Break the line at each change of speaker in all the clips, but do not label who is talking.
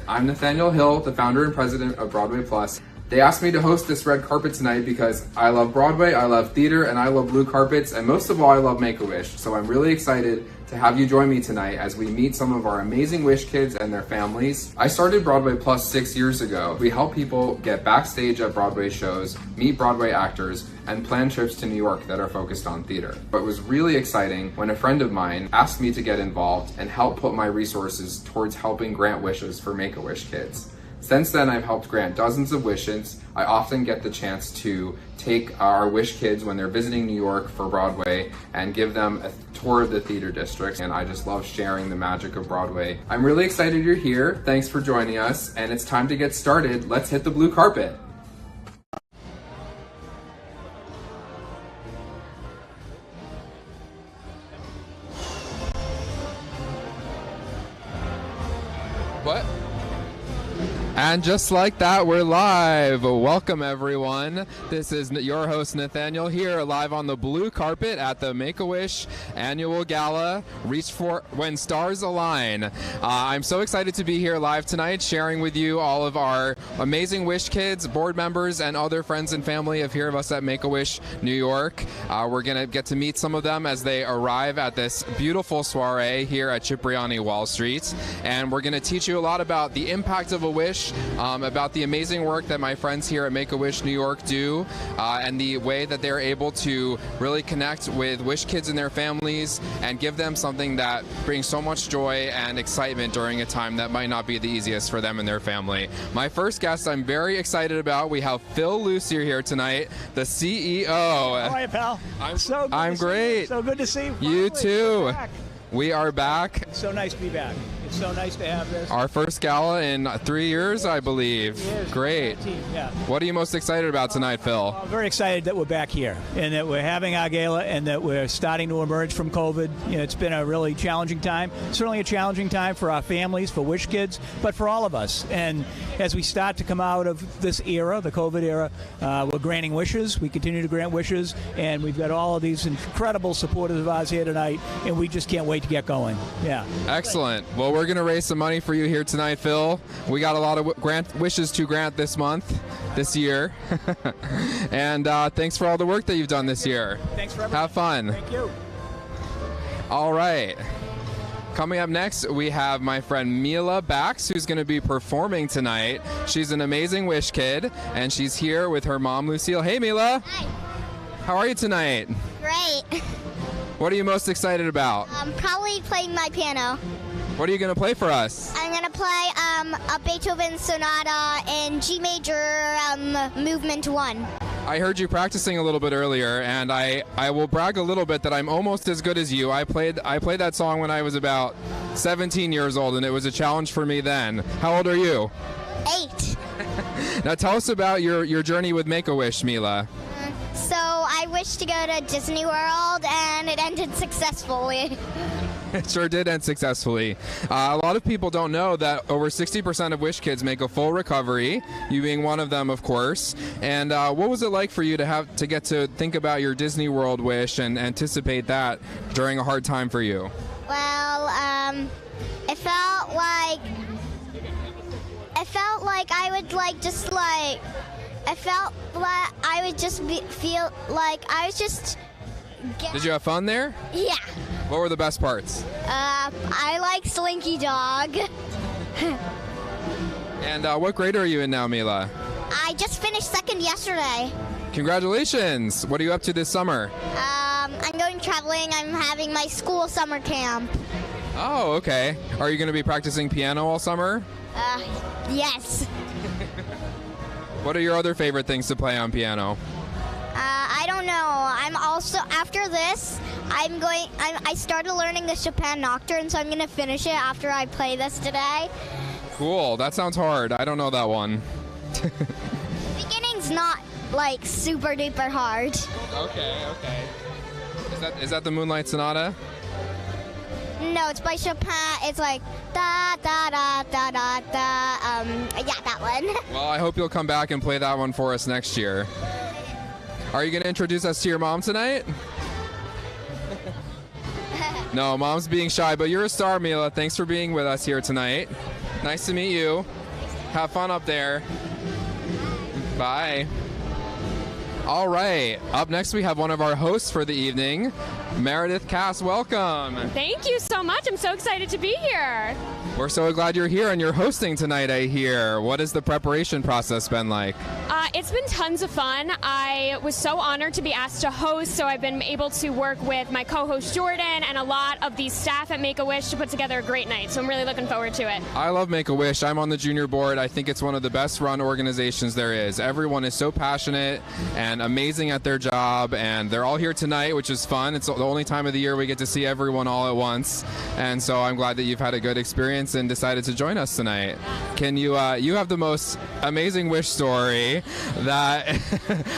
I'm Nathaniel Hill, the founder and president of Broadway Plus. They asked me to host this red carpet tonight because I love Broadway, I love theater, and I love blue carpets, and most of all, I love Make-A-Wish. So I'm really excited to have you join me tonight as we meet some of our amazing Wish kids and their families. I started Broadway Plus 6 years ago. We help people get backstage at Broadway shows, meet Broadway actors, and plan trips to New York that are focused on theater. But it was really exciting when a friend of mine asked me to get involved and help put my resources towards helping grant wishes for Make-A-Wish kids. Since then, I've helped grant dozens of wishes. I often get the chance to take our Wish kids when they're visiting New York for Broadway and give them a tour of the theater district, and I just love sharing the magic of Broadway. I'm really excited you're here. Thanks for joining us, and it's time to get started. Let's hit the blue carpet. What? And just like that, we're live. Welcome, everyone. This is your host, Nathaniel, here live on the blue carpet at the Make-A-Wish annual gala, Reach for When Stars Align. I'm so excited to be here live tonight, sharing with you all of our amazing Wish kids, board members, and other friends and family of here of us at Make-A-Wish New York. We're going to get to meet some of them as they arrive at this beautiful soiree here at Cipriani Wall Street. And we're going to teach you a lot about the impact of a wish, about the amazing work that my friends here at Make-A-Wish New York do, and the way that they're able to really connect with Wish kids and their families and give them something that brings so much joy and excitement during a time that might not be the easiest for them and their family. My first guest I'm very excited about. We have Phil Lucier here tonight, the CEO.
How are you, pal?
I'm great.
So good to see you.
You too. We are back.
It's so nice to be back. It's so nice to have this.
Our first gala in 3 years, I believe.
3 years.
Great.
Yeah.
What are you most excited about tonight, Phil?
I'm very excited that we're back here and that we're having our gala and that we're starting to emerge from COVID. You know, it's been a really challenging time. Certainly a challenging time for our families, for Wish kids, but for all of us. And as we start to come out of this era, the COVID era, we're granting wishes. We continue to grant wishes, and we've got all of these incredible supporters of ours here tonight, and we just can't wait to get going. Yeah.
Excellent. Well, we're going to raise some money for you here tonight, Phil. We got a lot of wishes to grant this year. And thanks for all the work that you've done this year.
Thanks for everything.
Have fun.
Thank you.
All right. Coming up next, we have my friend Mila Bax, who's going to be performing tonight. She's an amazing Wish kid, and she's here with her mom, Lucille. Hey, Mila.
Hi.
How are you tonight?
Great.
What are you most excited about?
Probably playing my piano.
What are you going to play for us?
I'm going to play a Beethoven sonata in G major, movement 1.
I heard you practicing a little bit earlier, and I will brag a little bit that I'm almost as good as you. I played that song when I was about 17 years old, and it was a challenge for me then. How old are you?
8.
Now tell us about your journey with Make-A-Wish, Mila.
So I wish to go to Disney World, and it ended successfully.
It sure did end successfully. A lot of people don't know that over 60% of Wish kids make a full recovery, you being one of them, of course. And what was it like for you to get to think about your Disney World wish and anticipate that during a hard time for you?
Well, it felt like I would feel like I was just.
Did you have fun there?
Yeah.
What were the best parts?
I like Slinky Dog.
And what grade are you in now, Mila?
I just finished second yesterday.
Congratulations. What are you up to this summer?
I'm going traveling. I'm having my school summer camp.
Oh, okay. Are you going to be practicing piano all summer?
Yes.
What are your other favorite things to play on piano?
I don't know. I'm also, after this, I started learning the Chopin Nocturne, so I'm going to finish it after I play this today.
Cool. That sounds hard. I don't know that one.
The beginning's not, like, super duper hard.
Okay. Is that the Moonlight Sonata?
No, it's by Chopin. It's like da da da da da da. Yeah, that one.
Well, I hope you'll come back and play that one for us next year. Are you going to introduce us to your mom tonight? No, mom's being shy, but you're a star, Mila. Thanks for being with us here tonight. Nice to meet you. Have fun up there. Bye. All right. Up next, we have one of our hosts for the evening, Meredith Cass. Welcome.
Thank you so much. I'm so excited to be here.
We're so glad you're here and you're hosting tonight, I hear. What has the preparation process been like?
It's been tons of fun. I was so honored to be asked to host, so I've been able to work with my co-host Jordan and a lot of the staff at Make-A-Wish to put together a great night, so I'm really looking forward to it.
I love Make-A-Wish. I'm on the junior board. I think it's one of the best run organizations there is. Everyone is so passionate and amazing at their job, and they're all here tonight, which is fun. It's the only time of the year we get to see everyone all at once, and so I'm glad that you've had a good experience and decided to join us tonight. Can you you have the most amazing wish story that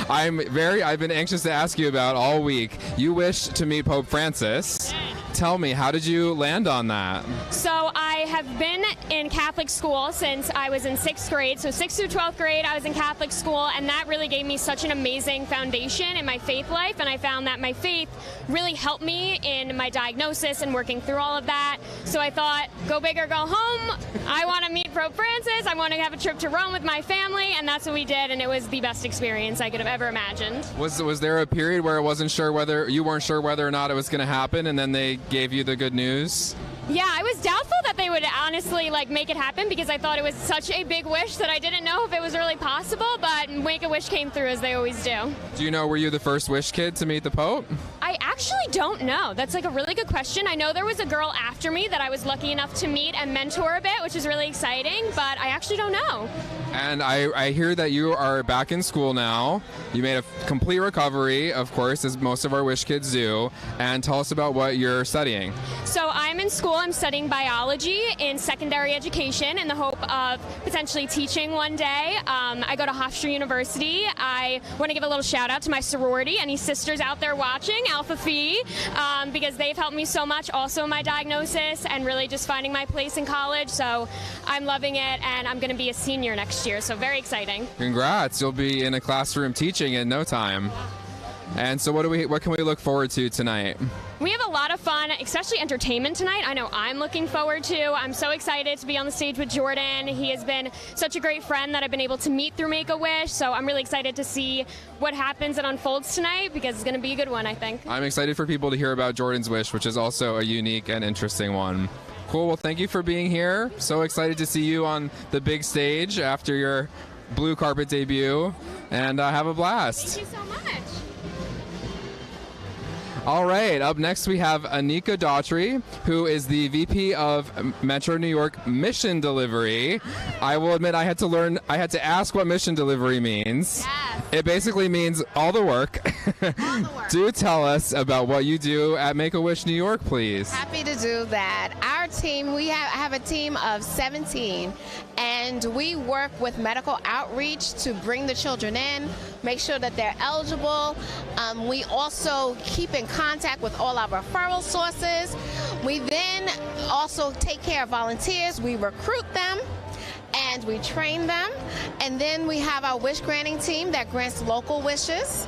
I've been anxious to ask you about all week. You wish to meet Pope Francis. Tell me, how did you land on that?
So I have been in Catholic school since I was in 6th grade. So 6th through 12th grade, I was in Catholic school, and that really gave me such an amazing foundation in my faith life. And I found that my faith really helped me in my diagnosis and working through all of that. So I thought, go big or go home. I want to meet Pope Francis. I want to have a trip to Rome with my family, and that's what we did. And it was the best experience I could have ever imagined.
Was there a period where you weren't sure whether or not it was going to happen, and then they gave you the good news?
Yeah, I was doubtful that they would honestly make it happen because I thought it was such a big wish that I didn't know if it was really possible, but Make-A-Wish came through as they always do.
Do you know, were you the first wish kid to meet the Pope?
I actually don't know. That's a really good question. I know there was a girl after me that I was lucky enough to meet and mentor a bit, which is really exciting, but I actually don't know.
And I hear that you are back in school now. You made a complete recovery, of course, as most of our wish kids do. And tell us about what you're studying.
So I'm in school. I'm studying biology in secondary education in the hope of potentially teaching one day. I go to Hofstra University. I want to give a little shout out to my sorority. Any sisters out there watching, Alpha Phi, because they've helped me so much also in my diagnosis and really just finding my place in college. So I'm loving it, and I'm going to be a senior next year, so very exciting.
Congrats. You'll be in a classroom teaching in no time. And so what can we look forward to tonight?
We have a lot of fun, especially entertainment tonight. I know I'm looking forward to. I'm so excited to be on the stage with Jordan. He has been such a great friend that I've been able to meet through Make-A-Wish, so I'm really excited to see what happens and unfolds tonight because it's going to be a good one, I think. I'm
excited for people to hear about Jordan's wish, which is also a unique and interesting one. Cool. Well, thank you for being here. So excited to see you on the big stage after your blue carpet debut, and have a blast.
Thank you so much.
All right, up next we have Anika Daughtry, who is the VP of Metro New York Mission Delivery. I will admit I had to ask what mission delivery means.
Yes.
It basically means all the work.
All the work.
Do tell us about what you do at Make-A-Wish New York, please.
Happy to do that. Our team, we have a team of 17, and we work with medical outreach to bring the children in, make sure that they're eligible. We also keep in contact with all our referral sources. We then also take care of volunteers. We recruit them and we train them. And then we have our wish granting team that grants local wishes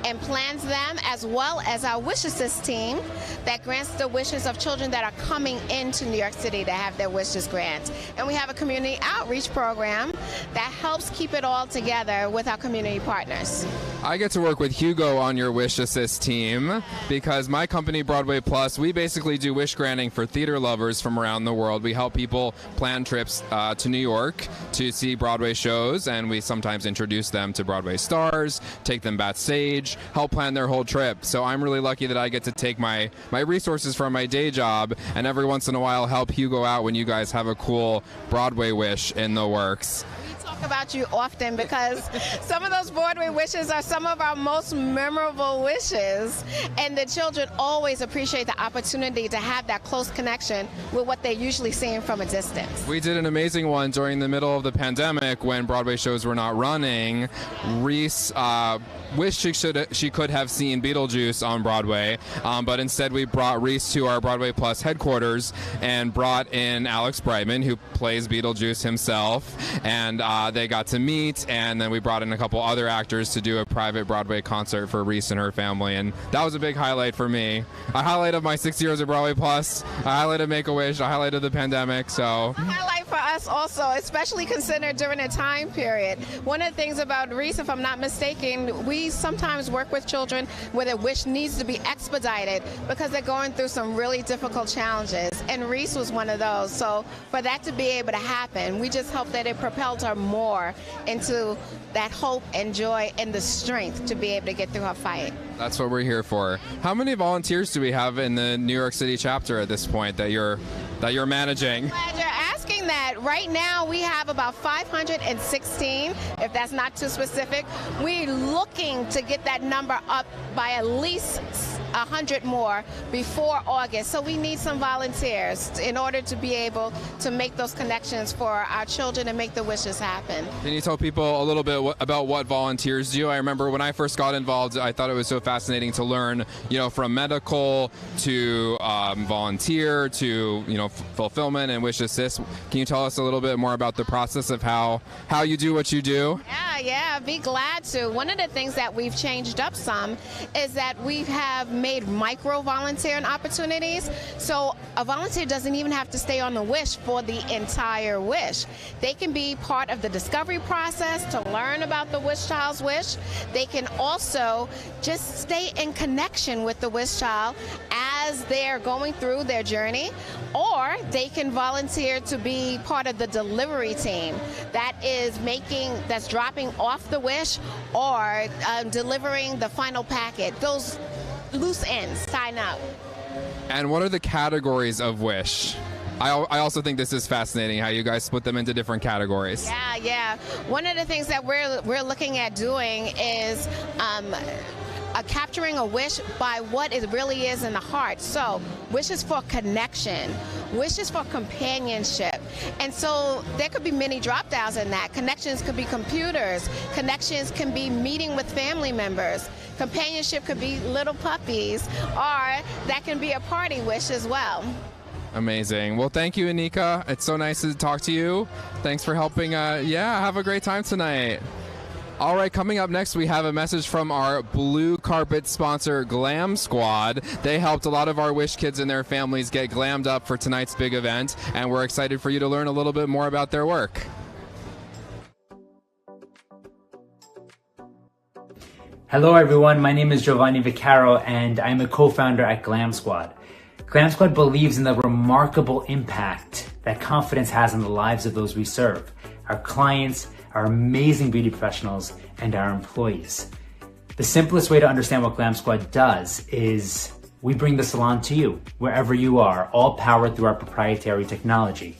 and plans them, as well as our Wish Assist team that grants the wishes of children that are coming into New York City to have their wishes granted. And we have a community outreach program that helps keep it all together with our community partners.
I get to work with Hugo on your Wish Assist team because my company, Broadway Plus, we basically do wish granting for theater lovers from around the world. We help people plan trips to New York to see Broadway shows, and we sometimes introduce them to Broadway stars, take them backstage, help plan their whole trip. So I'm really lucky that I get to take my resources from my day job and every once in a while help Hugo out when you guys have a cool Broadway wish in the works.
About you often because some of those Broadway wishes are some of our most memorable wishes, and the children always appreciate the opportunity to have that close connection with what they're usually seeing from a distance.
We did an amazing one during the middle of the pandemic when Broadway shows were not running. Reese wished she could have seen Beetlejuice on Broadway, but instead we brought Reese to our Broadway Plus headquarters and brought in Alex Brightman, who plays Beetlejuice himself, and they got to meet, and then we brought in a couple other actors to do a private Broadway concert for Reese and her family, and that was a big highlight for me. A highlight of my 6 years at Broadway Plus, a highlight of Make-A-Wish, a highlight of the pandemic. So
a highlight for us also, especially considered during a time period. One of the things about Reese, if I'm not mistaken, we sometimes work with children where their wish needs to be expedited because they're going through some really difficult challenges, and Reese was one of those. So for that to be able to happen, we just hope that it propelled her more into that hope and joy and the strength to be able to get through her fight.
That's what we're here for. How many volunteers do we have in the New York City chapter at this point that you're managing?
Glad you're asking that. Right now we have about 516, if that's not too specific. We're looking to get that number up by at least 100 more before August. So we need some volunteers in order to be able to make those connections for our children and make the wishes happen.
Can you tell people a little bit about what volunteers do? I remember when I first got involved, I thought it was so fascinating to learn, from medical to volunteer to, fulfillment and wish assist. Can you tell us a little bit more about the process of how you do what you do?
Yeah, be glad to. One of the things that we've changed up some is that we have made micro volunteering opportunities. So a volunteer doesn't even have to stay on the wish for the entire wish. They can be part of the discovery process to learn about the wish child's wish. They can also just stay in connection with the wish child as they're going through their journey, or they can volunteer to be part of the delivery team that's dropping off the wish or delivering the final packet. Those loose ends sign up.
And what are the categories of wish? I also think this is fascinating how you guys split them into different categories.
Yeah. One of the things that we're looking at doing is capturing a wish by what it really is in the heart. So wishes for connection, wishes for companionship. And so there could be many drop downs in that. Connections could be computers. Connections can be meeting with family members. Companionship could be little puppies, or that can be a party wish as well.
Amazing. Well, thank you, Anika. It's so nice to talk to you. Thanks for helping. Have a great time tonight. All right, coming up next, we have a message from our blue carpet sponsor, Glam Squad. They helped a lot of our Wish kids and their families get glammed up for tonight's big event, and we're excited for you to learn a little bit more about their work.
Hello everyone, my name is Giovanni Vaccaro and I'm a co-founder at Glam Squad. Glam Squad believes in the remarkable impact that confidence has on the lives of those we serve, our clients, our amazing beauty professionals, and our employees. The simplest way to understand what Glam Squad does is we bring the salon to you, wherever you are, all powered through our proprietary technology.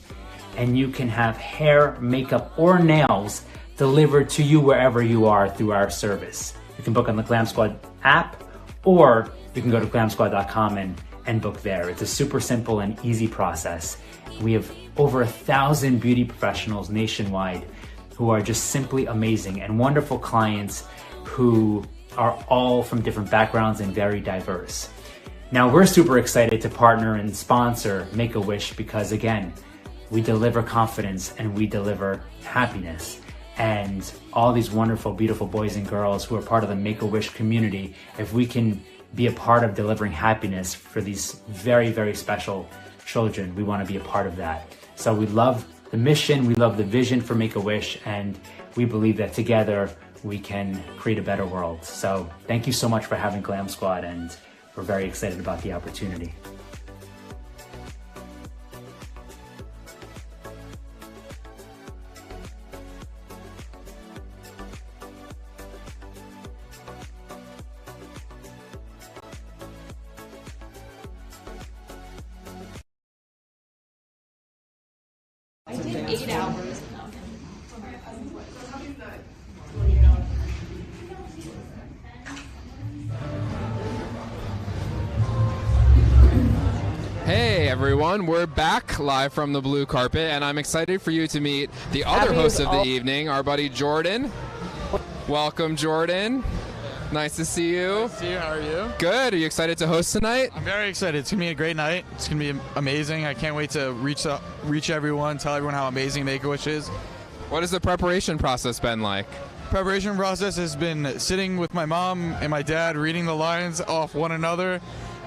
And you can have hair, makeup, or nails delivered to you wherever you are through our service. You can book on the Glam Squad app, or you can go to glamsquad.com and book there. It's a super simple and easy process. We have over 1,000 beauty professionals nationwide who are just simply amazing, and wonderful clients who are all from different backgrounds and very diverse. Now, we're super excited to partner and sponsor Make-A-Wish because, again, we deliver confidence and we deliver happiness. And all these wonderful, beautiful boys and girls who are part of the Make-A-Wish community, if we can be a part of delivering happiness for these very, very special children, we want to be a part of that. So we love the mission, we love the vision for Make-A-Wish, and we believe that together we can create a better world. So thank you so much for having Glam Squad, and we're very excited about the opportunity.
I did 8 hours.
Hey everyone, we're back live from the blue carpet, and I'm excited for you to meet the other host of the evening, our buddy Jordan. Welcome, Jordan. Nice to see you.
Nice to see you. How are you?
Good. Are you excited to host tonight?
I'm very excited. It's going to be a great night. It's going to be amazing. I can't wait to reach everyone, tell everyone how amazing Make-A-Wish is.
What has the preparation process been like?
Preparation process has been sitting with my mom and my dad, reading the lines off one another,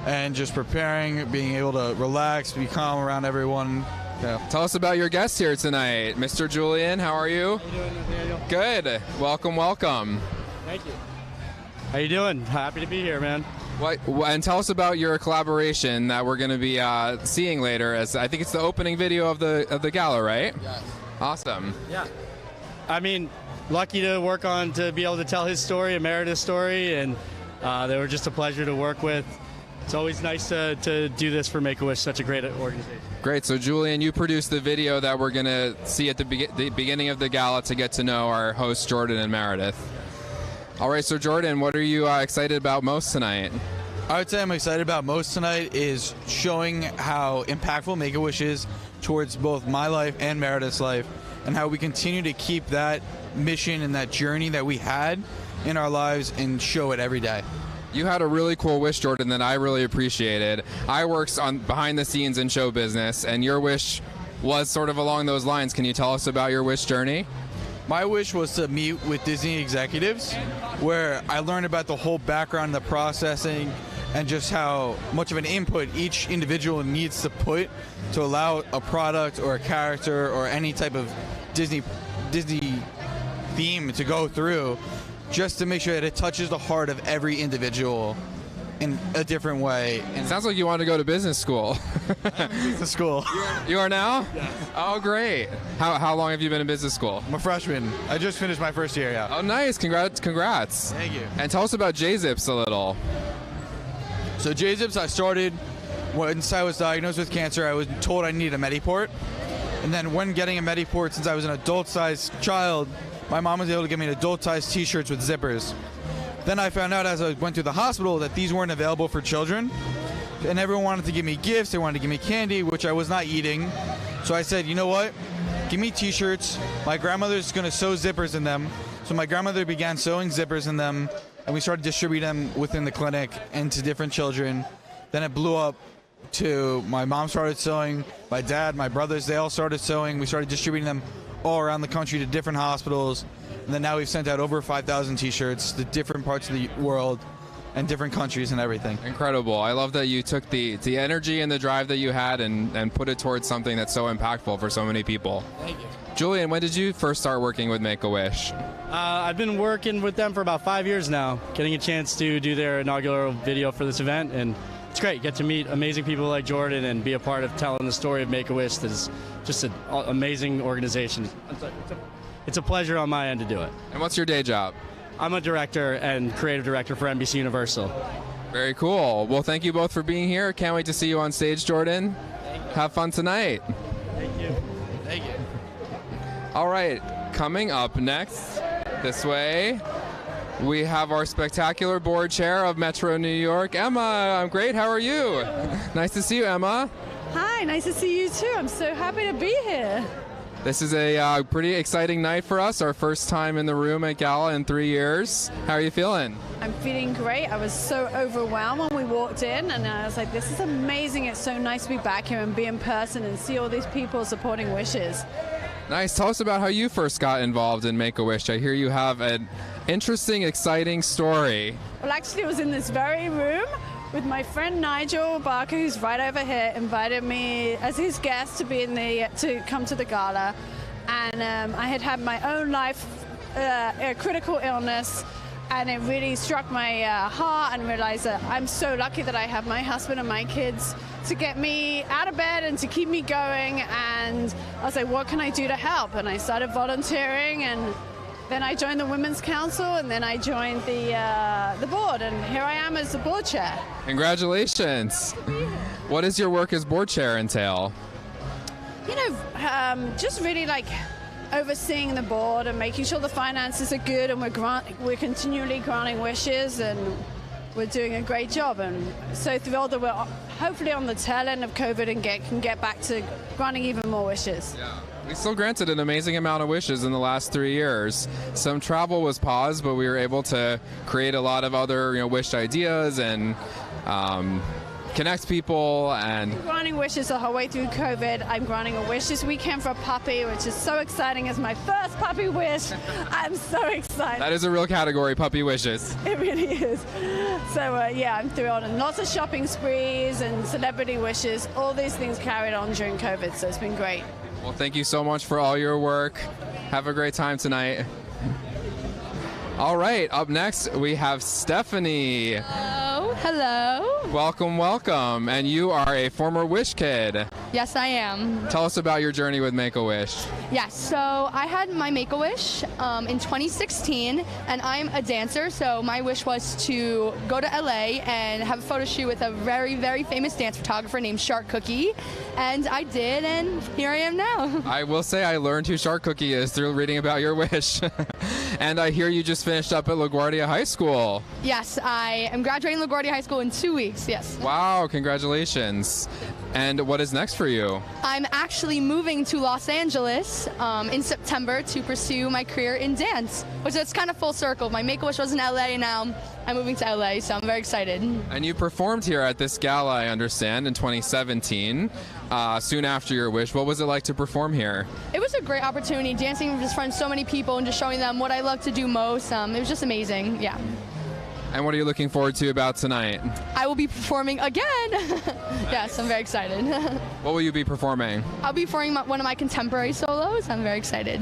and just preparing, being able to relax, be calm around everyone, Yeah.
Tell us about your guest here tonight. Mr. Julian, how are you?
How you doing, Nathaniel?
Good. Welcome, welcome.
Thank you. How you doing? Happy to be here, man.
And tell us about your collaboration that we're going to be seeing later. As I think it's the opening video of the gala, right?
Yes.
Awesome.
Yeah. I mean, lucky to work on, to be able to tell his story, Meredith's story, and they were just a pleasure to work with. It's always nice to do this for Make-A-Wish, such a great organization.
Great. So, Julian, you produced the video that we're going to see at the beginning of the gala to get to know our hosts, Jordan and Meredith. All right. So, Jordan, what are you excited about most tonight?
I would say I'm excited about most tonight is showing how impactful Make-A-Wish is towards both my life and Meredith's life, and how we continue to keep that mission and that journey that we had in our lives and show it every day.
You had a really cool wish, Jordan, that I really appreciated. I worked on behind the scenes in show business, and your wish was sort of along those lines. Can you tell us about your wish journey?
My wish was to meet with Disney executives, where I learned about the whole background, the processing, and just how much of an input each individual needs to put to allow a product or a character or any type of Disney theme to go through, just to make sure that it touches the heart of every individual in a different way.
And sounds like you want to go to business school.
Business school.
You are now?
Yes.
Oh, great. How long have you been in business school?
I'm a freshman. I just finished my first year, yeah.
Oh, nice. Congrats.
Thank you.
And tell us about J-Zips a little.
So J-Zips, I started once I was diagnosed with cancer. I was told I needed a Mediport. And then when getting a Mediport, since I was an adult-sized child, my mom was able to give me adult-sized T-shirts with zippers. Then I found out as I went to the hospital that these weren't available for children. And everyone wanted to give me gifts. They wanted to give me candy, which I was not eating. So I said, you know what? Give me T-shirts. My grandmother's going to sew zippers in them. So my grandmother began sewing zippers in them, and we started distributing them within the clinic and to different children. Then it blew up to my mom started sewing, my dad, my brothers, they all started sewing. We started distributing them all around the country to different hospitals. And then now we've sent out over 5,000 T-shirts to different parts of the world and different countries and everything.
Incredible. I love that you took the energy and the drive that you had and put it towards something that's so impactful for so many people.
Thank you.
Julian, when did you first start working with Make-A-Wish?
I've been working with them for about 5 years now, getting a chance to do their inaugural video for this event, and it's great. Get to meet amazing people like Jordan and be a part of telling the story of Make-A-Wish. That is just an amazing organization. It's a pleasure on my end to do it.
And what's your day job?
I'm a director and creative director for NBC Universal.
Very cool. Well, thank you both for being here. Can't wait to see you on stage, Jordan. Have fun tonight.
Thank you.
Thank you.
All right, coming up next, this way, we have our spectacular board chair of Metro New York, Emma. I'm great. How are you? Nice to see you, Emma.
Hi, nice to see you too. I'm so happy to be here.
This is a pretty exciting night for us, our first time in the room at Gala in 3 years. How are you feeling?
I'm feeling great. I was so overwhelmed when we walked in, and I was like, this is amazing. It's so nice to be back here and be in person and see all these people supporting wishes.
Nice. Tell us about how you first got involved in Make-A-Wish. I hear you have an interesting, exciting story.
Well, actually, I was in this very room with my friend Nigel Barker, who's right over here, invited me as his guest to come to the gala. And I had my own life, a critical illness, and it really struck my heart, and realized that I'm so lucky that I have my husband and my kids to get me out of bed and to keep me going. And I was like, what can I do to help? And I started volunteering, and then I joined the Women's Council, and then I joined the board, and here I am as the board chair.
Congratulations. What does your work as board chair entail?
You know, just really like overseeing the board and making sure the finances are good, and we're continually granting wishes, and we're doing a great job. And so thrilled that we're hopefully on the tail end of COVID and can get back to granting even more wishes.
Yeah. We still granted an amazing amount of wishes in the last 3 years. Some travel was paused, but we were able to create a lot of other, wish ideas and connect people and
Granting wishes the whole way through COVID. I'm granting a wish this weekend for a puppy, which is so exciting. It's my first puppy wish. I'm so excited.
that is a real category, puppy wishes.
It really is. So yeah, I'm thrilled. And lots of shopping sprees and celebrity wishes. All these things carried on during COVID, so it's been great.
Well, thank you so much for all your work. Have a great time tonight. All right, up next we have Stephanie.
Hello.
Welcome, welcome. And you are a former Wish kid.
Yes, I am.
Tell us about your journey with Make-A-Wish.
Yes, so I had my Make-A-Wish in 2016, and I'm a dancer, so my wish was to go to LA and have a photo shoot with a very, very famous dance photographer named Shark Cookie, and I did, and here I am now.
I will say I learned who Shark Cookie is through reading about your wish. And I hear you just finished up at LaGuardia High School.
Yes, I am graduating LaGuardia High School in 2 weeks, yes.
Wow, congratulations. And what is next for you?
I'm actually moving to Los Angeles in September to pursue my career in dance, which is kind of full circle. My Make-A-Wish was in LA, now I'm moving to LA, so I'm very excited.
And you performed here at this gala, I understand, in 2017, soon after your wish. What was it like to perform here?
It was a great opportunity, dancing in front of so many people and just showing them what I love to do most. It was just amazing, yeah.
And what are you looking forward to about tonight?
I will be performing again. Yes, I'm very excited.
What will you be performing?
I'll be performing one of my contemporary solos. I'm very excited.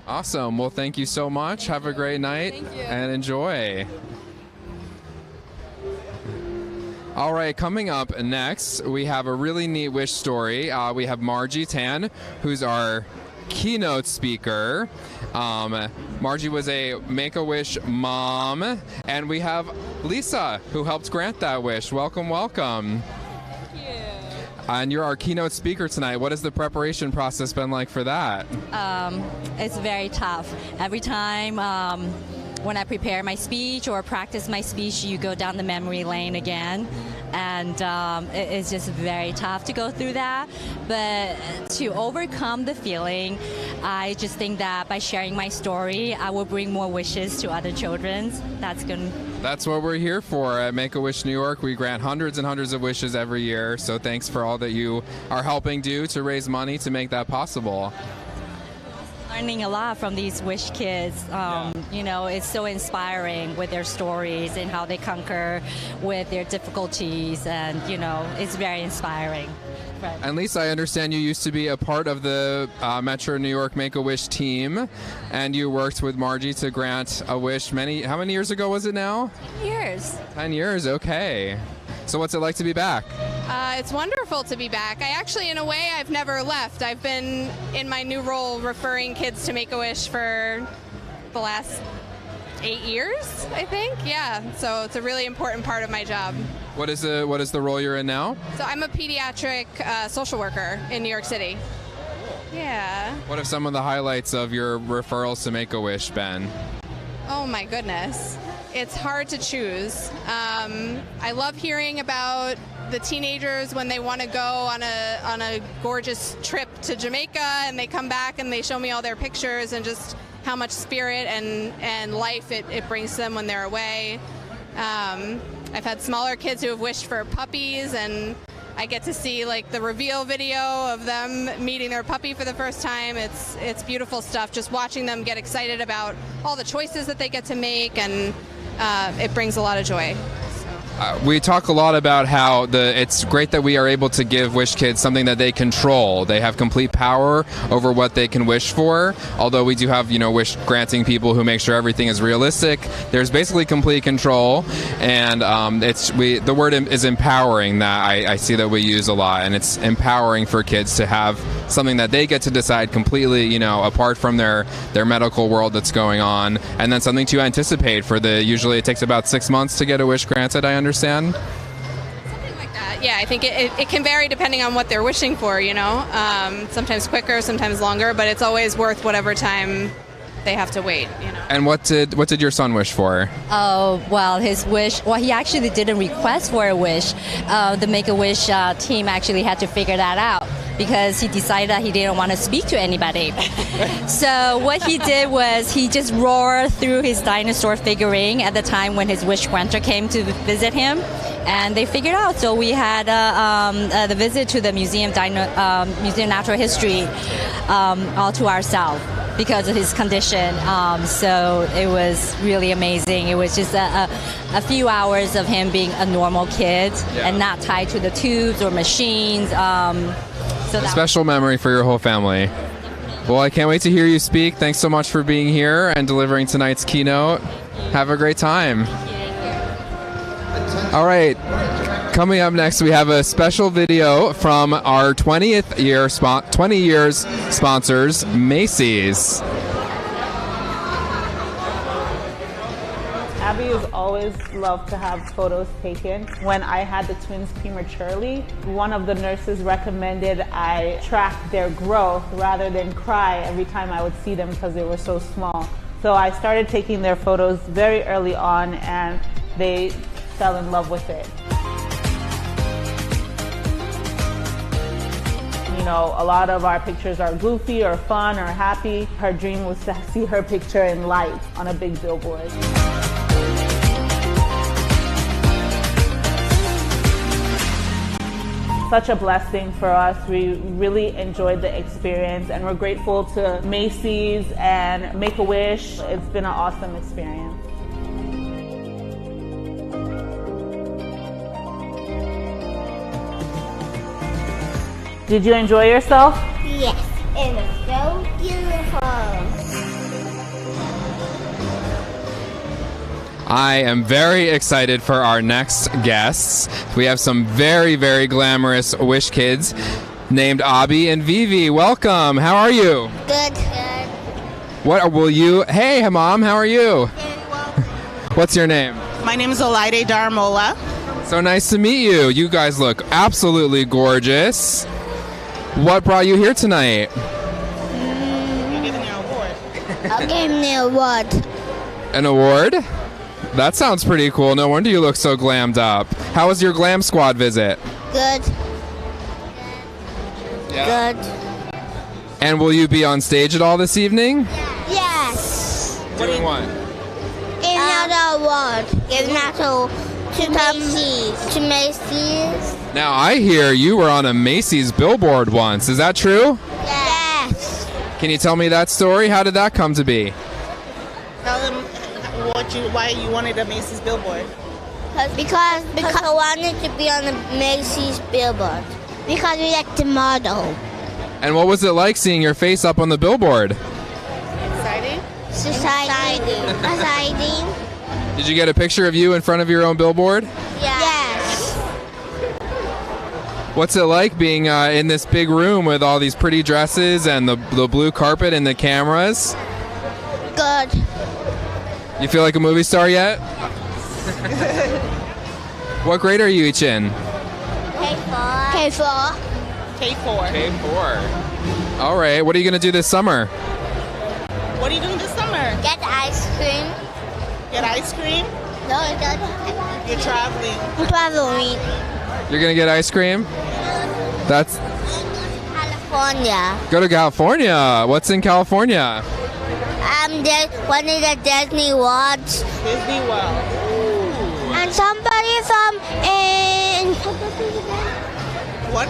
Awesome. Well, thank you so much. Have a great night.
Thank you.
And enjoy. All right, coming up next, we have a really neat wish story. We have Margie Tan, who's our keynote speaker. Margie was a Make-A-Wish mom, and we have Lisa, who helped grant that wish. Welcome, welcome.
Thank you.
And you're our keynote speaker tonight. What has the preparation process been like for that?
It's very tough. Every time when I prepare my speech or practice my speech, you go down the memory lane again. And it's just very tough to go through that. But to overcome the feeling, I just think that by sharing my story, I will bring more wishes to other children.
That's what we're here for at Make-A-Wish New York. We grant hundreds and hundreds of wishes every year. So thanks for all that you are helping do to raise money to make that possible.
Learning a lot from these wish kids. You know, it's so inspiring with their stories and how they conquer with their difficulties, and you know, it's very inspiring. Right.
And Lisa, I understand you used to be a part of the Metro New York Make-A-Wish team, and you worked with Margie to grant a wish how many years ago was it now?
10 years.
10 years, okay. So what's it like to be back?
It's wonderful to be back. I actually, in a way, I've never left. I've been in my new role referring kids to Make-A-Wish for the last 8 years, I think. Yeah, so it's a really important part of my job.
What is the role you're in now?
So I'm a pediatric social worker in New York City. Yeah.
What have some of the highlights of your referrals to Make-A-Wish been?
Oh my goodness. It's hard to choose. I love hearing about the teenagers when they want to go on a gorgeous trip to Jamaica and they come back and they show me all their pictures and just how much spirit and life it brings to them when they're away. I've had smaller kids who have wished for puppies, and I get to see like the reveal video of them meeting their puppy for the first time. It's beautiful stuff, just watching them get excited about all the choices that they get to make, and it brings a lot of joy.
We talk a lot about how it's great that we are able to give wish kids something that they control. They have complete power over what they can wish for. Although we do have, wish granting people who make sure everything is realistic. There's basically complete control, and the word is empowering that I see that we use a lot, and it's empowering for kids to have something that they get to decide completely, apart from their medical world that's going on, and then something to anticipate for usually it takes about 6 months to get a wish granted, I understand.
Something like that. Yeah, I think it can vary depending on what they're wishing for, sometimes quicker, sometimes longer, but it's always worth whatever time they have to wait,
And what did your son wish for?
Oh, well, his wish, he actually didn't request for a wish. The Make-A-Wish team actually had to figure that out, because he decided that he didn't want to speak to anybody. So what he did was he just roared through his dinosaur figurine at the time when his wish granter came to visit him. and they figured out. So we had the visit to the Museum of Natural History all to ourselves because of his condition. So it was really amazing. It was just a few hours of him being a normal kid and not tied to the tubes or machines. So
a special memory for your whole family. Well, I can't wait to hear you speak. Thanks so much for being here and delivering tonight's keynote. Have a great time. All right. Coming up next, we have a special video from our 20 years sponsors, Macy's.
Abby has always loved to have photos taken. When I had the twins prematurely, one of the nurses recommended I track their growth rather than cry every time I would see them because they were so small. So I started taking their photos very early on, and they fell in love with it. You know, a lot of our pictures are goofy or fun or happy. Her dream was to see her picture in light on a big billboard. Such a blessing for us. We really enjoyed the experience, and we're grateful to Macy's and Make-A-Wish. It's been an awesome experience. Did you enjoy yourself?
Yes, it was so beautiful.
I am very excited for our next guests. We have some very, very glamorous Wish kids named Abby and Vivi. Welcome. How are you?
Good.
What will you? Hey, Mom. How are you? What's your name?
My name is Olaide Daramola.
So nice to meet you. You guys look absolutely gorgeous. What brought you here tonight?
You're giving your award.
I'm giving the award.
An award? That sounds pretty cool. No wonder you look so glammed up. How was your glam squad visit?
Good.
Yeah.
Good.
And will you be on stage at all this evening?
Yes.
Doing what?
Giving out the award. Giving out to Macy's. To Macy's.
Now, I hear you were on a Macy's billboard once. Is that true?
Yes.
Can you tell me that story? How did that come to be?
Tell them why you wanted a Macy's billboard.
Because I wanted to be on the Macy's billboard. Because we like the model.
And what was it like seeing your face up on the billboard?
Exciting?
Exciting.
Did you get a picture of you in front of your own billboard?
Yes.
What's it like being in this big room with all these pretty dresses and the blue carpet and the cameras?
Good.
You feel like a movie star yet? What grade are you each in?
K4. K4.
K4.
K4. All right. What are you going to do this summer?
What are you doing this summer?
Get ice cream.
Get ice cream?
No,
You're traveling.
I'm traveling.
You're going to get ice cream? That's...
California.
Go to California. What's in California?
One of the Disney Worlds.
Disney World. Ooh.
And somebody from in...
What?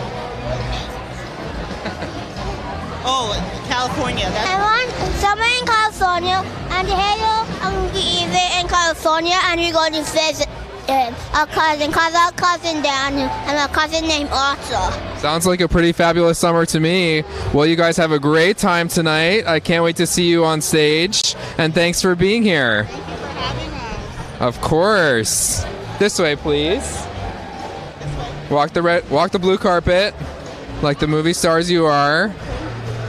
Oh, California.
I want someone in California, and hello, I'm even in California, and we're going to visit our cousin, because our cousin down here, and our cousin named Arthur.
Sounds like a pretty fabulous summer to me. Well, you guys have a great time tonight. I can't wait to see you on stage, and thanks for being here.
Thank you for having us.
Of course. This way, please. Walk the blue carpet, like the movie stars you are.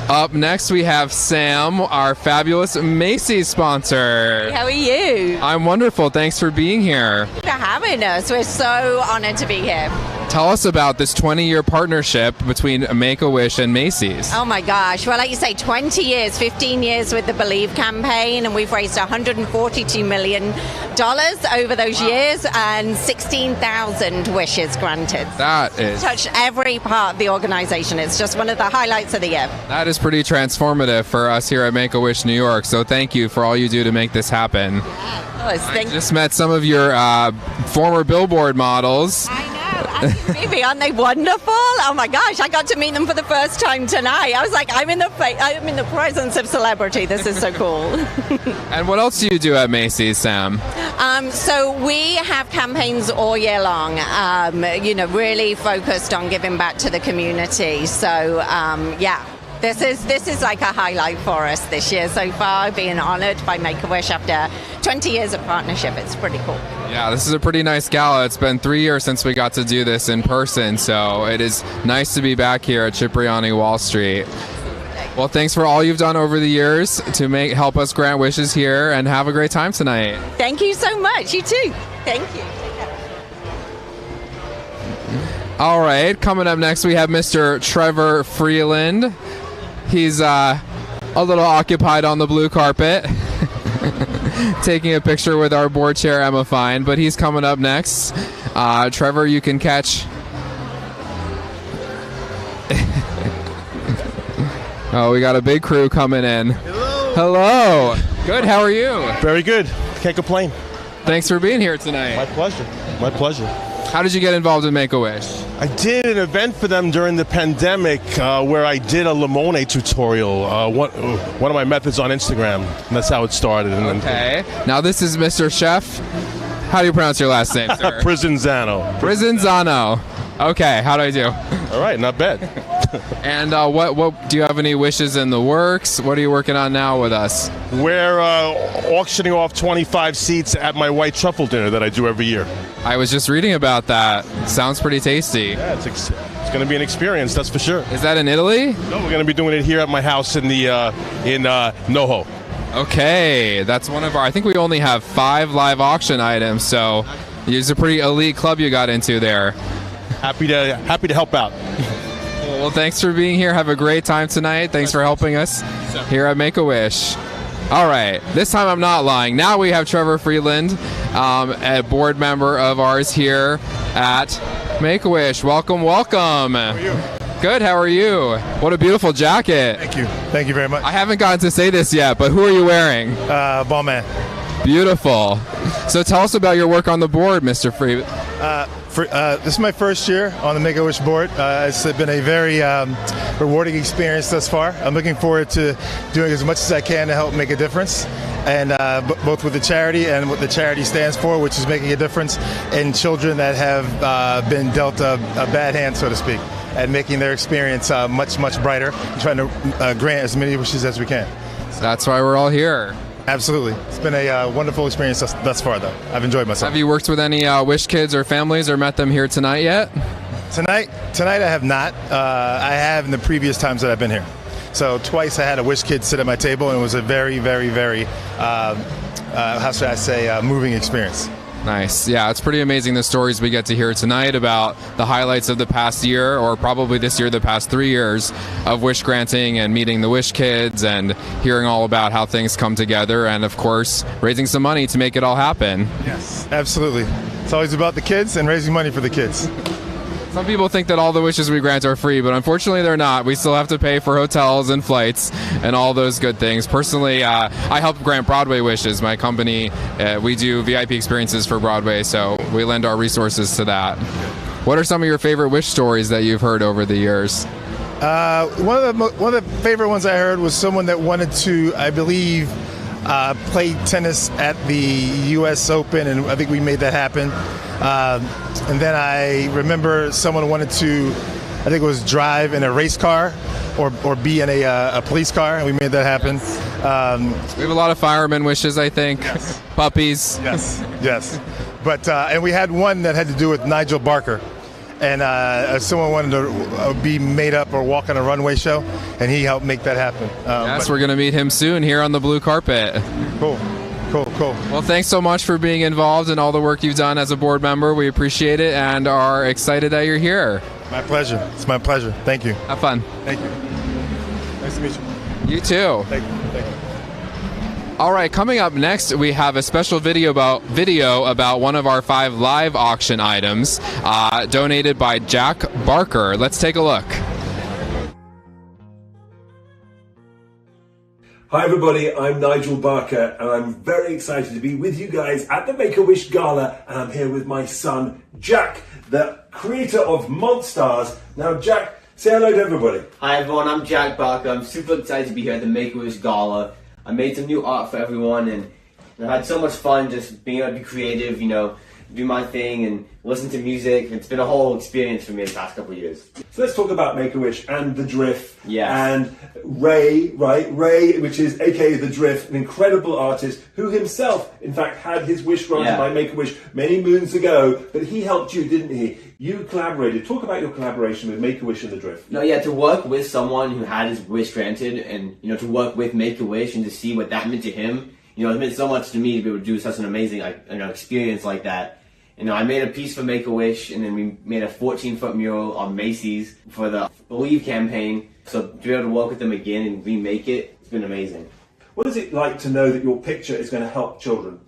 Up next, we have Sam, our fabulous Macy's sponsor.
How are you?
I'm wonderful. Thanks for being here.
Thank you for having us. We're so honored to be here.
Tell us about this 20-year partnership between Make-A-Wish and Macy's.
Oh my gosh. Well, like you say, 20 years, 15 years with the Believe campaign, and we've raised $142 million over those years and 16,000 wishes granted.
That is...
Touched every part of the organization. It's just one of the highlights of the year.
That is pretty transformative for us here at Make-A-Wish New York, so thank you for all you do to make this happen. I just met some of your former Billboard models.
I know. Maybe, aren't they wonderful? Oh my gosh, I got to meet them for the first time tonight. I was like, I'm in the presence of celebrity. This is so cool.
And what else do you do at Macy's, Sam?
So we have campaigns all year long, really focused on giving back to the community. So, This is like a highlight for us this year so far, being honored by Make-A-Wish after 20 years of partnership. It's pretty cool.
Yeah, this is a pretty nice gala. It's been 3 years since we got to do this in person, so it is nice to be back here at Cipriani Wall Street. Well, thanks for all you've done over the years to help us grant wishes here, and have a great time tonight.
Thank you so much. You too. Thank you.
All right, coming up next we have Mr. Trevor Freeland. He's a little occupied on the blue carpet, taking a picture with our board chair, Emma Fine, but he's coming up next. Trevor, you can catch... Oh, we got a big crew coming in. Hello. Good, how are you?
Very good. Can't complain.
Thanks for being here tonight.
My pleasure. My pleasure.
How did you get involved in Make-A-Wish?
I did an event for them during the pandemic where I did a limone tutorial, one of my methods on Instagram, and that's how it started.
Okay. Now this is Mr. Chef. How do you pronounce your last name, sir?
Prizzinzano.
Prizzinzano. Okay, how do I do?
All right, not bad.
And what do you have any wishes in the works? What are you working on now with us?
We're auctioning off 25 seats at my white truffle dinner that I do every year.
I was just reading about that. Sounds pretty tasty.
Yeah, it's going to be an experience, that's for sure.
Is that in Italy?
No, we're going to be doing it here at my house in NoHo.
Okay, that's one of our. I think we only have 5 live auction items, so it's a pretty elite club you got into there.
Happy to help out.
Well, thanks for being here. Have a great time tonight. Thanks for helping us here at Make-A-Wish. All right, this time I'm not lying. Now we have Trevor Freeland, a board member of ours here at Make-A-Wish. Welcome, welcome.
How are you?
Good, how are you? What a beautiful jacket.
Thank you. Thank you very much.
I haven't gotten to say this yet, but who are you wearing?
Ballman.
Beautiful. So tell us about your work on the board, Mr. Freeland.
This is my first year on the Make-A-Wish board. It's been a very rewarding experience thus far. I'm looking forward to doing as much as I can to help make a difference, and both with the charity and what the charity stands for, which is making a difference in children that have been dealt a bad hand, so to speak, and making their experience much, much brighter, and trying to grant as many wishes as we can.
That's why we're all here.
Absolutely. It's been a wonderful experience thus far, though. I've enjoyed myself.
Have you worked with any Wish kids or families or met them here tonight yet?
Tonight I have not. I have in the previous times that I've been here. So twice I had a Wish kid sit at my table, and it was a very, very, very, how should I say, moving experience.
Nice. Yeah, it's pretty amazing the stories we get to hear tonight about the highlights of the past year, or probably this year, the past 3 years of wish granting and meeting the Wish kids and hearing all about how things come together, and of course raising some money to make it all happen.
Yes, absolutely. It's always about the kids and raising money for the kids.
Some people think that all the wishes we grant are free, but unfortunately they're not. We still have to pay for hotels and flights and all those good things. Personally, I help grant Broadway wishes. My company, we do VIP experiences for Broadway, so we lend our resources to that. What are some of your favorite wish stories that you've heard over the years?
One of the favorite ones I heard was someone that wanted to, I believe, play tennis at the U.S. Open, and I think we made that happen. And then I remember someone wanted to, I think it was drive in a race car or be in a police car, and we made that happen.
We have a lot of fireman wishes, I think. Yes. Puppies.
Yes, yes. But and we had one that had to do with Nigel Barker. And someone wanted to be made up or walk on a runway show, and he helped make that happen.
Yes, we're going to meet him soon here on the blue carpet.
Cool. Cool.
Well, thanks so much for being involved in all the work you've done as a board member. We appreciate it and are excited that you're here.
My pleasure. It's my pleasure. Thank you.
Have fun.
Thank you. Nice to meet you.
You too.
Thank you.
All right, coming up next, we have a special video about one of our 5 live auction items donated by Jack Barker. Let's take a look.
Hi everybody, I'm Nigel Barker and I'm very excited to be with you guys at the Make-A-Wish Gala, and I'm here with my son Jack, the creator of Monstars. Now Jack, say hello to everybody.
Hi everyone, I'm Jack Barker. I'm super excited to be here at the Make-A-Wish Gala. I made some new art for everyone and I had so much fun just being able to be creative, do my thing and listen to music. It's been a whole experience for me the past couple of years.
So let's talk about Make-A-Wish and The Drift.
Yes.
And Ray, right? Ray, which is aka The Drift, an incredible artist who himself, in fact, had his wish granted by Make-A-Wish many moons ago, but he helped you, didn't he? You collaborated. Talk about your collaboration with Make-A-Wish and The Drift.
No, yeah, to work with someone who had his wish granted and, to work with Make-A-Wish and to see what that meant to him, it meant so much to me to be able to do such an amazing experience like that. I made a piece for Make-A-Wish, and then we made a 14-foot mural on Macy's for the Believe campaign. So to be able to work with them again and remake it, it's been amazing.
What is it like to know that your picture is going to help children?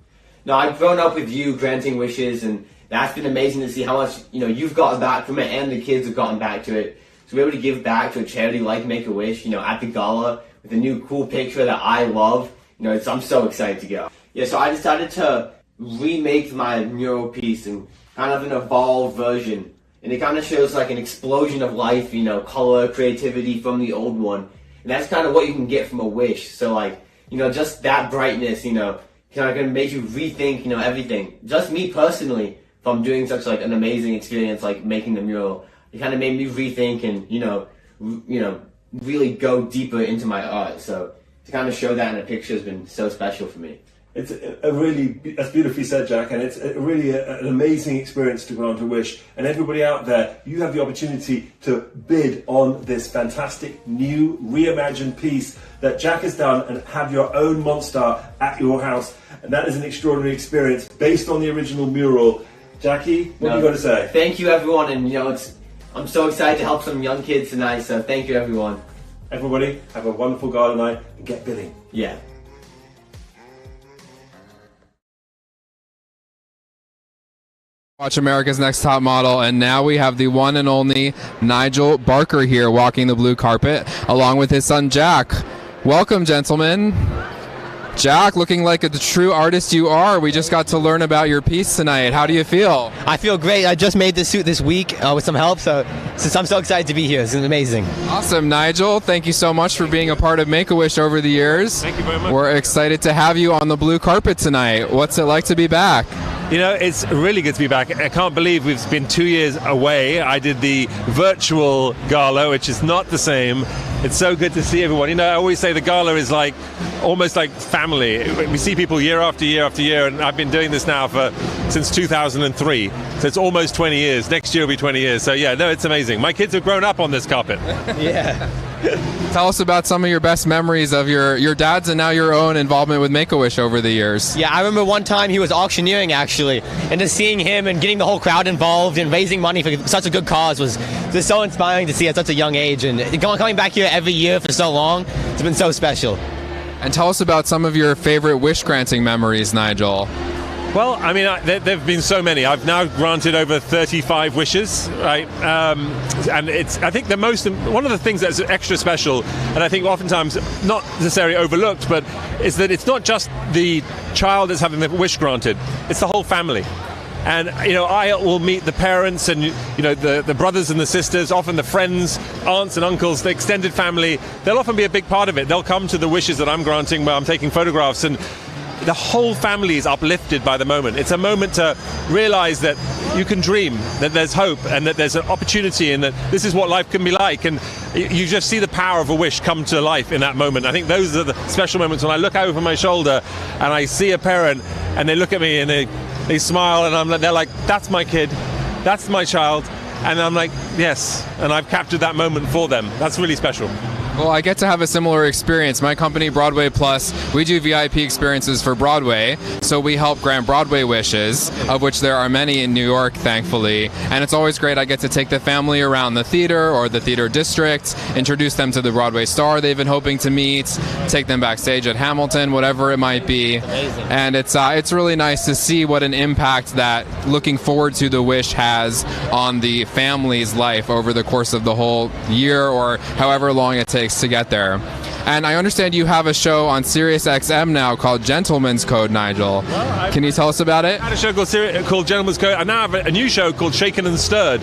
No, I've grown up with you granting wishes, and that's been amazing to see how much you've gotten back from it, and the kids have gotten back to it. To be able to give back to a charity like Make-A-Wish, at the gala with a new cool picture that I love, I'm so excited to go. Yeah, so I decided to remake my mural piece in kind of an evolved version, and it kind of shows like an explosion of life, color, creativity from the old one, and that's kind of what you can get from a wish. So just that brightness, kind of gonna make you rethink, everything. Just me personally, from doing such an amazing experience like making the mural, it kind of made me rethink and really go deeper into my art. So to kind of show that in a picture has been so special for me.
It's that's beautifully said, Jack, and it's really an amazing experience to grant a wish. And everybody out there, you have the opportunity to bid on this fantastic new reimagined piece that Jack has done and have your own Monster at your house. And that is an extraordinary experience based on the original mural. Jackie, what have you got to say?
Thank you, everyone, and I'm so excited to help some young kids tonight. So thank you, everyone.
Everybody, have a wonderful gala night and get bidding.
Yeah.
Watch America's Next Top Model, and now we have the one and only Nigel Barker here walking the blue carpet along with his son Jack. Welcome, gentlemen. Jack, looking like the true artist you are. We just got to learn about your piece tonight. How do you feel?
I feel great. I just made this suit this week with some help, so I'm so excited to be here. It's amazing.
Awesome, Nigel. Thank you so much for being a part of Make-A-Wish over the years.
Thank you very much.
We're excited to have you on the blue carpet tonight. What's it like to be back?
It's really good to be back. I can't believe we've been 2 years away. I did the virtual gala, which is not the same. It's so good to see everyone. I always say the gala is almost like family. We see people year after year after year, and I've been doing this now since 2003. So it's almost 20 years. Next year will be 20 years. So yeah, no, it's amazing. My kids have grown up on this carpet.
Yeah.
Tell us about some of your best memories of your dad's and now your own involvement with Make-A-Wish over the years.
Yeah, I remember one time he was auctioneering, actually, and just seeing him and getting the whole crowd involved and raising money for such a good cause was just so inspiring to see at such a young age. And coming back here every year for so long, it's been so special.
And tell us about some of your favorite wish granting memories, Nigel.
Well, I mean, there have been so many. I've now granted over 35 wishes, right? And I think one of the things that's extra special, and I think oftentimes not necessarily overlooked, but is that it's not just the child that's having the wish granted, it's the whole family. And, I will meet the parents and, the brothers and the sisters, often the friends, aunts and uncles, the extended family. They'll often be a big part of it. They'll come to the wishes that I'm granting where I'm taking photographs, and the whole family is uplifted by the moment. It's a moment to realize that you can dream, that there's hope, and that there's an opportunity, and that this is what life can be like. And you just see the power of a wish come to life in that moment. I think those are the special moments when I look over my shoulder and I see a parent and they look at me and they smile, and they're like, that's my kid, that's my child. And I'm like, yes, and I've captured that moment for them. That's really special.
Well, I get to have a similar experience. My company, Broadway Plus, we do VIP experiences for Broadway, so we help grant Broadway wishes, of which there are many in New York, thankfully. And it's always great. I get to take the family around the theater or the theater district, introduce them to the Broadway star they've been hoping to meet, take them backstage at Hamilton, whatever it might be.
Amazing.
And it's really nice to see what an impact that looking forward to the wish has on the family's life over the course of the whole year or however long it takes to get there. And I understand you have a show on Sirius XM now called Gentleman's Code, Nigel. Can you tell us about it?
I had a show called Gentleman's Code. I now have a new show called Shaken and Stirred,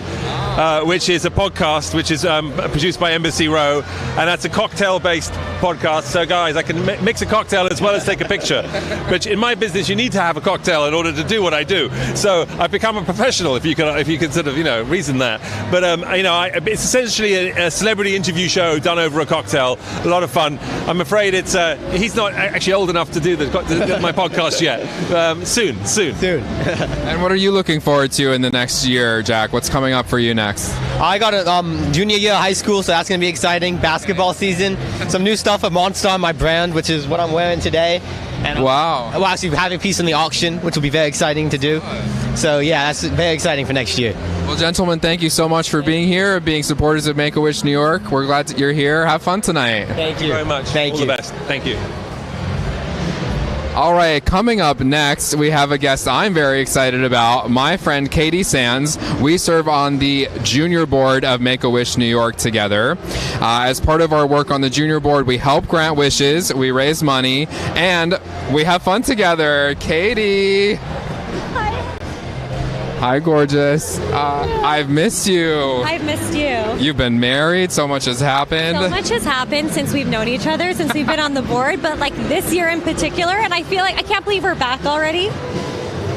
which is a podcast which is produced by Embassy Row, and that's a cocktail-based podcast. So, guys, I can mix a cocktail as well as take a picture. But in my business, you need to have a cocktail in order to do what I do. So I've become a professional, if you can sort of reason that. But it's essentially a celebrity interview show done over a cocktail. A lot of fun. I'm afraid he's not actually old enough to do my podcast yet. Soon.
And what are you looking forward to in the next year, Jack? What's coming up for you next?
I got a junior year of high school, so that's going to be exciting. Basketball season. Some new stuff at Monster on my brand, which is what I'm wearing today. And
wow.
We'll actually have a piece in the auction, which will be very exciting to do. So, yeah, that's very exciting for next year.
Well, gentlemen, thank you so much for being here, being supporters of Make-A-Wish New York. We're glad that you're here. Have fun tonight.
Thank you
very much.
Thank you.
All the best. Thank you.
All right, coming up next, we have a guest I'm very excited about, my friend Katie Sands. We serve on the junior board of Make-A-Wish New York together. As part of our work on the junior board, we help grant wishes, we raise money, and we have fun together. Katie! Hi, gorgeous. I've missed you.
I've missed you.
You've been married. So much has happened.
So much has happened since we've known each other, since we've been on the board, but like this year in particular, and I feel like I can't believe we're back already.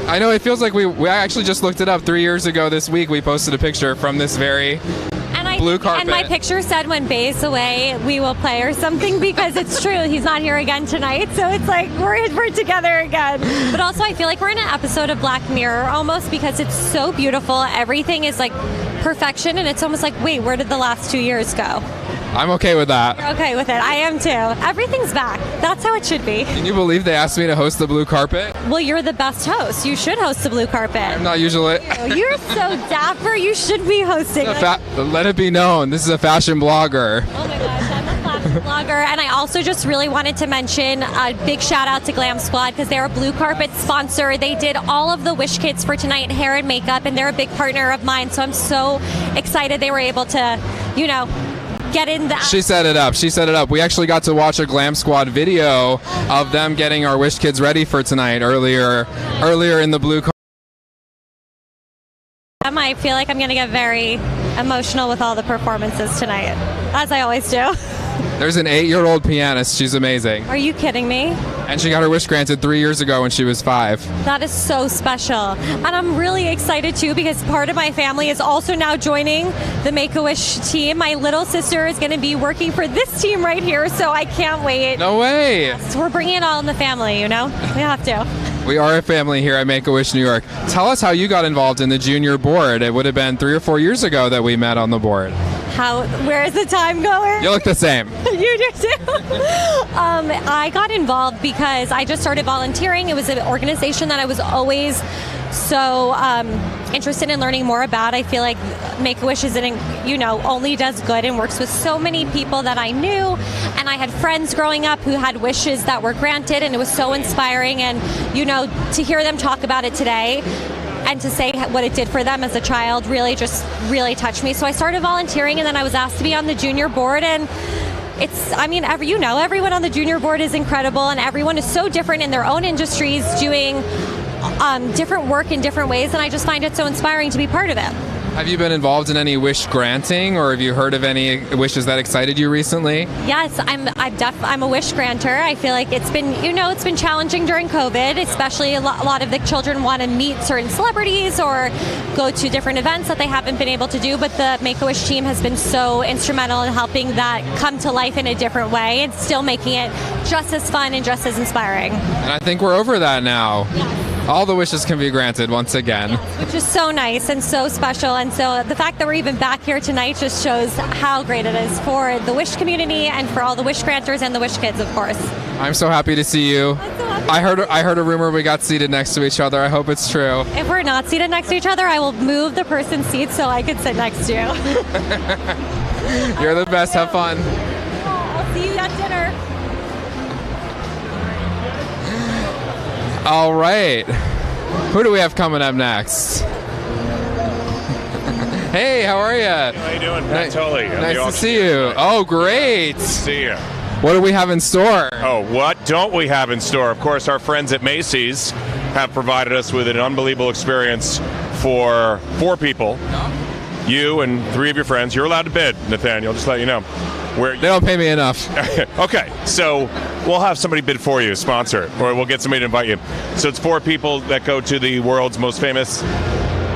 I know, it feels like we actually just looked it up 3 years ago this week. We posted a picture from this very blue carpet.
And my picture said when Bay's away, we will play or something, because it's true. He's not here again tonight, so it's like we're together again. But also I feel like we're in an episode of Black Mirror almost, because it's so beautiful. Everything is like perfection, and it's almost like, wait, where did the last 2 years go?
I'm okay with that.
You're okay with it. I am too. Everything's back. That's how it should be.
Can you believe they asked me to host the blue carpet?
Well, you're the best host. You should host the blue carpet.
I'm not usually.
You're so dapper. You should be hosting.
Let it be known, this is a fashion blogger.
Oh my gosh, I'm a fashion blogger. And I also just really wanted to mention a big shout out to Glam Squad, because they're a blue carpet sponsor. They did all of the wish kits for tonight, hair and makeup, and they're a big partner of mine. So I'm so excited they were able to, get in that.
She set it up. We actually got to watch a Glam Squad video of them getting our wish kids ready for tonight earlier in the blue car.
I feel like I'm going to get very emotional with all the performances tonight, as I always do.
There's an 8-year-old pianist. She's amazing.
Are you kidding me?
And she got her wish granted 3 years ago when she was 5.
That is so special. And I'm really excited too, because part of my family is also now joining the Make-A-Wish team. My little sister is going to be working for this team right here, so I can't wait.
No way.
Yes, we're bringing it all in the family, We have to.
We are a family here at Make-A-Wish New York. Tell us how you got involved in the junior board. It would have been 3 or 4 years ago that we met on the board.
Where is the time going?
You look the same.
You do too. I got involved because I just started volunteering. It was an organization that I was always so interested in learning more about. I feel like Make-A-Wish is only does good and works with so many people that I knew, and I had friends growing up who had wishes that were granted, and it was so inspiring. And to hear them talk about it today and to say what it did for them as a child really touched me. So I started volunteering, and then I was asked to be on the junior board, and everyone on the junior board is incredible, and everyone is so different in their own industries, doing different work in different ways, and I just find it so inspiring to be part of it.
Have you been involved in any wish granting, or have you heard of any wishes that excited you recently?
Yes, I'm a wish granter. I feel like it's been challenging during COVID, especially a lot of the children want to meet certain celebrities or go to different events that they haven't been able to do, but the Make-A-Wish team has been so instrumental in helping that come to life in a different way and still making it just as fun and just as inspiring.
And I think we're over that now.
Yes.
All the wishes can be granted once again.
Which is so nice and so special. And so the fact that we're even back here tonight just shows how great it is for the Wish community and for all the Wish granters and the Wish kids, of course.
I'm so happy to see you. I heard a rumor we got seated next to each other. I hope it's true.
If we're not seated next to each other, I will move the person's seat so I can sit next to you.
You're the best. Have fun.
I'll see you at dinner.
All right. Who do we have coming up next? Hey, how are you?
How you doing? Matt Tully.
Nice to see you. Oh, great.
See you.
What do we have in store?
Oh, what don't we have in store? Of course, our friends at Macy's have provided us with an unbelievable experience for 4 people. You and 3 of your friends. You're allowed to bid, Nathaniel, just to let you know.
They don't pay me enough.
Okay, so we'll have somebody bid for you, sponsor it, or we'll get somebody to invite you. So it's 4 people that go to the world's most famous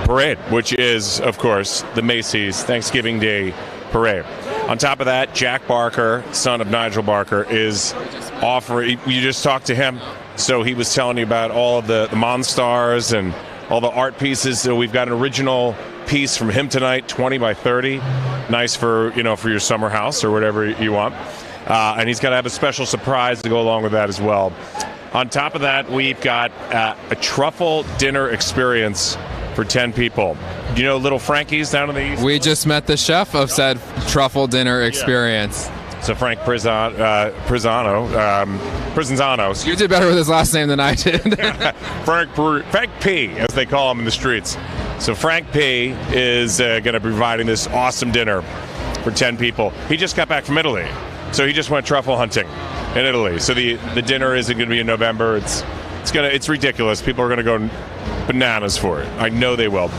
parade, which is, of course, the Macy's Thanksgiving Day Parade. On top of that, Jack Barker, son of Nigel Barker, is offering. You just talked to him, so he was telling you about all of the Monstars and all the art pieces. So we've got an original piece from him tonight, 20 by 30, nice for for your summer house or whatever you want. And he's going to have a special surprise to go along with that as well. On top of that, we've got a truffle dinner experience for 10 people. Do you know Little Frankie's down in the east?
We just met the chef of said truffle dinner experience.
Yeah. So Frank Prizano.
You did better with his last name than I did.
Frank P, as they call him in the streets. So Frank P is going to be providing this awesome dinner for 10 people. He just got back from Italy, so he just went truffle hunting in Italy. So the dinner isn't going to be in November. It's ridiculous. People are going to go bananas for it. I know they will.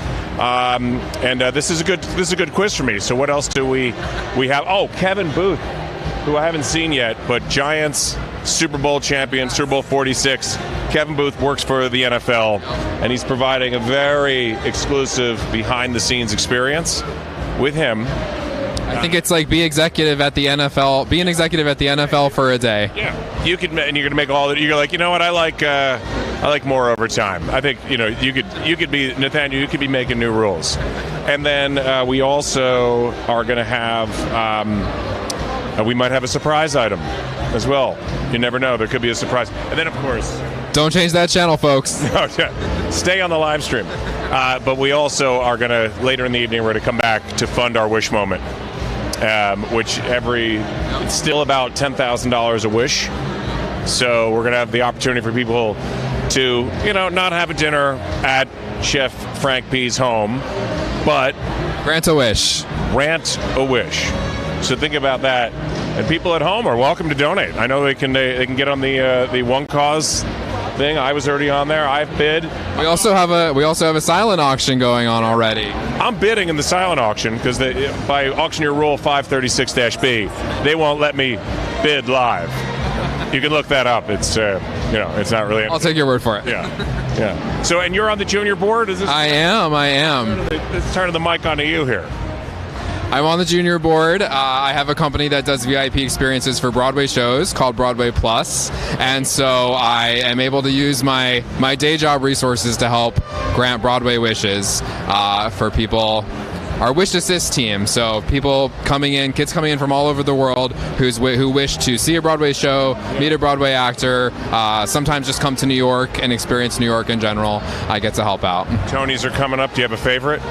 This is a good quiz for me. So what else do we have? Oh, Kevin Booth, who I haven't seen yet, but Giants Super Bowl champion, Super Bowl 46. Kevin Booth works for the NFL, and he's providing a very exclusive behind-the-scenes experience with him.
I think it's like be an executive at the NFL for a day.
Yeah, you could, and you're going to make all that. You're like, you know what? I like more overtime. I think you could be Nathaniel. You could be making new rules, and then we also are going to have. We might have a surprise item as well. You never know. There could be a surprise. And then, of course...
Don't change that channel, folks.
No, stay on the live stream. But we also are going to, later in the evening, we're going to come back to fund our wish moment, which it's still about $10,000 a wish. So we're going to have the opportunity for people to, not have a dinner at Chef Frank P's home, but...
Grant a wish.
Grant a wish. So think about that, and people at home are welcome to donate. I know they can get on the One Cause thing. I was already on there. I've bid.
We also have a silent auction going on already.
I'm bidding in the silent auction because by auctioneer rule 536-B, they won't let me bid live. You can look that up. It's it's not really.
I'll take your word for it.
Yeah. So, and you're on the junior board? Is this?
I am.
Let's turn the mic on to you here.
I'm on the junior board. I have a company that does VIP experiences for Broadway shows called Broadway Plus, and so I am able to use my day job resources to help grant Broadway wishes for people. Our Wish Assist team, so people kids coming in from all over the world who wish to see a Broadway show, meet a Broadway actor, sometimes just come to New York and experience New York in general. I get to help out.
Tonys are coming up. Do you have a favorite?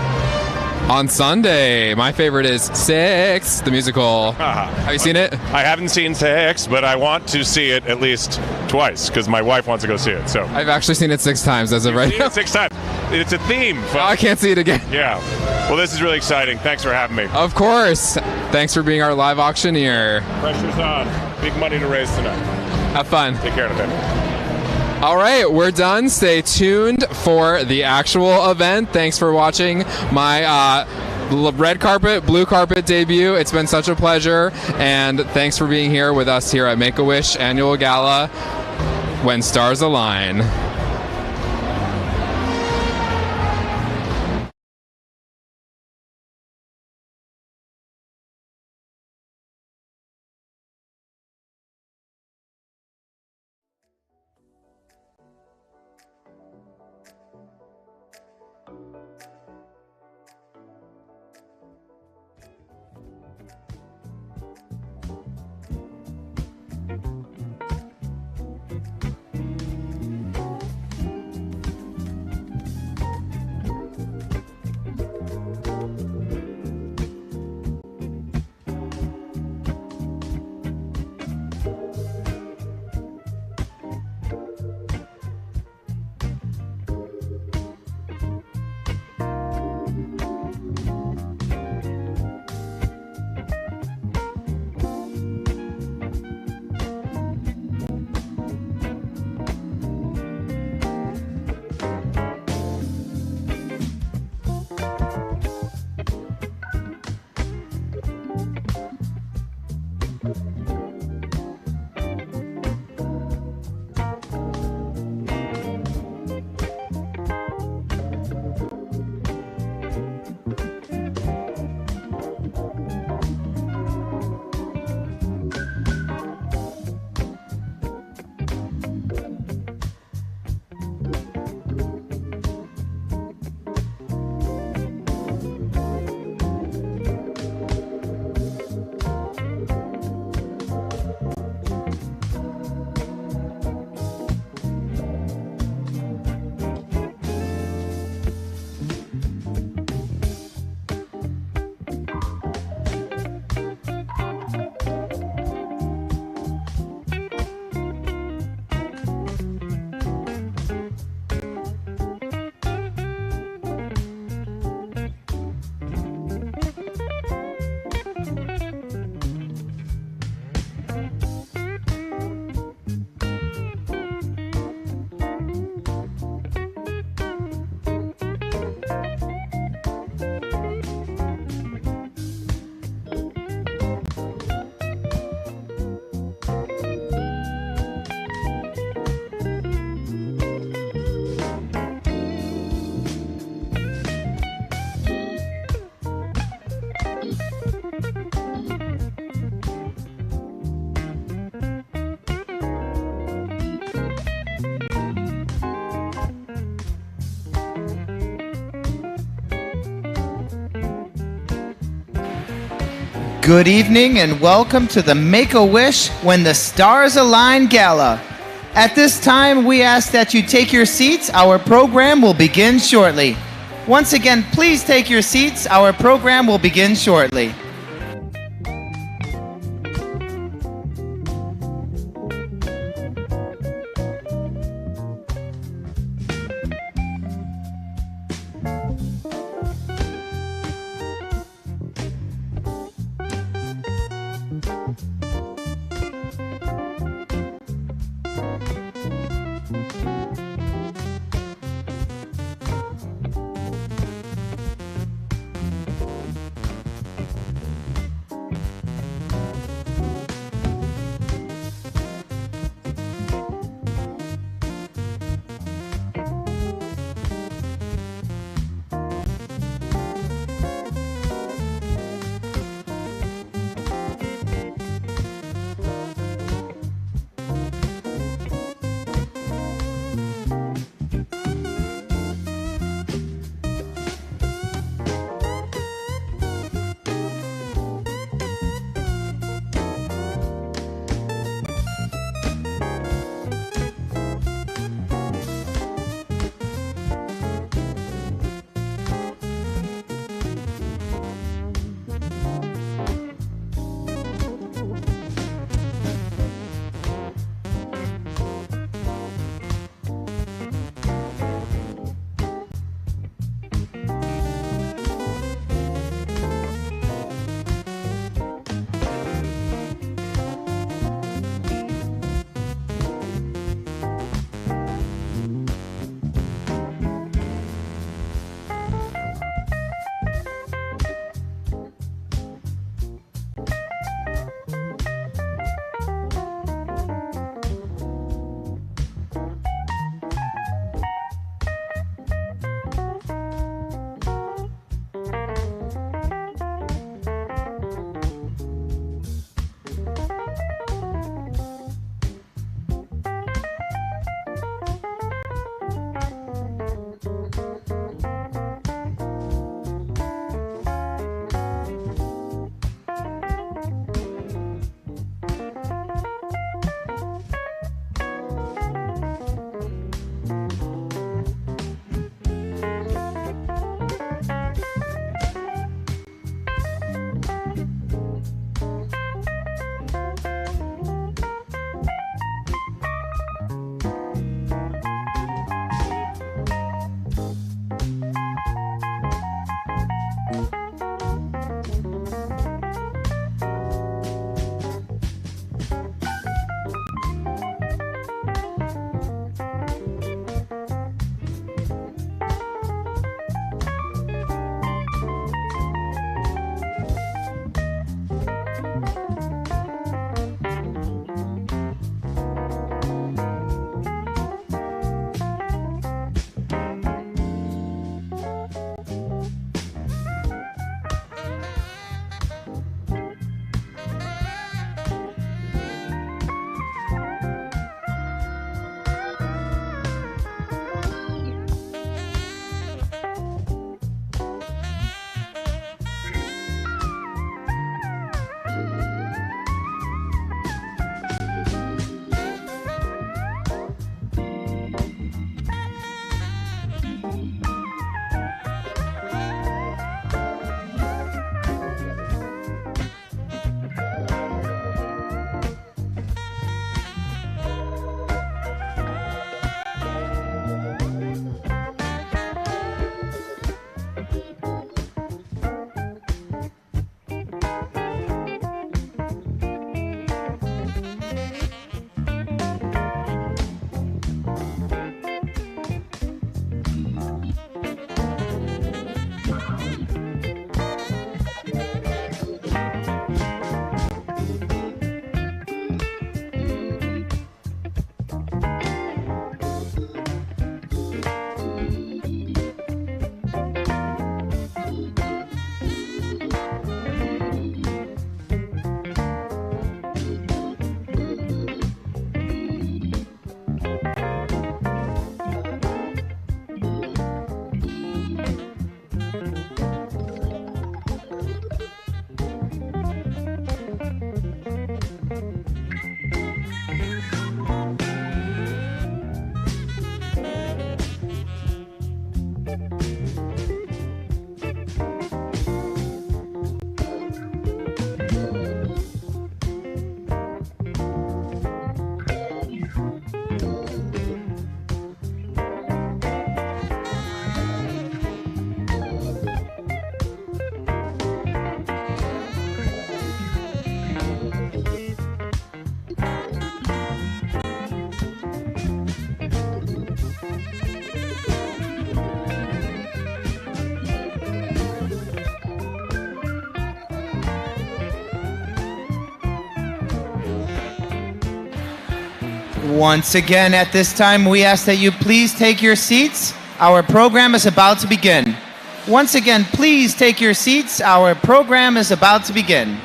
On Sunday, my favorite is Six, the musical. Have you seen it?
I haven't seen Six, but I want to see it at least twice because my wife wants to go see it. So
I've actually seen it 6 times as of right now.
6 times. It's a theme.
Oh, I can't see it again.
Yeah. Well, this is really exciting. Thanks for having me.
Of course. Thanks for being our live auctioneer.
Pressure's on. Big money to raise tonight.
Have fun.
Take care of it.
All right, we're done. Stay tuned for the actual event. Thanks for watching my red carpet, blue carpet debut. It's been such a pleasure, and thanks for being here with us here at Make-A-Wish Annual Gala, When Stars Align.
Good evening and welcome to the Make-A-Wish When the Stars Align Gala. At this time, we ask that you take your seats. Our program will begin shortly. Once again, please take your seats. Our program will begin shortly. Once again, at this time, we ask that you please take your seats. Our program is about to begin. Once again, please take your seats. Our program is about to begin.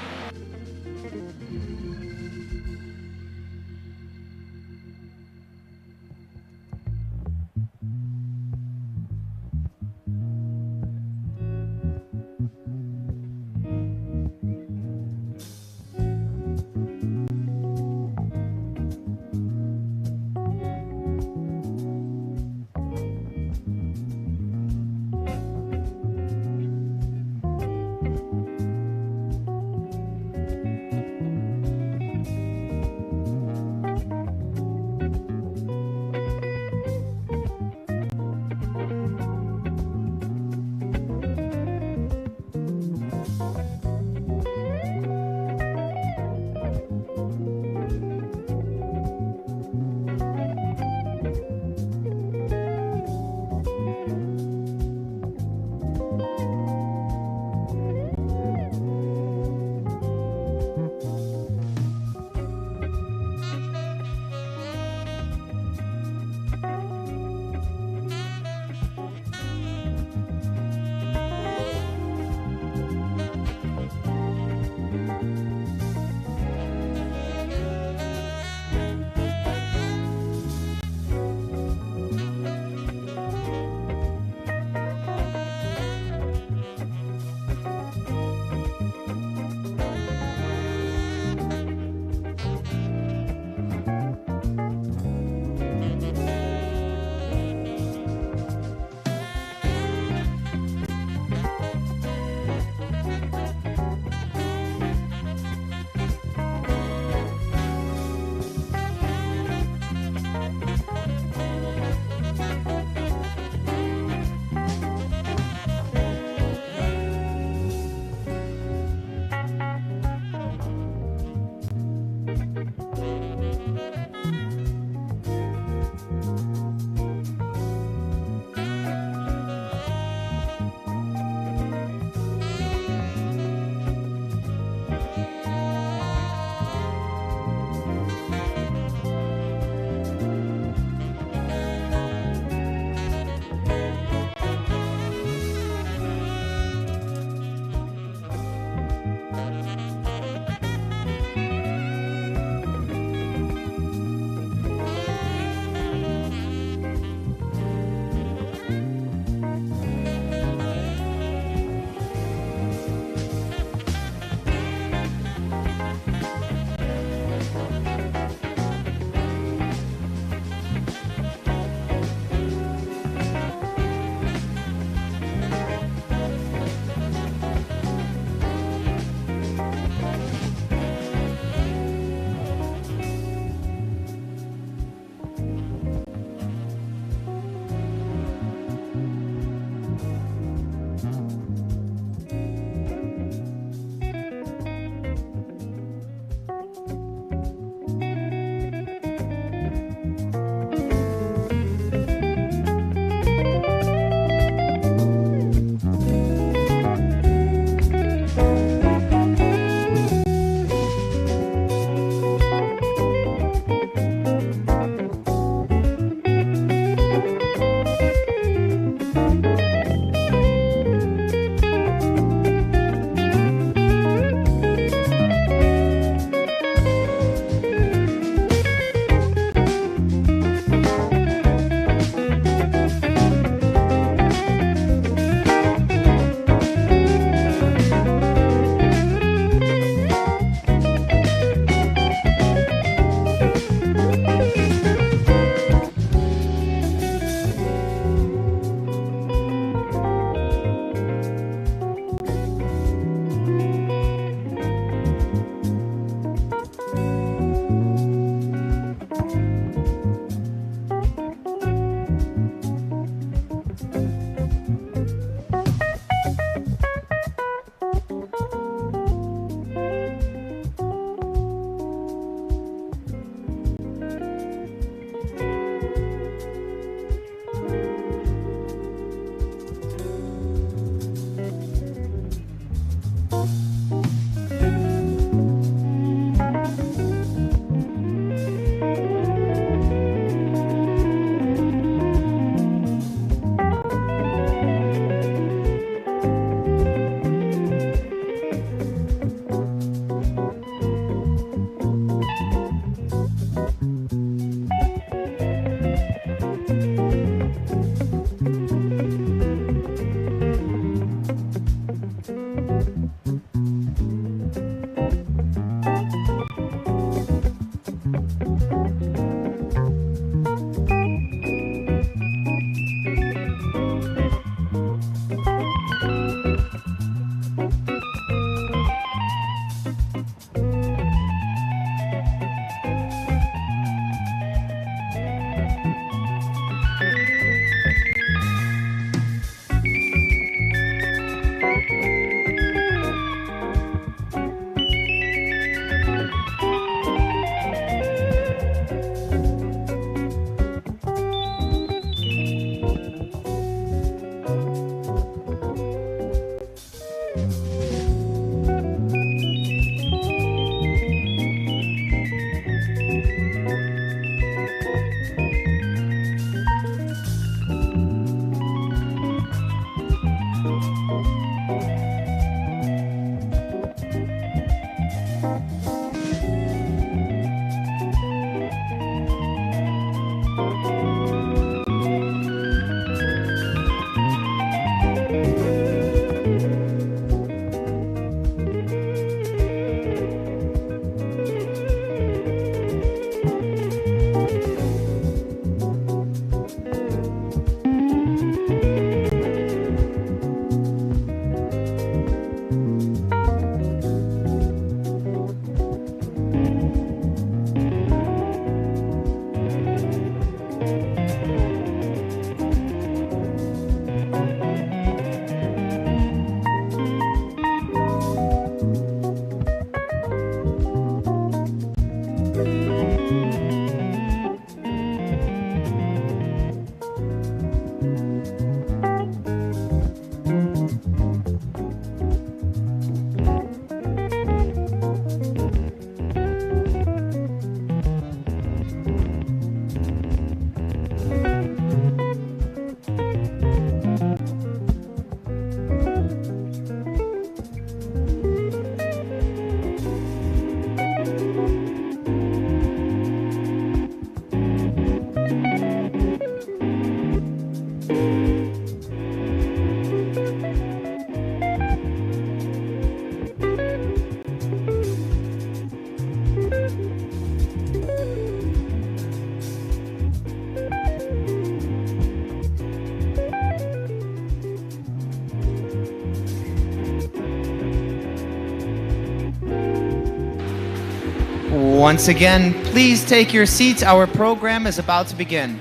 Once again, please take your seats. Our program is about to begin.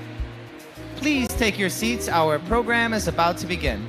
Please take your seats. Our program is about to begin.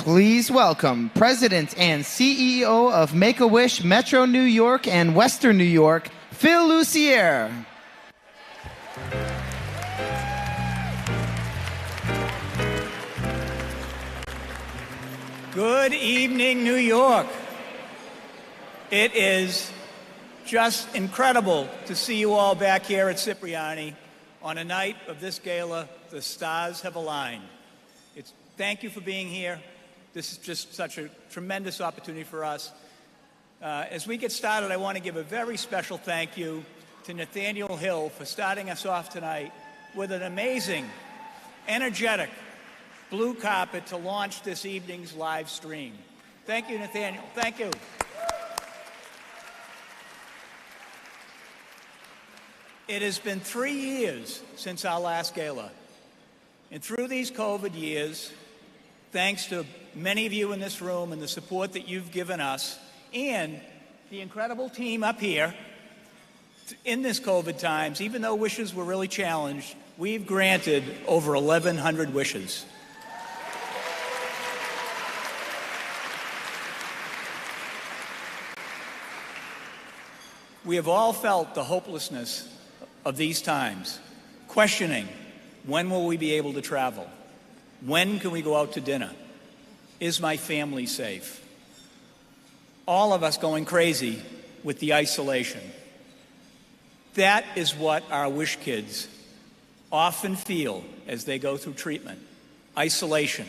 Please welcome President and CEO of Make-A-Wish Metro New York and Western New York, Phil Lucier.
Good evening, New York. It is just incredible to see you all back here at Cipriani on a night of this gala. The stars have aligned. Thank you for being here. This is just such a tremendous opportunity for us. As we get started, I want to give a very special thank you to Nathaniel Hill for starting us off tonight with an amazing, energetic blue carpet to launch this evening's live stream. Thank you, Nathaniel. Thank you. It has been 3 years since our last gala. And through these COVID years, thanks to many of you in this room and the support that you've given us and the incredible team up here, in this COVID times, even though wishes were really challenged, we've granted over 1,100 wishes. We have all felt the hopelessness of these times, questioning, when will we be able to travel? When can we go out to dinner? Is my family safe? All of us going crazy with the isolation. That is what our Wish kids often feel as they go through treatment. Isolation,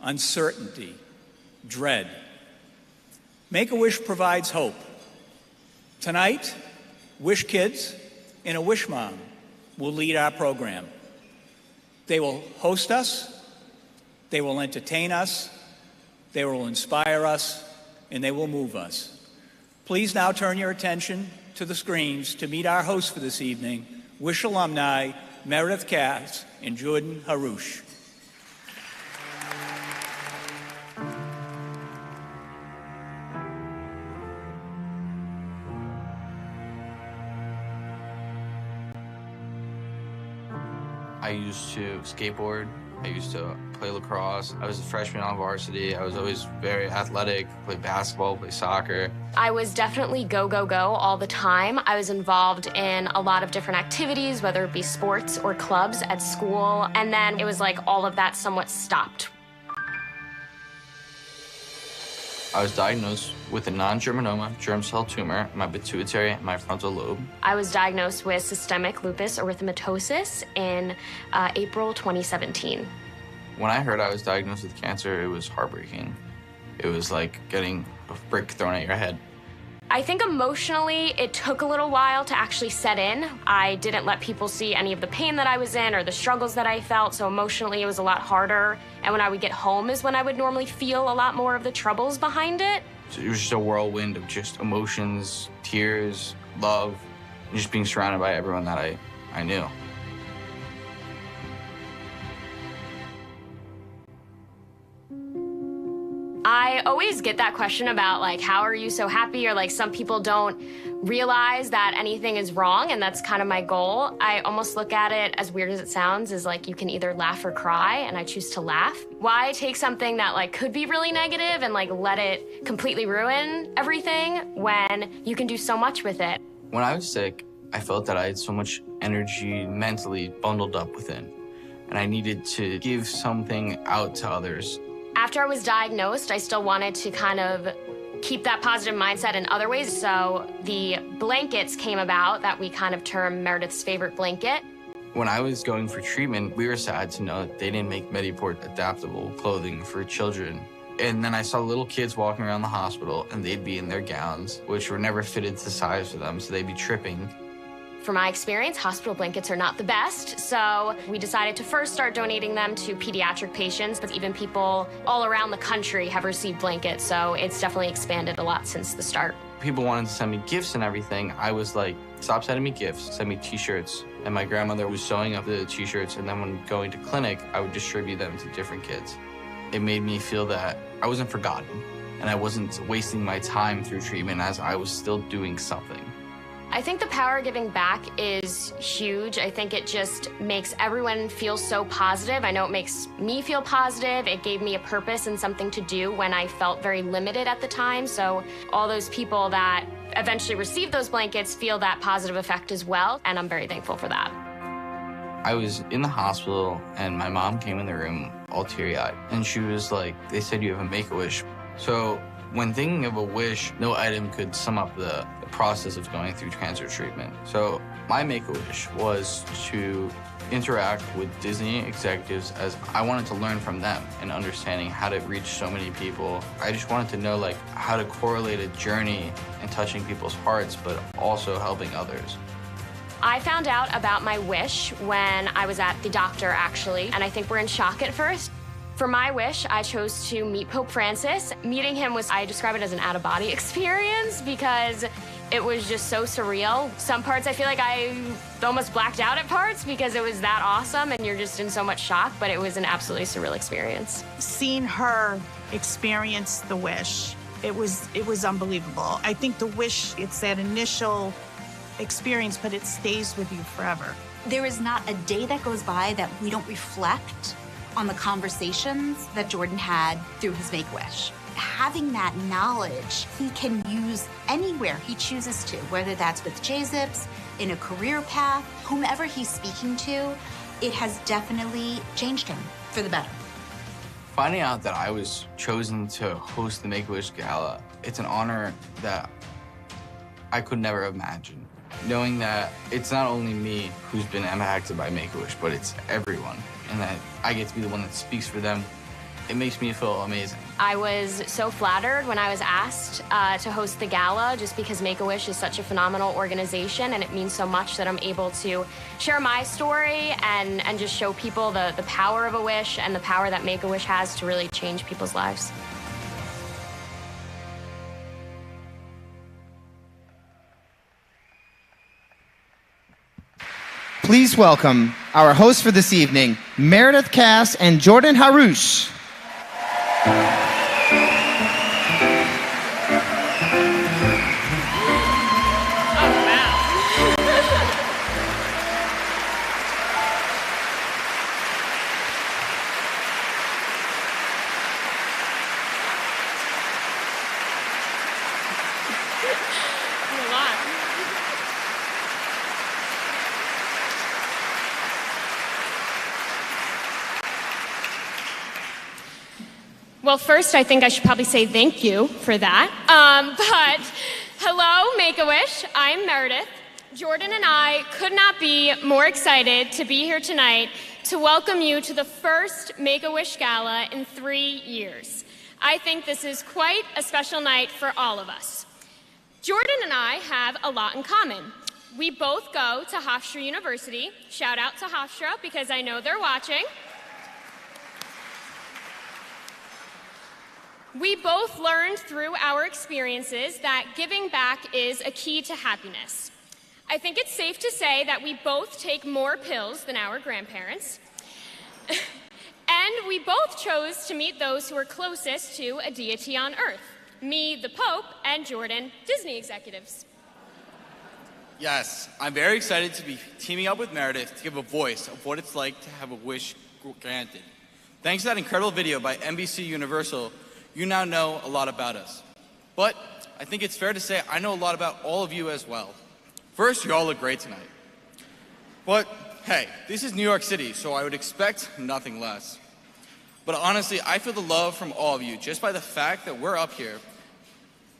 uncertainty, dread. Make-A-Wish provides hope. Tonight, Wish kids and a Wish mom will lead our program. They will host us, they will entertain us, they will inspire us, and they will move us. Please now turn your attention to the screens to meet our hosts for this evening, Wish alumni Meredith Cass and Jordan Harouche.
I used to skateboard. I used to play lacrosse. I was a freshman on varsity. I was always very athletic, played basketball, played soccer.
I was definitely go, go, go all the time. I was involved in a lot of different activities, whether it be sports or clubs at school. And then it was like all of that somewhat stopped.
I was diagnosed with a non-germinoma germ cell tumor in my pituitary and my frontal lobe.
I was diagnosed with systemic lupus erythematosus in April 2017.
When I heard I was diagnosed with cancer, it was heartbreaking. It was like getting a brick thrown at your head.
I think emotionally, it took a little while to actually set in. I didn't let people see any of the pain that I was in or the struggles that I felt, so emotionally it was a lot harder. And when I would get home is when I would normally feel a lot more of the troubles behind it.
So it was just a whirlwind of just emotions, tears, love, and just being surrounded by everyone that I knew.
I always get that question about like, how are you so happy? Or like some people don't realize that anything is wrong, and that's kind of my goal. I almost look at it, as weird as it sounds, is like you can either laugh or cry, and I choose to laugh. Why take something that like could be really negative and like let it completely ruin everything when you can do so much with it?
When I was sick, I felt that I had so much energy mentally bundled up within, and I needed to give something out to others.
After I was diagnosed, I still wanted to kind of keep that positive mindset in other ways. So the blankets came about that we kind of term Meredith's favorite blanket.
When I was going for treatment, we were sad to know that they didn't make Mediport adaptable clothing for children. And then I saw little kids walking around the hospital, and they'd be in their gowns, which were never fitted to size for them, so they'd be tripping.
From my experience, hospital blankets are not the best, so we decided to first start donating them to pediatric patients, but even people all around the country have received blankets, so it's definitely expanded a lot since the start.
People wanted to send me gifts and everything. I was like, stop sending me gifts, send me t-shirts. And my grandmother was sewing up the t-shirts, and then when going to clinic, I would distribute them to different kids. It made me feel that I wasn't forgotten, and I wasn't wasting my time through treatment as I was still doing something.
I think the power of giving back is huge. I think it just makes everyone feel so positive. I know it makes me feel positive. It gave me a purpose and something to do when I felt very limited at the time. So all those people that eventually receive those blankets feel that positive effect as well, and I'm very thankful for that.
I was in the hospital and my mom came in the room all teary-eyed and she was like, they said you have a Make-A-Wish. So when thinking of a wish, no item could sum up the process of going through cancer treatment. So my Make-A-Wish was to interact with Disney executives as I wanted to learn from them and understanding how to reach so many people. I just wanted to know like how to correlate a journey and touching people's hearts, but also helping others.
I found out about my wish when I was at the doctor, actually, and I think we're in shock at first. For my wish, I chose to meet Pope Francis. Meeting him was, I describe it as an out-of-body experience because it was just so surreal. Some parts I feel like I almost blacked out at parts because it was that awesome and you're just in so much shock, but it was an absolutely surreal experience.
Seeing her experience the wish, it was unbelievable. I think the wish, it's that initial experience, but it stays with you forever.
There is not a day that goes by that we don't reflect on the conversations that Jordan had through his Make-A-Wish. Having that knowledge, he can use anywhere he chooses to, whether that's with J-Zips, in a career path, whomever he's speaking to, it has definitely changed him for the better.
Finding out that I was chosen to host the Make-A-Wish Gala, it's an honor that I could never imagine. Knowing that it's not only me who's been impacted by Make-A-Wish, but it's everyone, and that I get to be the one that speaks for them, it makes me feel amazing.
I was so flattered when I was asked to host the gala just because Make-A-Wish is such a phenomenal organization and it means so much that I'm able to share my story and just show people the power of a wish and the power that Make-A-Wish has to really change people's lives.
Please welcome our hosts for this evening, Meredith Cass and Jordan Harouche.
Well, first, I think I should probably say thank you for that. But hello, Make-A-Wish. I'm Meredith. Jordan and I could not be more excited to be here tonight to welcome you to the first Make-A-Wish Gala in 3 years. I think this is quite a special night for all of us. Jordan and I have a lot in common. We both go to Hofstra University. Shout out to Hofstra because I know they're watching. We both learned through our experiences that giving back is a key to happiness. I think it's safe to say that we both take more pills than our grandparents. And we both chose to meet those who are closest to a deity on earth. Me, the Pope, and Jordan, Disney executives.
Yes, I'm very excited to be teaming up with Meredith to give a voice of what it's like to have a wish granted. Thanks to that incredible video by NBC Universal, you now know a lot about us. But I think it's fair to say I know a lot about all of you as well. First, you all look great tonight. But hey, this is New York City, so I would expect nothing less. But honestly, I feel the love from all of you just by the fact that we're up here,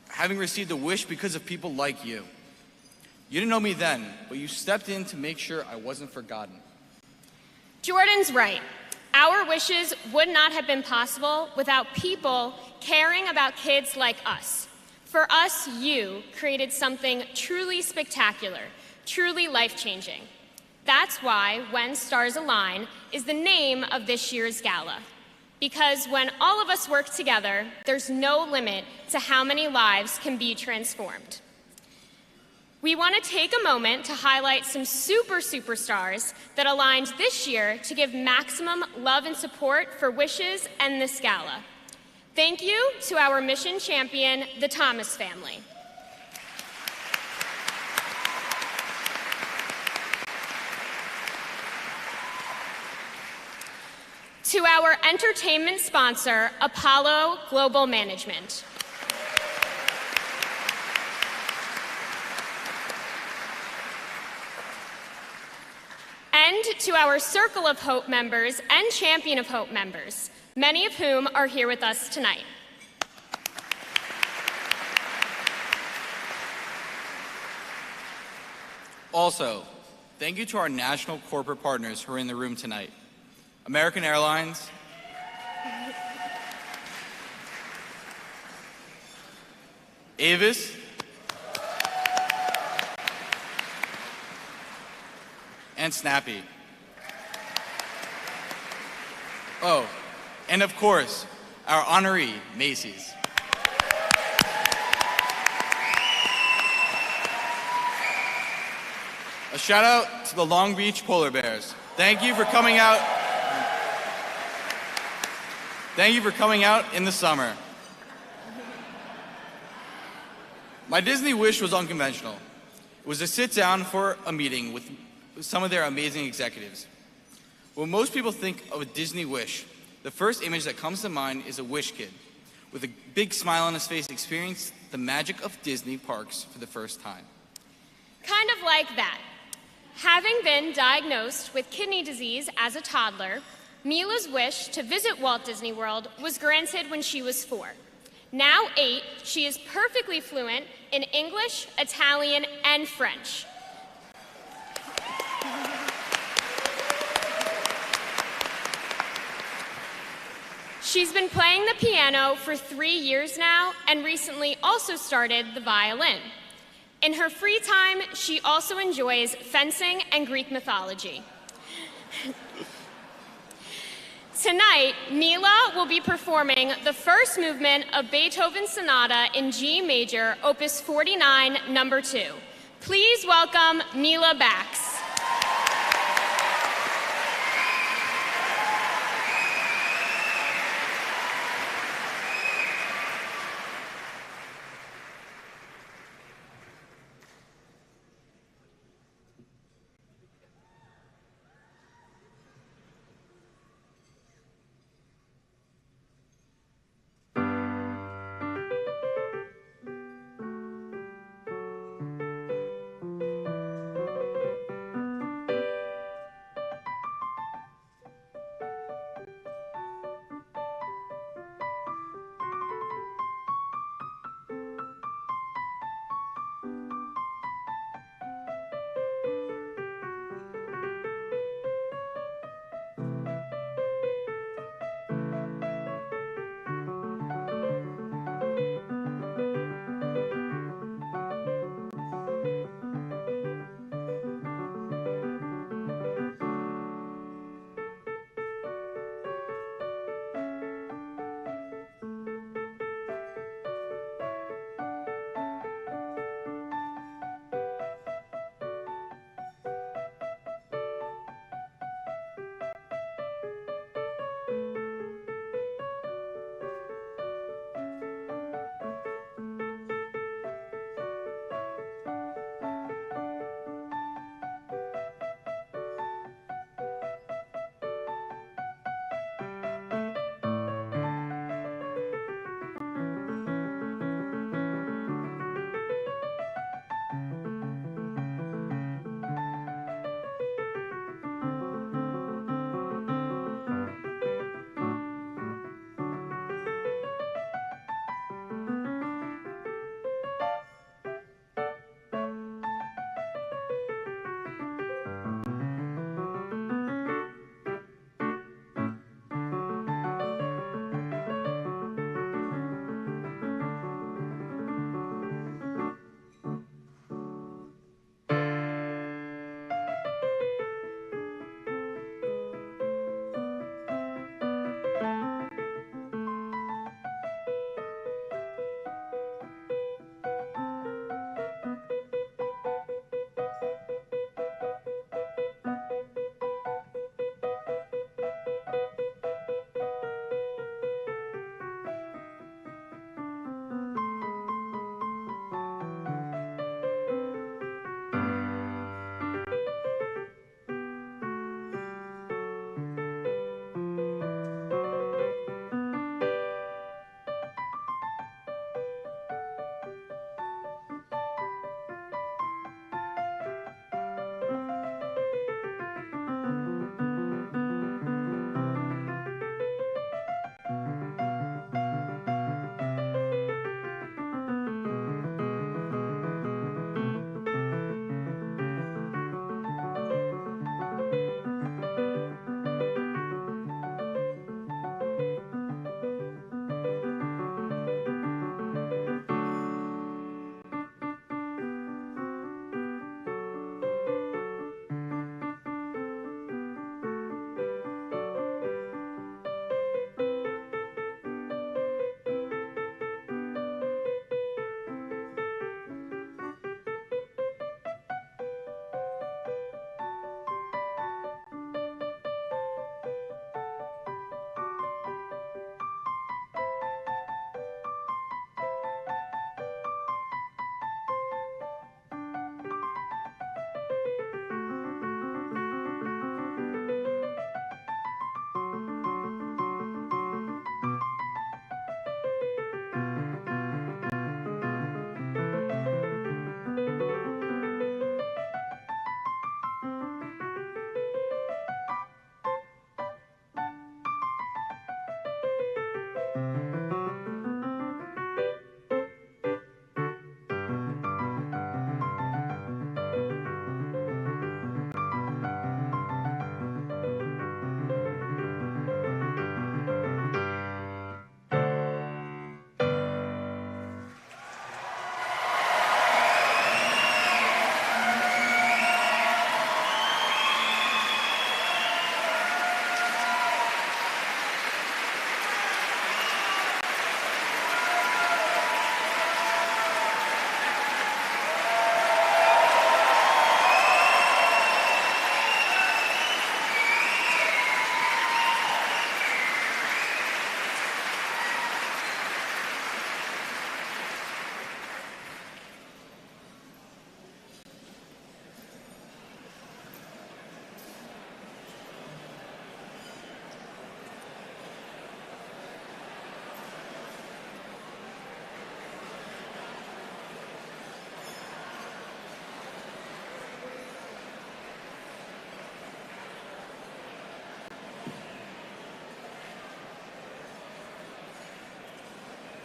having received a wish because of people like you. You didn't know me then, but you stepped in to make sure I wasn't forgotten.
Jordan's right. Our wishes would not have been possible without people caring about kids like us. For us, you created something truly spectacular, truly life-changing. That's why When Stars Align is the name of this year's gala. Because when all of us work together, there's no limit to how many lives can be transformed. We want to take a moment to highlight some superstars that aligned this year to give maximum love and support for wishes and this gala. Thank you to our mission champion, the Thomas family. To our entertainment sponsor, Apollo Global Management. And to our Circle of Hope members and Champion of Hope members, many of whom are here with us tonight.
Also, thank you to our national corporate partners who are in the room tonight. American Airlines, Avis, and Snappy. Oh, and of course, our honoree, Macy's. A shout out to the Long Beach Polar Bears. Thank you for coming out. Thank you for coming out in the summer. My Disney wish was unconventional. It was to sit down for a meeting with some of their amazing executives. When most people think of a Disney wish, the first image that comes to mind is a wish kid with a big smile on his face experiencing the magic of Disney parks for the first time.
Kind of like that. Having been diagnosed with kidney disease as a toddler, Mila's wish to visit Walt Disney World was granted when she was 4. Now 8, she is perfectly fluent in English, Italian, and French. She's been playing the piano for 3 years now and recently also started the violin. In her free time, she also enjoys fencing and Greek mythology. Tonight, Mila will be performing the first movement of Beethoven's Sonata in G major, Opus 49, number 2. Please welcome Mila Bax.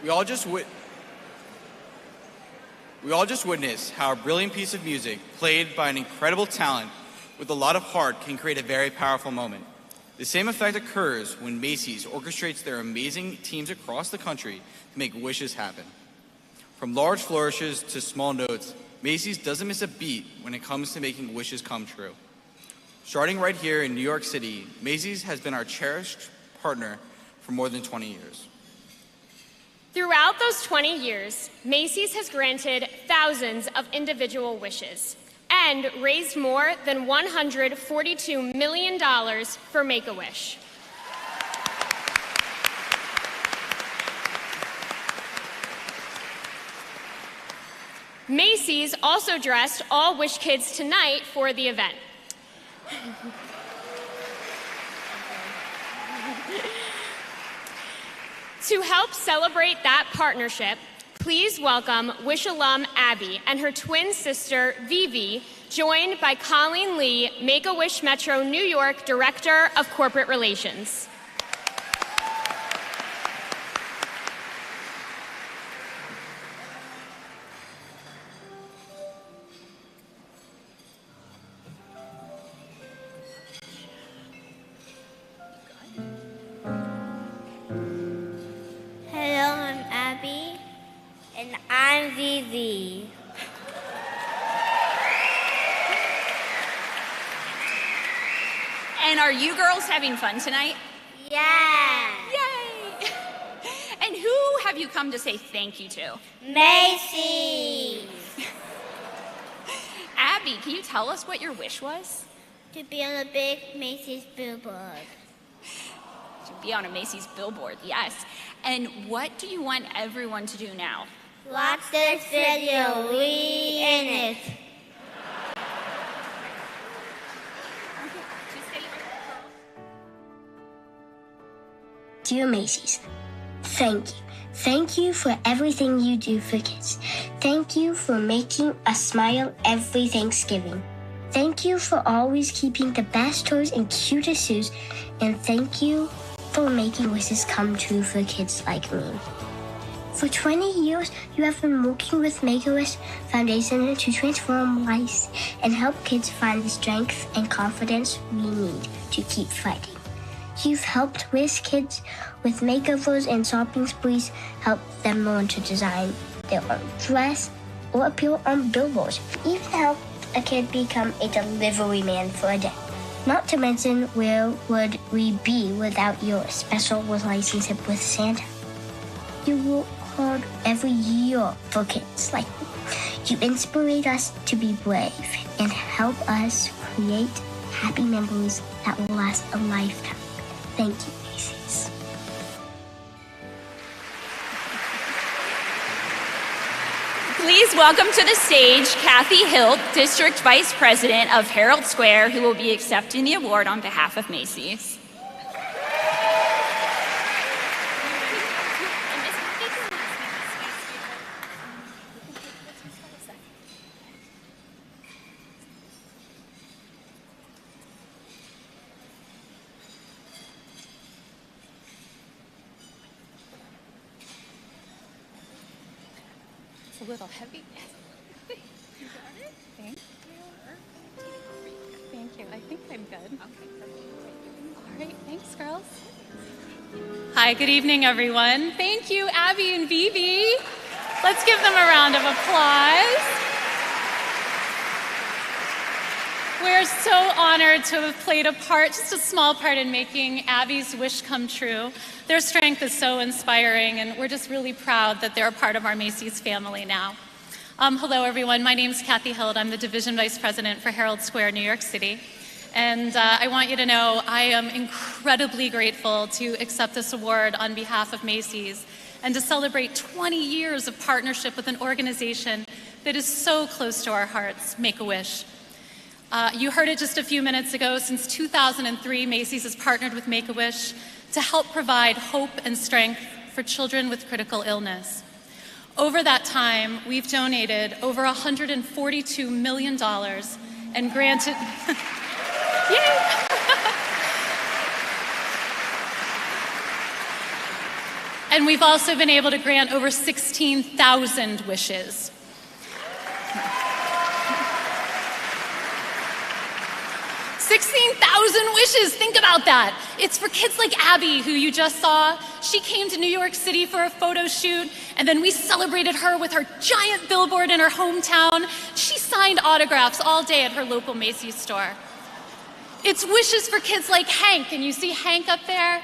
We all just witnessed how a brilliant piece of music played by an incredible talent with a lot of heart can create a very powerful moment. The same effect occurs when Macy's orchestrates their amazing teams across the country to make wishes happen. From large flourishes to small notes, Macy's doesn't miss a beat when it comes to making wishes come true. Starting right here in New York City, Macy's has been our cherished partner for more than 20 years.
Throughout those 20 years, Macy's has granted thousands of individual wishes and raised more than $142 million for Make-A-Wish. Macy's also dressed all Wish Kids tonight for the event. To help celebrate that partnership, please welcome Wish alum Abby and her twin sister Vivi, joined by Colleen Lee, Make-A-Wish Metro New York Director of Corporate Relations.
Hello, I'm Abby, and I'm Vivi.
And are you girls having fun tonight?
Yeah.
Yay! And who have you come to say thank you to?
Macy's.
Abby, can you tell us what your wish was?
To be on a big Macy's billboard.
To be on a Macy's billboard, yes. And what do you want everyone to do now?
Watch this video. We in it.
Dear Macy's, thank you. Thank you for everything you do for kids. Thank you for making us smile every Thanksgiving. Thank you for always keeping the best toys and cutest shoes. And thank you for making wishes come true for kids like me. For 20 years, you have been working with Make-A-Wish Foundation to transform lives and help kids find the strength and confidence we need to keep fighting. You've helped Wish kids with makeovers and shopping sprees, help them learn to design their own dress or appear on billboards. Even helped a kid become a delivery man for a day. Not to mention, where would we be without your special relationship with Santa? You work hard every year for kids like me. You inspire us to be brave and help us create happy memories that will last a lifetime. Thank you, Macy's.
Please welcome to the stage Kathy Hilt, District Vice President of Herald Square, who will be accepting the award on behalf of Macy's.
It's a little heavy. You got it? Thank you. Thank you. I think I'm good. All right. Thanks, girls. Hi, good evening, everyone. Thank you, Abby and Vivi. Let's give them a round of applause. We're so honored to have played a part, just a small part, in making Abby's wish come true. Their strength is so inspiring, and we're just really proud that they're a part of our Macy's family now. Hello, everyone. My name is Kathy Hilt. I'm the Division Vice President for Herald Square, New York City. And I want you to know I am incredibly grateful to accept this award on behalf of Macy's and to celebrate 20 years of partnership with an organization that is so close to our hearts, Make-A-Wish. You heard it just a few minutes ago. Since 2003, Macy's has partnered with Make-A-Wish to help provide hope and strength for children with critical illness. Over that time, we've donated over $142 million and granted... And we've also been able to grant over 16,000 wishes. Wishes, think about that. It's for kids like Abby, who you just saw. She came to New York City for a photo shoot, and then we celebrated her with her giant billboard in her hometown. She signed autographs all day at her local Macy's store. It's wishes for kids like Hank, and you see Hank up there?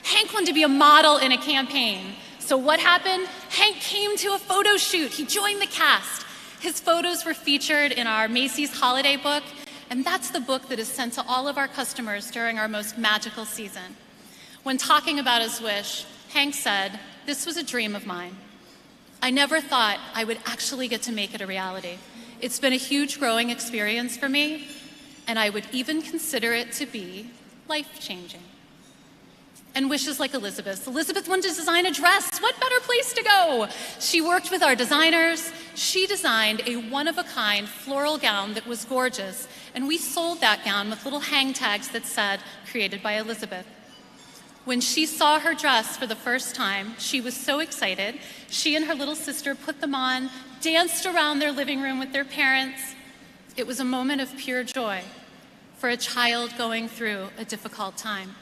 Hank wanted to be a model in a campaign. So what happened? Hank came to a photo shoot. He joined the cast. His photos were featured in our Macy's holiday book, and that's the book that is sent to all of our customers during our most magical season. When talking about his wish, Hank said, "This was a dream of mine. I never thought I would actually get to make it a reality. It's been a huge growing experience for me, and I would even consider it to be life-changing." And wishes like Elizabeth. Elizabeth wanted to design a dress. What better place to go? She worked with our designers. She designed a one-of-a-kind floral gown that was gorgeous, and we sold that gown with little hang tags that said, "Created by Elizabeth." When she saw her dress for the first time, she was so excited. She and her little sister put them on, danced around their living room with their parents. It was a moment of pure joy for a child going through a difficult time.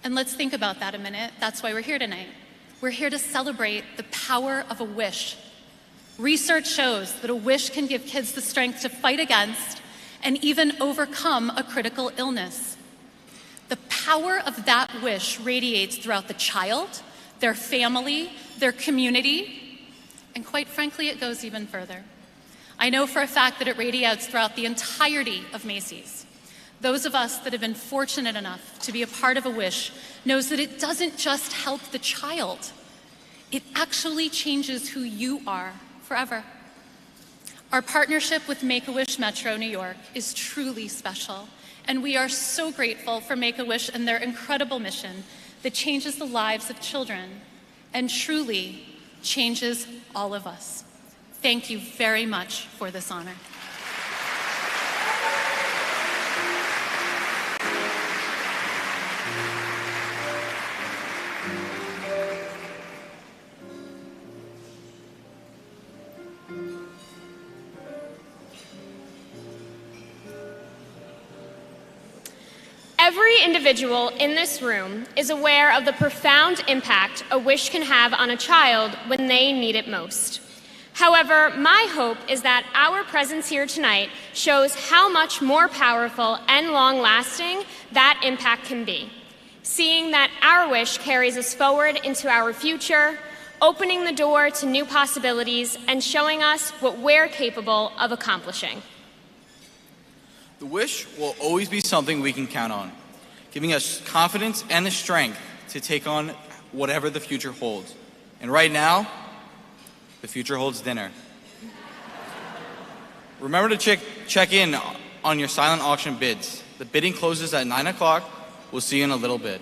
And let's think about that a minute. That's why we're here tonight. We're here to celebrate the power of a wish. Research shows that a wish can give kids the strength to fight against and even overcome a critical illness. The power of that wish radiates throughout the child, their family, their community, and quite frankly, it goes even further. I know for a fact that it radiates throughout the entirety of Macy's. Those of us that have been fortunate enough to be a part of a wish knows that it doesn't just help the child. It actually changes who you are forever. Our partnership with Make-A-Wish Metro New York is truly special, and we are so grateful for Make-A-Wish and their incredible mission that changes the lives of children and truly changes all of us. Thank you very much for this honor.
Every individual in this room is aware of the profound impact a wish can have on a child when they need it most. However, my hope is that our presence here tonight shows how much more powerful and long-lasting that impact can be. Seeing that our wish carries us forward into our future, opening the door to new possibilities, and showing us what we're capable of accomplishing.
The wish will always be something we can count on, giving us confidence and the strength to take on whatever the future holds. And right now, the future holds dinner. Remember to check in on your silent auction bids. The bidding closes at 9 o'clock. We'll see you in a little bit.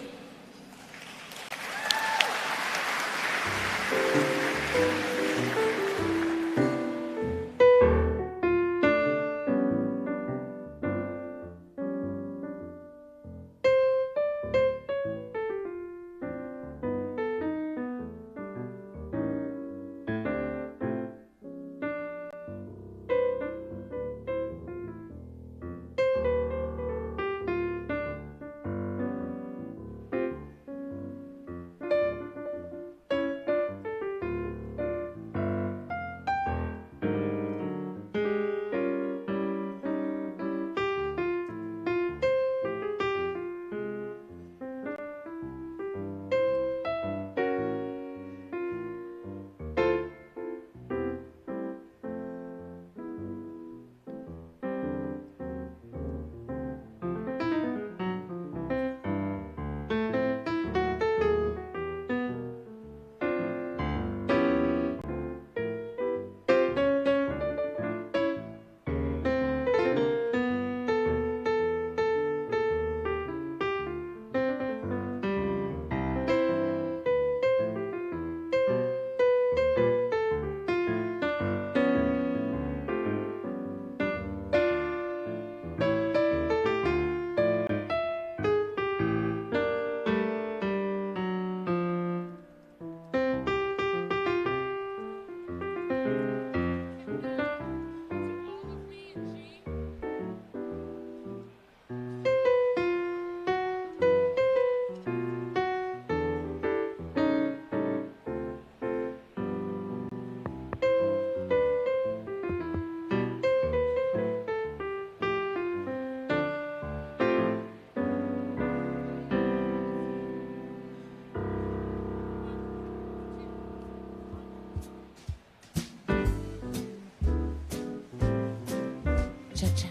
cha-cha.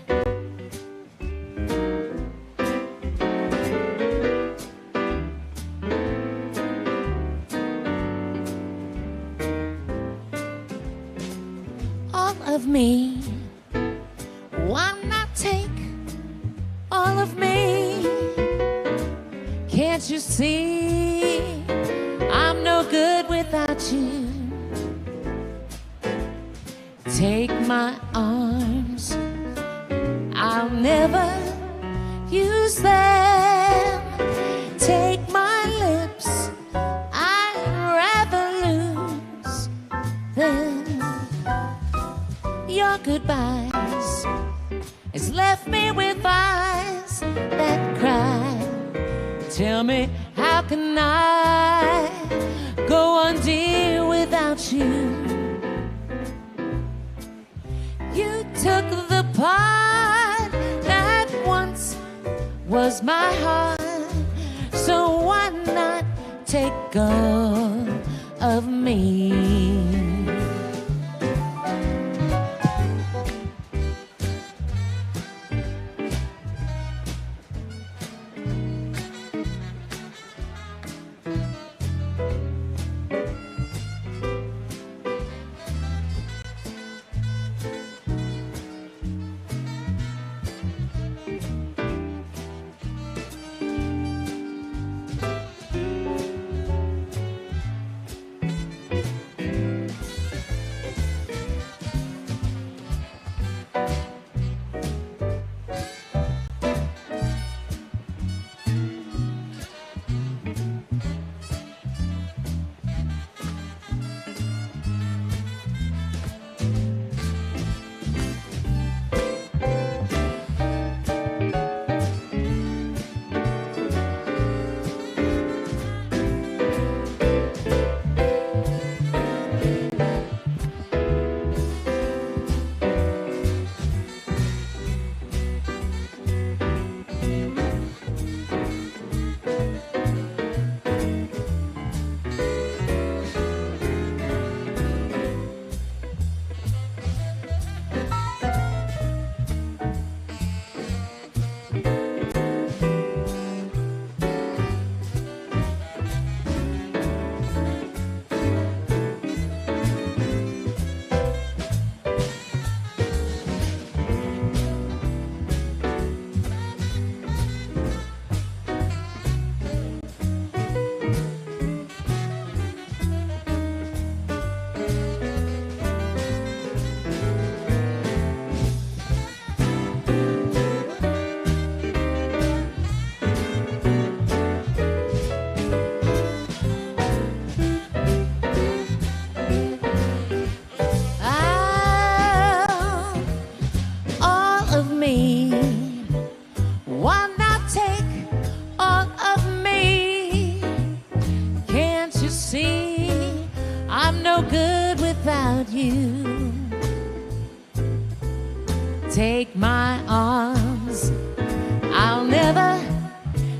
All of me, why not take all of me? Can't you see I'm no good without you? Take my arms, I'll never use them. Take my lips, I'd rather lose them. Your goodbyes has left me with eyes that cry. Tell me, how can I go on, dear, without you? You took the part that once was my heart, so why not take all of me? Take my arms, I'll never,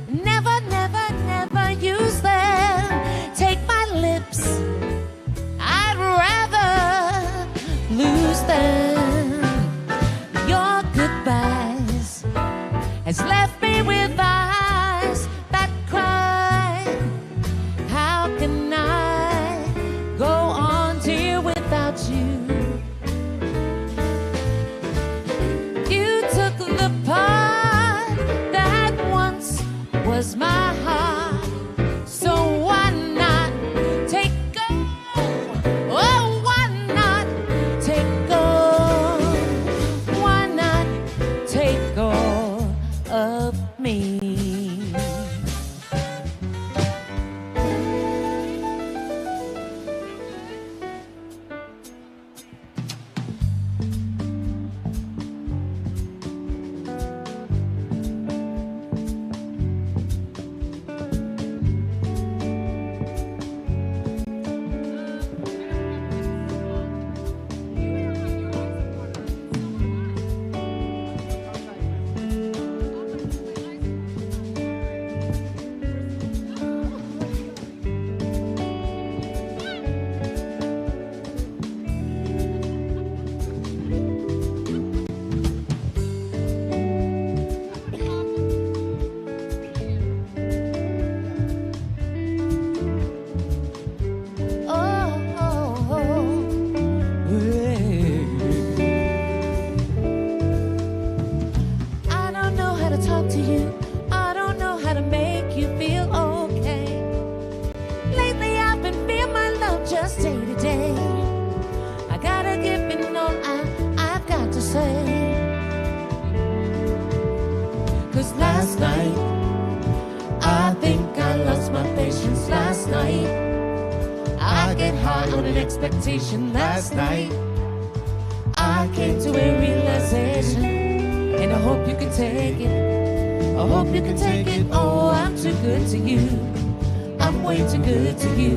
never, never, never use them. Take my lips, I'd rather lose them. Your goodbyes has left me with eyes that cry. How can I go on, dear, without you? You took the get high on an expectation last night. I came to a realization, and I hope you can take it. I hope you can take it. Oh, I'm too good to you. I'm way too good to you.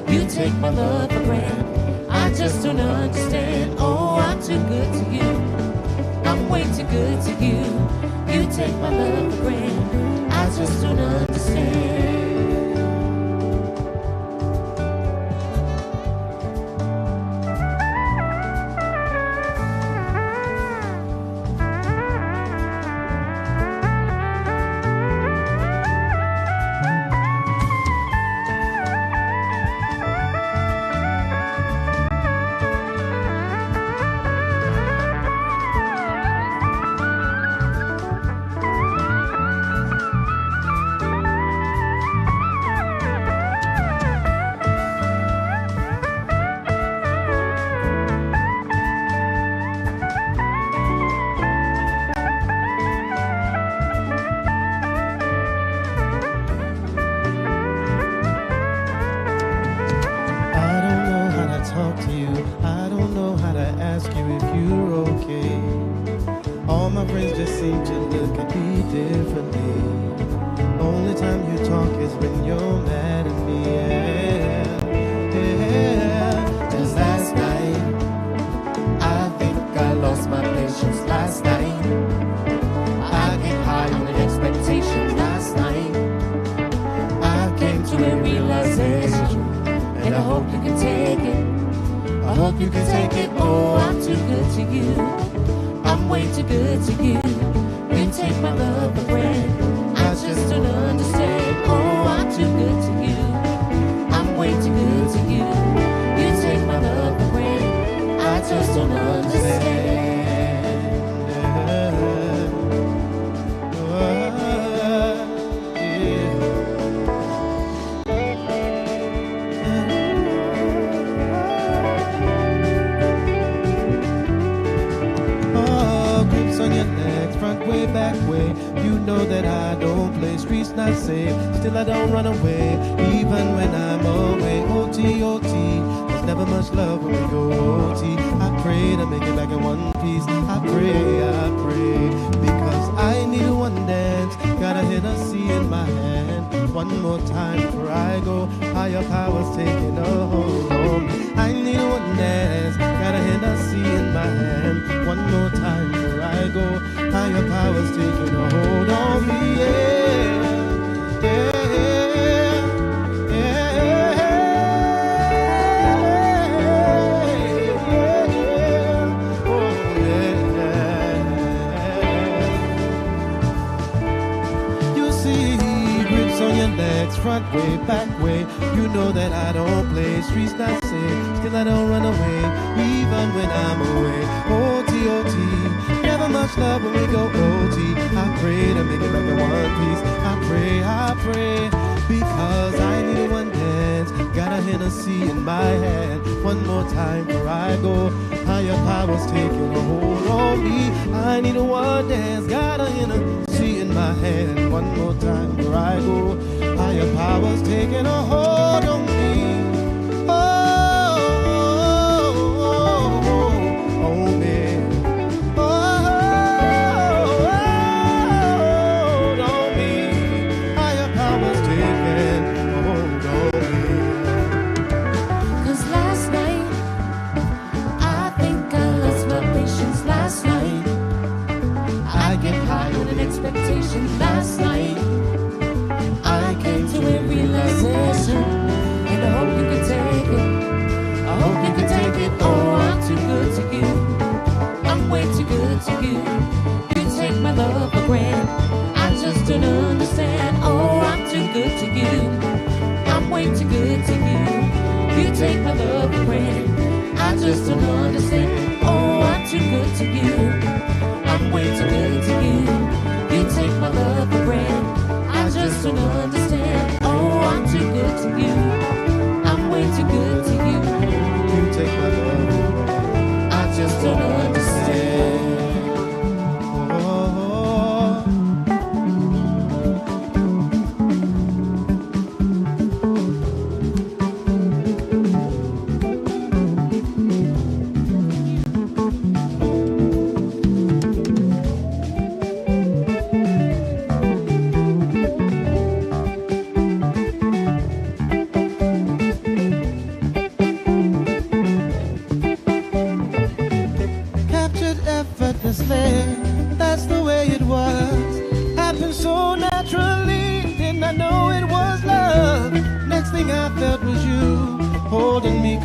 You take my love for granted. I just don't understand. Oh, I'm too good to you. I'm way too good to you. You take my love for granted. I just don't understand.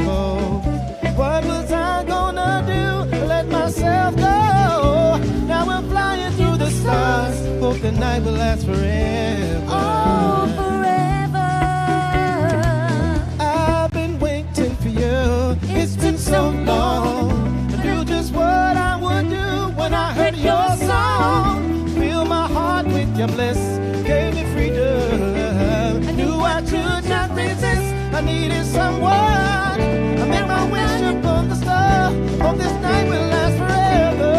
cold. What was I gonna do? Let myself go. Now I'm flying through the stars. Hope the night will last forever.
Oh, forever.
I've been waiting for you. It's been so long. I knew just what I would do when I heard your song. Fill my heart with your bliss. Gave me freedom. I knew I could not resist. I needed someone. I made my wish upon the star. Hope this night will last forever.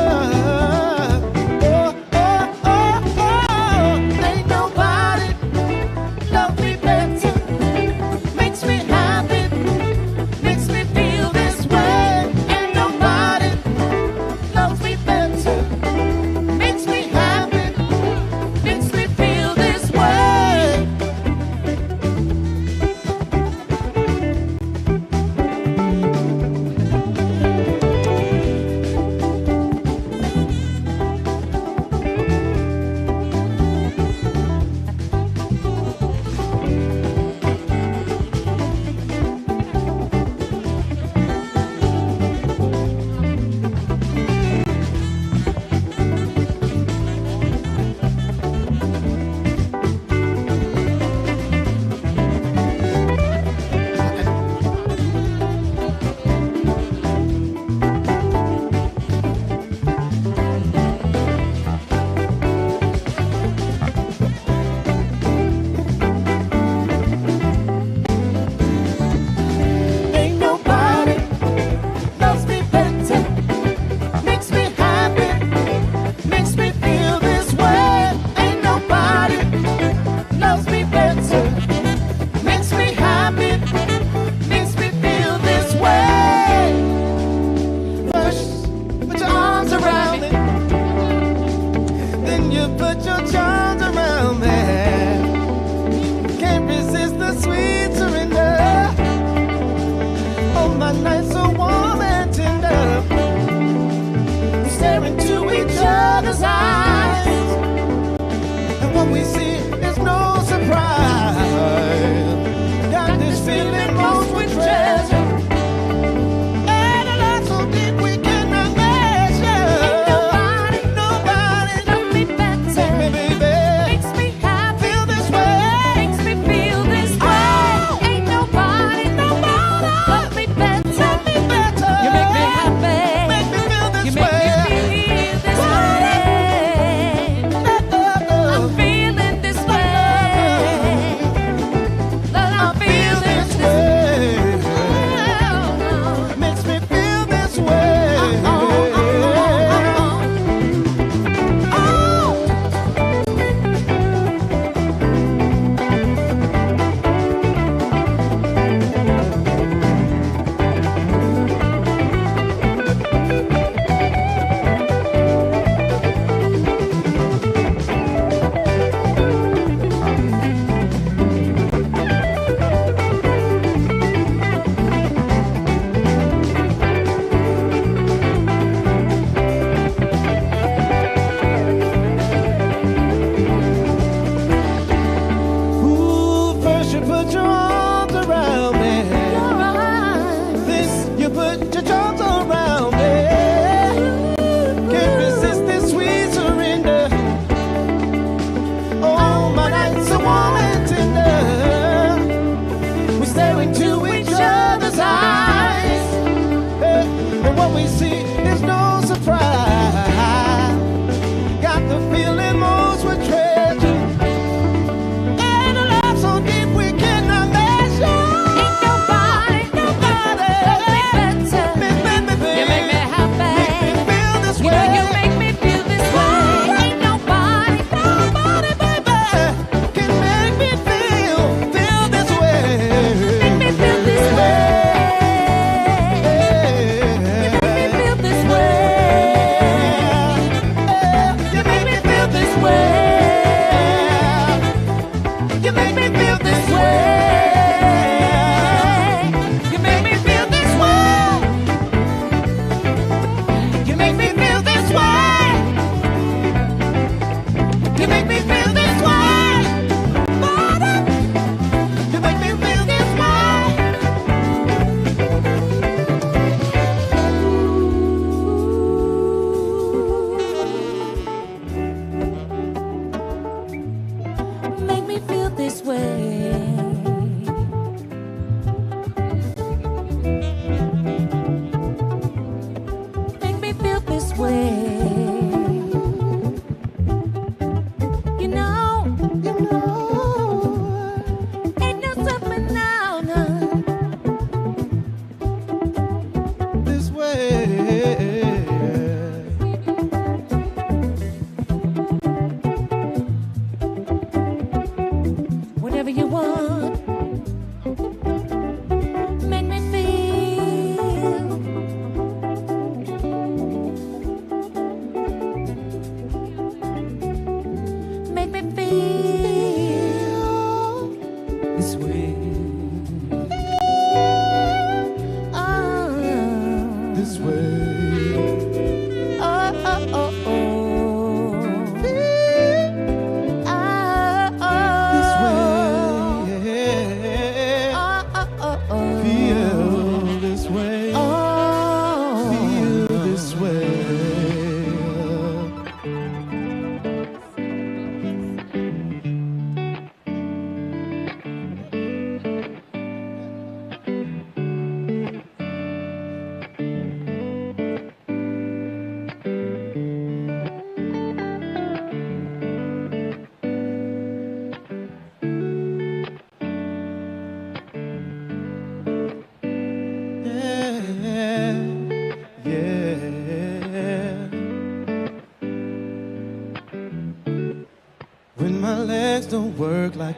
Oh, oh, oh, oh. Ain't nobody love me better. Makes me happy. Makes me feel this way. Ain't nobody loves me better. Makes me happy. Makes me feel this way. Ain't nobody loves me better. Makes me happy. Makes me feel this way. Ain't nobody loves me better. Makes me happy. Makes me feel this way. First, put your arms around me. Then you put your charms around me. Can't resist the sweet surrender. Oh, my nights so warm and tender. Staring to each other's eyes. And what we see is no surprise. Got this feeling most with treasure. And a love so deep we cannot measure. Ain't nobody love me better. Me, baby. Makes me happy. Feel this way. Makes me feel this way. Ain't nobody love me better. Love me better.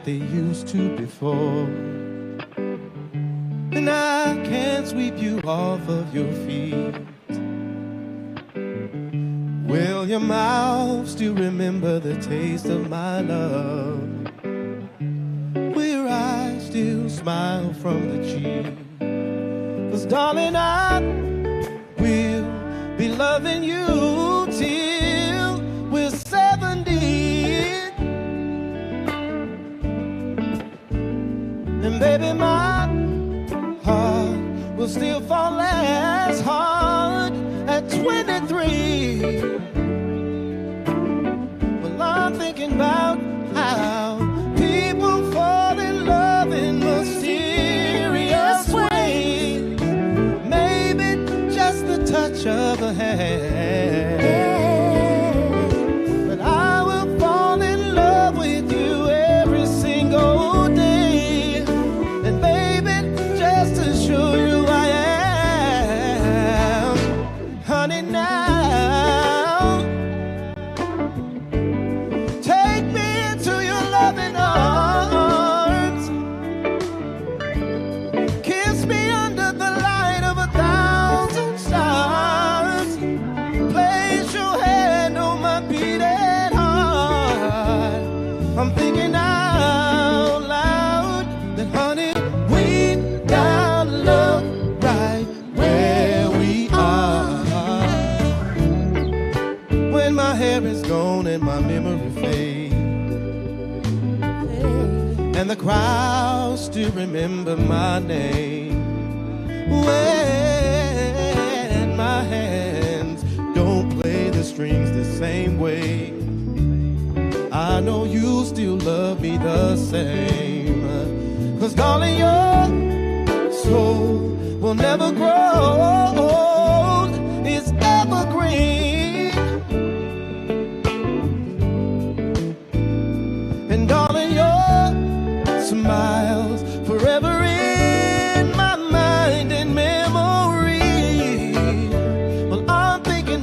like they used to before. And I can't sweep you off of your feet. Will your mouth still remember the taste of my love? Will I still smile from the cheek? 'Cause darling, I will be loving you till we're 70. And baby, my heart will still fall as hard at 23. Well, I'm thinking about how people fall in love in mysterious ways. Maybe just the touch of a hand. But I will fall in love with you every single day. And baby, just to show you I am, honey, now take me into your loving arms. Kiss me under the light of 1,000 stars. Place your hand on my beating heart. I'm thinking out loud that, honey, we got love right where we are. When my hair is gone and my memory fades, and the crowd still remember my name, when my hands don't play the strings the same way, I know you still love me the same. 'Cause darling, your soul will never grow old. It's evergreen. And darling, your smiles forever in my mind and memory. Well, I'm thinking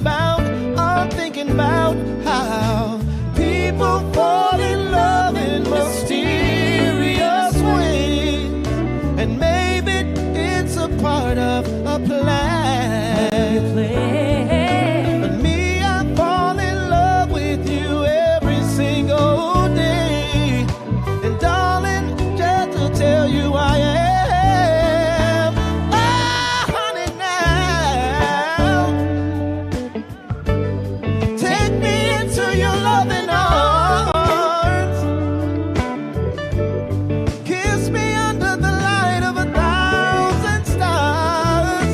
about how people fall in love in mysterious ways. And maybe it's a part of a plan. But me, I fall in love with you every single day. And darling, just to tell you I am, oh, honey, now take me into your loving arms. Kiss me under the light of 1,000 stars.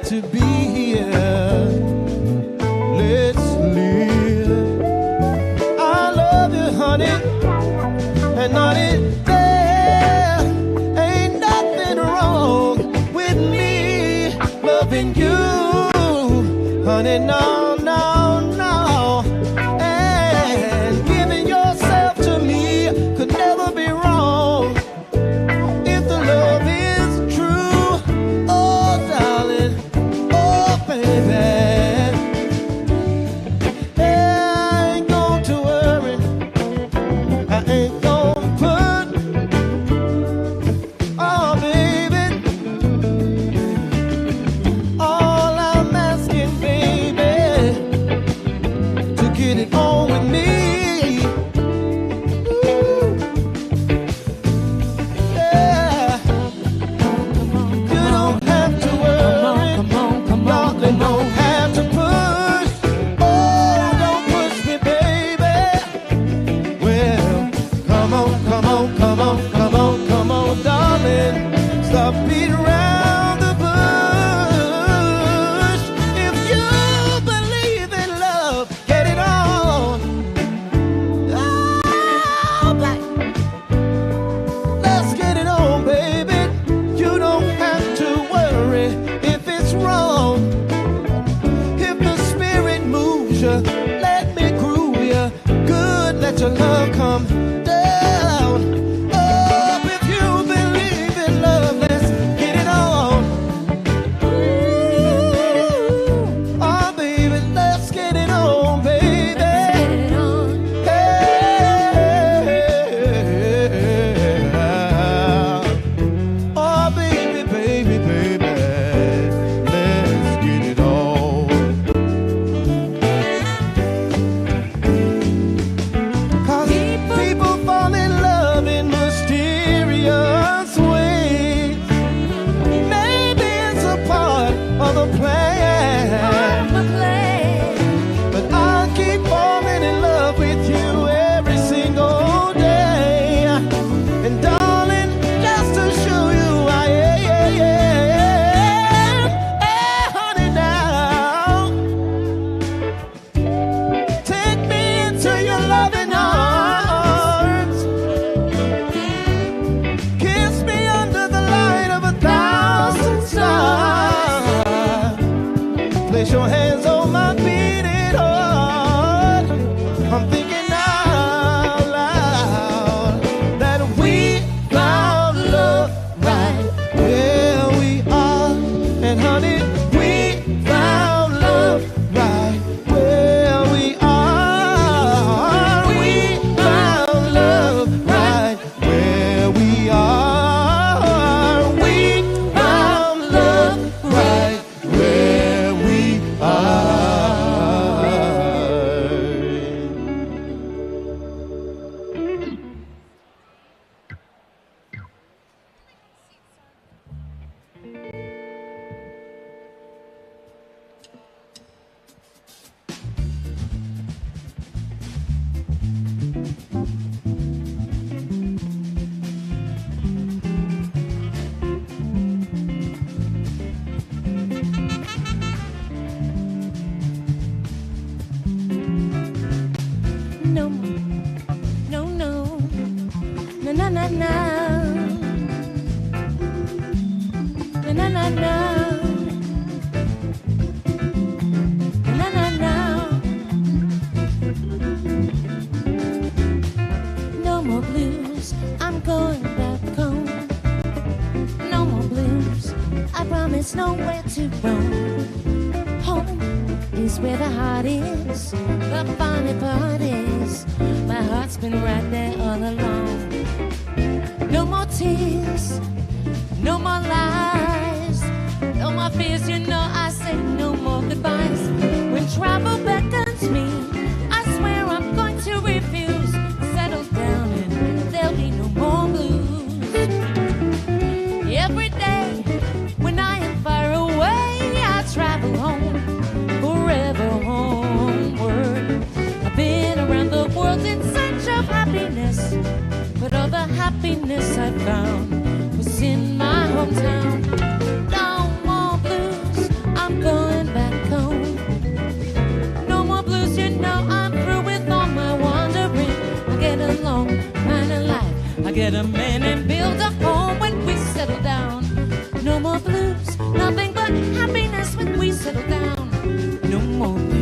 glad to be here. Let's live. I love you, honey, and honey, there ain't nothing wrong with me loving you, honey. No, no, no. And giving yourself to me could never be wrong if the love is true. Oh, darling, oh, baby. I ain't going to worry. I ain't gonna put, oh, baby, all I'm asking, baby, to get it on with me. Ooh. Yeah. You don't have to worry. Darling, don't have to push. Oh, don't push me, baby. Well, come on, come on, come on, come on, come on, darling. Stop beating around the bush. If you believe in love, get it on. Oh, black. Let's get it on, baby. You don't have to worry if it's wrong. If the spirit moves you, let me groove you. Good, let your love come down. Oh, if you believe in love, let's get it on. Ooh, oh, baby, let's get it on, baby. Hey, oh, baby, baby, baby, let's get it on. 'Cause people fall in love in mysterious ways. Maybe it's a part of the plan. But I'll keep falling in love with you every single day. And darling, just to show you I am, hey, honey, now take me into your loving arms. Kiss me under the light of 1,000 stars. Place your hands on my beating heart. I'm thinking out loud that we found love right where we are. And honey, we found love right where we are. We found love right where we are. We found love right where we are.
No, no, no, no, no, no, no, no, no, no, no, no, no, no. No more blues, I'm going back home. No more blues, I promise nowhere to roam. Home is where the heart is, the funny part is, my heart's been right there all along. No more tears, no more lies, no more fears, you know I say no more goodbyes. When travel beckons me, I swear I'm going to refuse. Settle down and there'll be no more blues. Every day when I am far away, I travel home, forever homeward. I've been around the world in search of happiness, but all the happiness I found was in my hometown. No more blues, I get a man and build a home when we settle down. No more blues, nothing but happiness when we settle down. No more blues.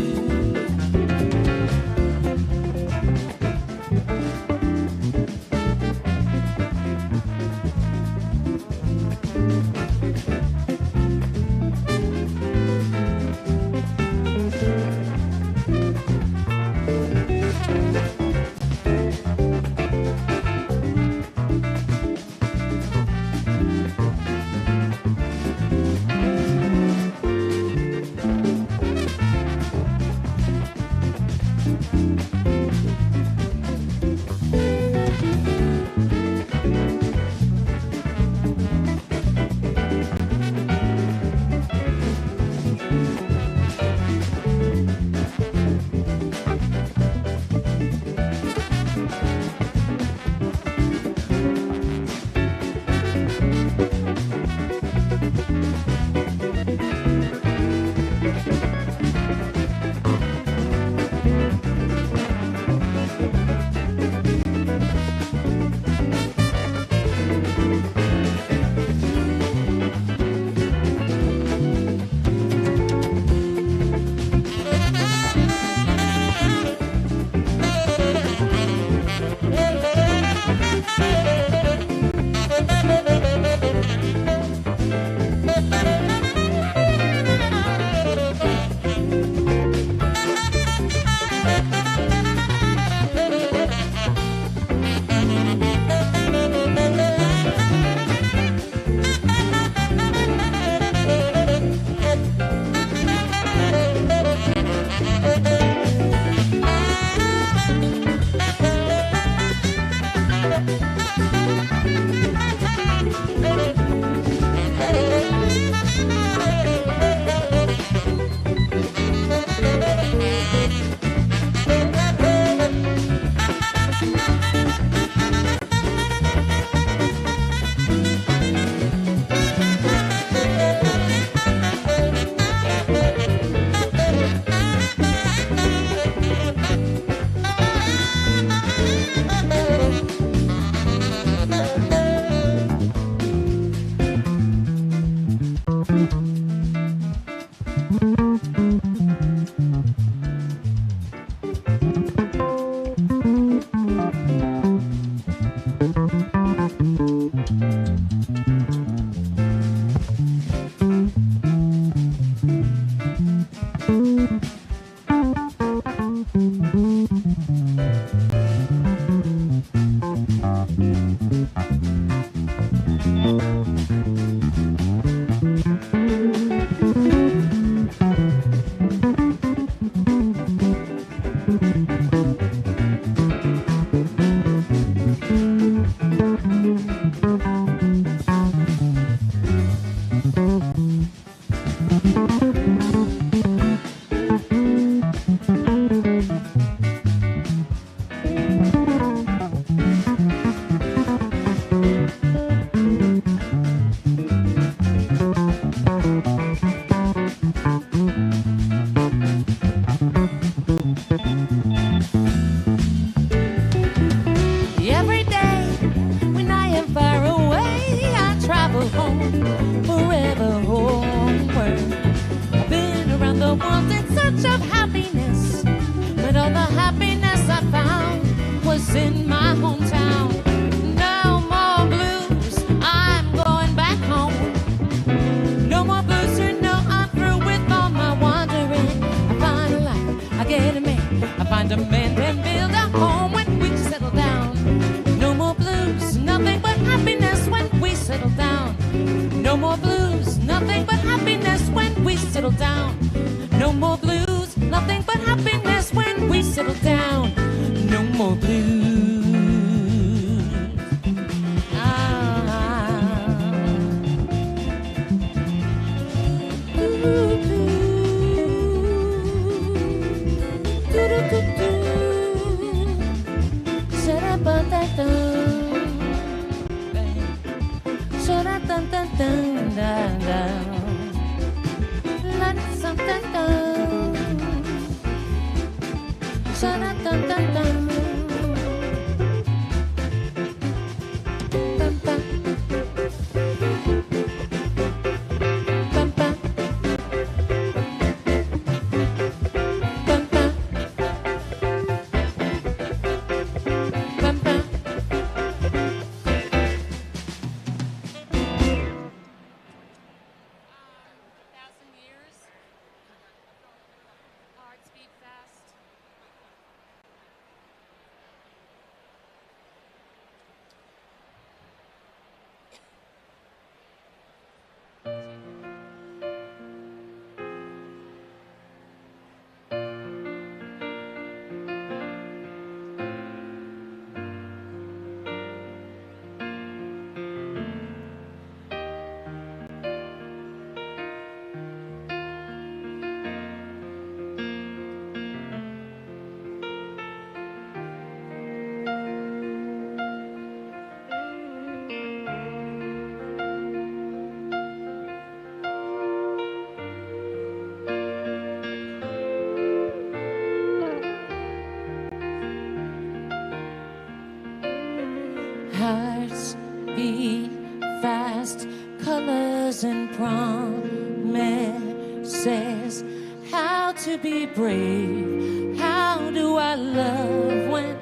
promises. How to be brave. How do I love when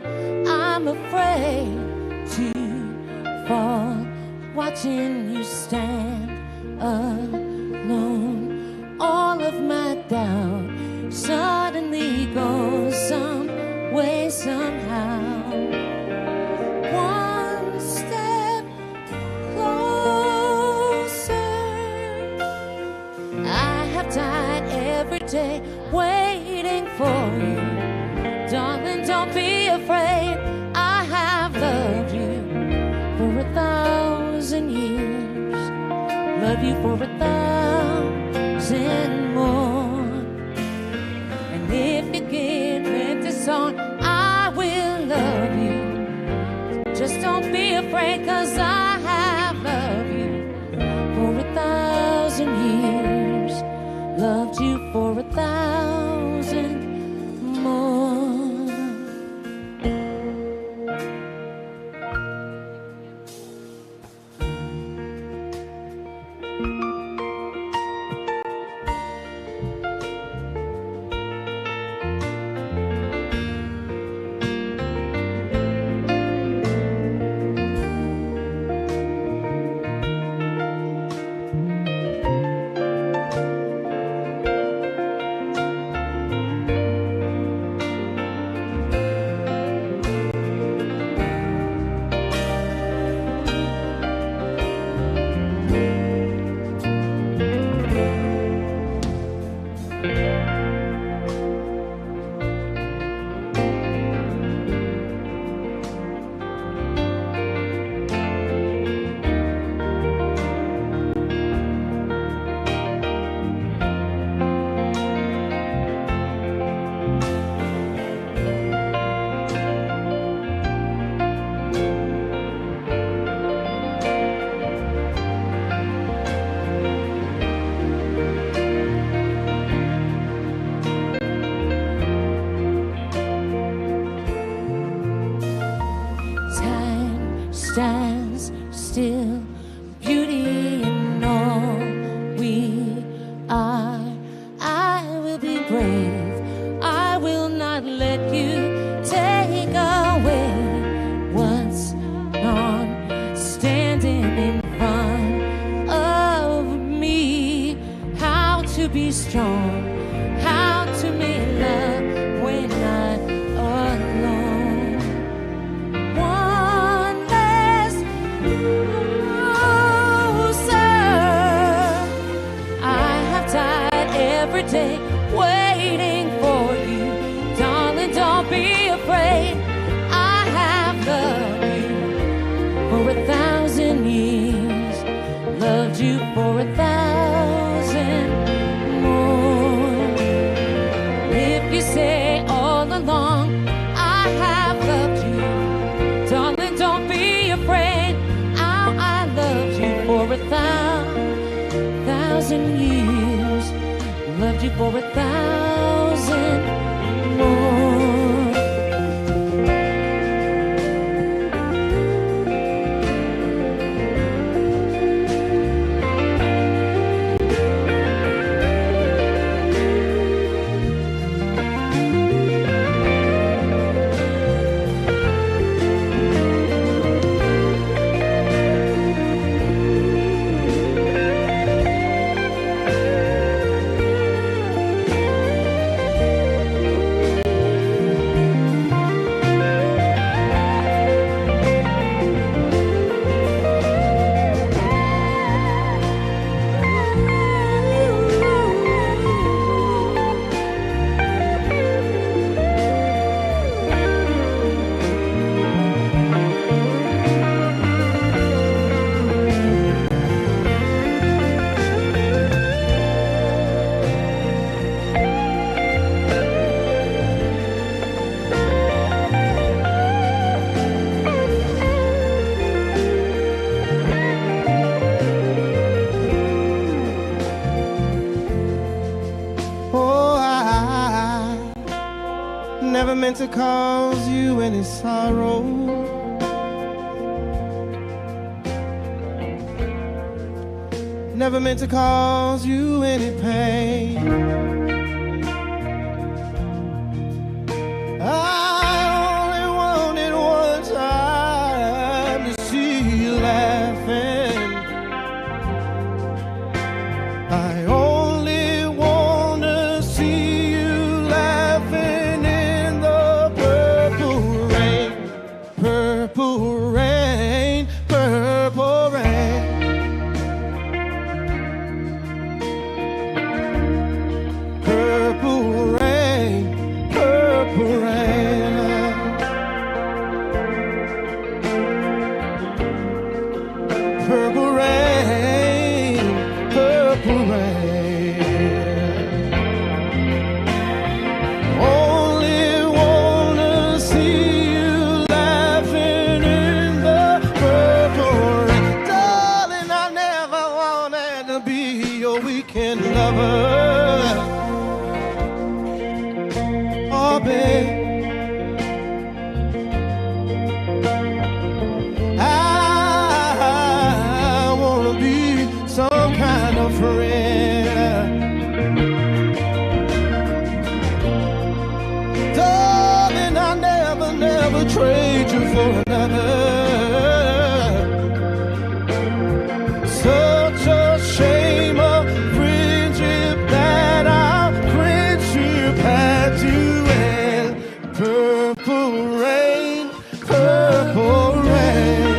I'm afraid to fall? Watching you stand alone. All of my doubt suddenly goes some way, somehow. One step closer. I have died every day waiting for you. Darling, don't be afraid. I have loved you for 1,000 years. Love you for 1,000 more. And if you get me this song, I will love you. Just don't be afraid, 'cause I have loved you for 1,000 years. Loved you for 1,000 more. Stands still, beauty in all we are. I will be brave. I will not let you take away what's on standing in front of me. How to be strong, how to make love when I'm alone. Every day waiting for you. Darling, don't be afraid. I have loved you for 1,000 years. Loved you for 1,000 more. If you say all along I have loved you, darling, don't be afraid. I loved you for 1,000 years. Loved you for 1,000 more.
Never meant to cause you any sorrow. never meant to cause you any pain. I only wanted one time to see you laughing. I only want to see you laughing in the purple rain, purple rain, purple rain. Purple rain, purple rain. Purple rain, purple rain. Only wanna see you laughing in the purple rain. Darling, I never wanted to be your weekend lover. Oh, babe, I wanna be some kind of friend. Darling, I never trade you for another. Such a shame of friendship that our friendship had to end. Purple rain, purple rain.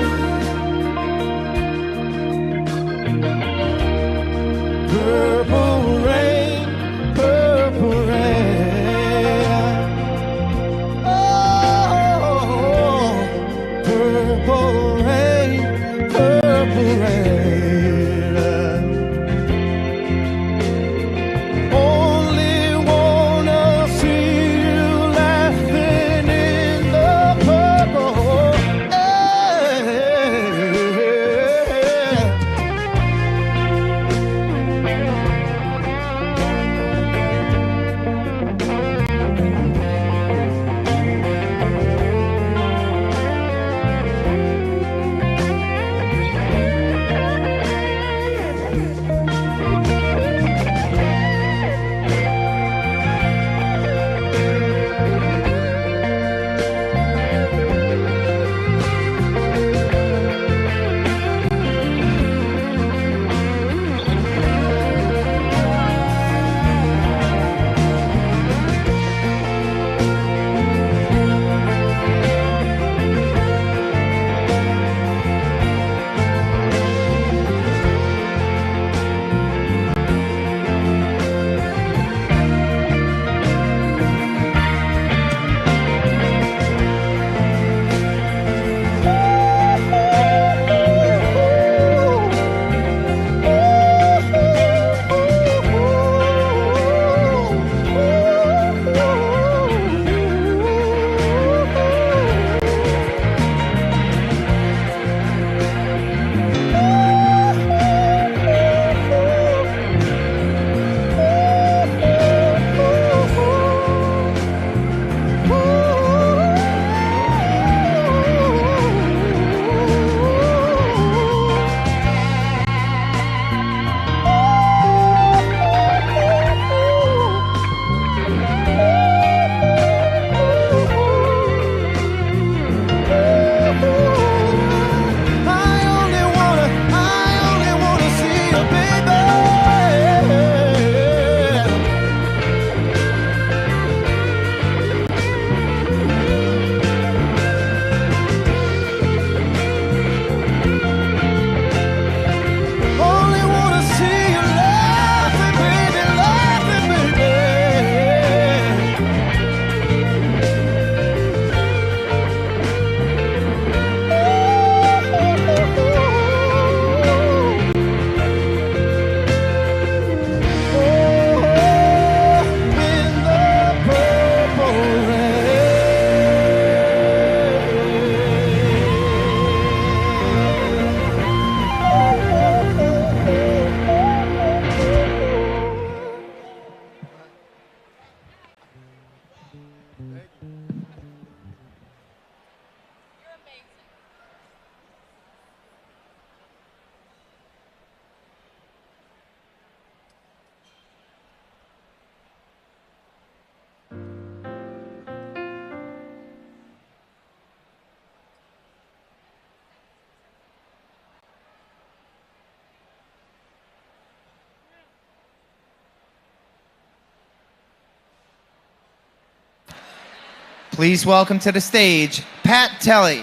Please welcome to the stage, Pat Telly.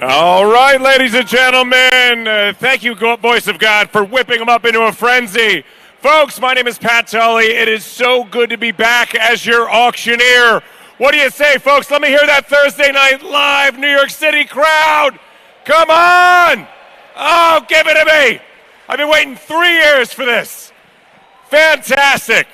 All right, ladies and gentlemen, thank you, Voice of God, for whipping them up into a frenzy. Folks, my name is Pat Tully. It is so good to be back as your auctioneer. What do you say, folks? Let me hear that Thursday Night Live New York City crowd. Come on! Oh, give it to me. I've been waiting 3 years for this. Fantastic.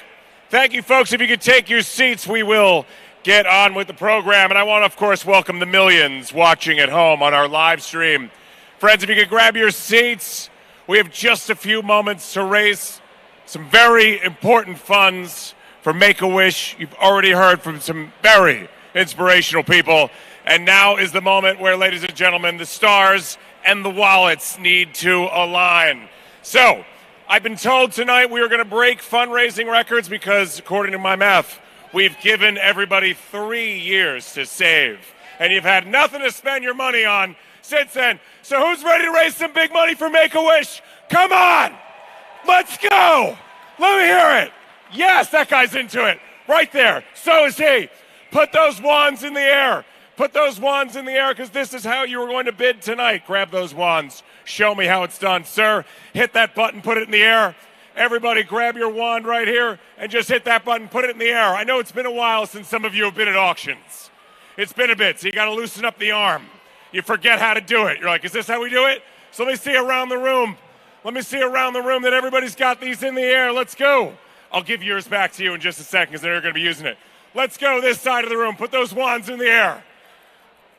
Thank you, folks. If you could take your seats, we will get on with the program. And I want to, of course, welcome the millions watching at home on our live stream. Friends, if you could grab your seats, we have just a few moments to raise some very important funds for Make-A-Wish. You've already heard from some very inspirational people. And now is the moment where, ladies and gentlemen, the stars and the wallets need to align. So, I've been told tonight we are going to break fundraising records because, according to my math, we've given everybody 3 years to save. And you've had nothing to spend your money on since then. So who's ready to raise some big money for Make-A-Wish? Come on! Let's go! Let me hear it! Yes, that guy's into it. Right there. So is he. Put those wands in the air. Put those wands in the air because this is how you were going to bid tonight. Grab those wands. Show me how it's done. Sir, hit that button, put it in the air. Everybody grab your wand right here and just hit that button, put it in the air. I know it's been a while since some of you have been at auctions. It's been a bit, so you got to loosen up the arm. You forget how to do it. You're like, is this how we do it? So let me see around the room. Let me see around the room that everybody's got these in the air. Let's go. I'll give yours back to you in just a second because they're going to be using it. Let's go this side of the room. Put those wands in the air.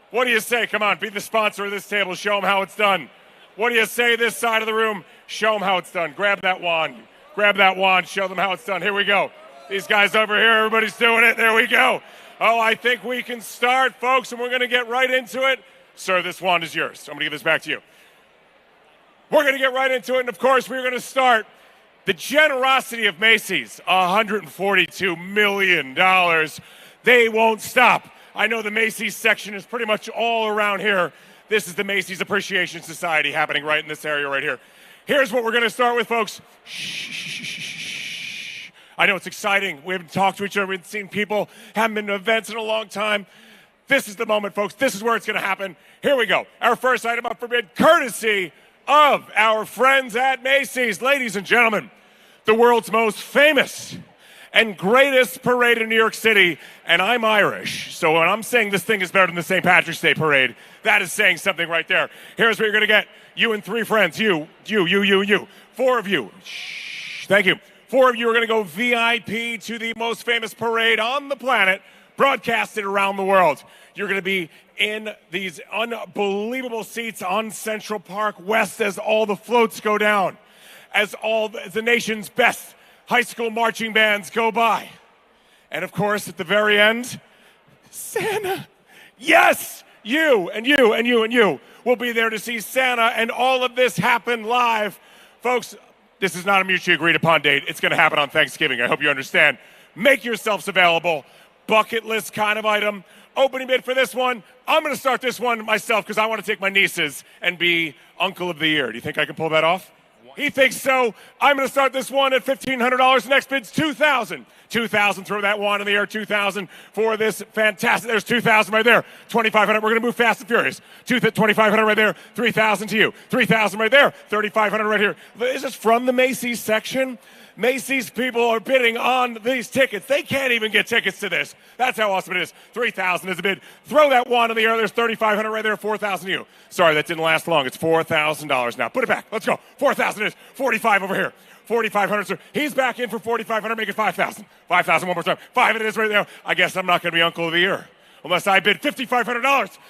What do you say? Come on, be the sponsor of this table. Show them how it's done. What do you say this side of the room? Show them how it's done. Grab that wand. Grab that wand. Show them how it's done. Here we go. These guys over here, everybody's doing it. There we go. Oh, I think we can start, folks, and we're going to get right into it. Sir, this wand is yours. I'm going to give this back to you. We're going to get right into it, and of course, we're going to start. The generosity of Macy's, $142 million. They won't stop. I know the Macy's section is pretty much all around here. This is the Macy's Appreciation Society happening right in this area right here. Here's what we're going to start with, folks. Shh. I know it's exciting. We haven't talked to each other. We haven't seen people. Haven't been to events in a long time. This is the moment, folks. This is where it's going to happen. Here we go. Our first item up for bid, courtesy of our friends at Macy's. Ladies and gentlemen, the world's most famous and greatest parade in New York City, and I'm Irish, so when I'm saying this thing is better than the St. Patrick's Day parade, that is saying something right there. Here's what you're going to get. You and 3 friends. You. 4 of you. Shh. Thank you. 4 of you are going to go VIP to the most famous parade on the planet, broadcasted around the world. You're going to be in these unbelievable seats on Central Park West as all the floats go down, as all the nation's best high school marching bands go by. And of course, at the very end, Santa. Yes, you and you and you and you will be there to see Santa, and all of this happen live. Folks, this is not a mutually agreed upon date. It's going to happen on Thanksgiving. I hope you understand. Make yourselves available. Bucket list kind of item. Opening bid for this one. I'm going to start this one myself because I want to take my nieces and be Uncle of the Year. Do you think I can pull that off? He thinks so. I'm going to start this one at $1,500. Next bid's $2,000. $2,000. Throw that wand in the air. $2,000 for this fantastic. There's $2,000 right there. $2,500. We're going to move fast and furious. $2,500 right there. $3,000 to you. $3,000 right there. $3,500 right here. Is this from the Macy's section? Macy's people are bidding on these tickets. They can't even get tickets to this. That's how awesome it is. $3,000 is a bid. Throw that wand in the air. There's $3,500 right there. $4,000 to you. Sorry, that didn't last long. It's $4,000 now. Put it back. Let's go. $4,000 is $45 over here. $4,500, sir. He's back in for $4,500. Make it $5,000. $5,000 one more time. $5 it is right there. I guess I'm not going to be Uncle of the Year unless I bid $5,500.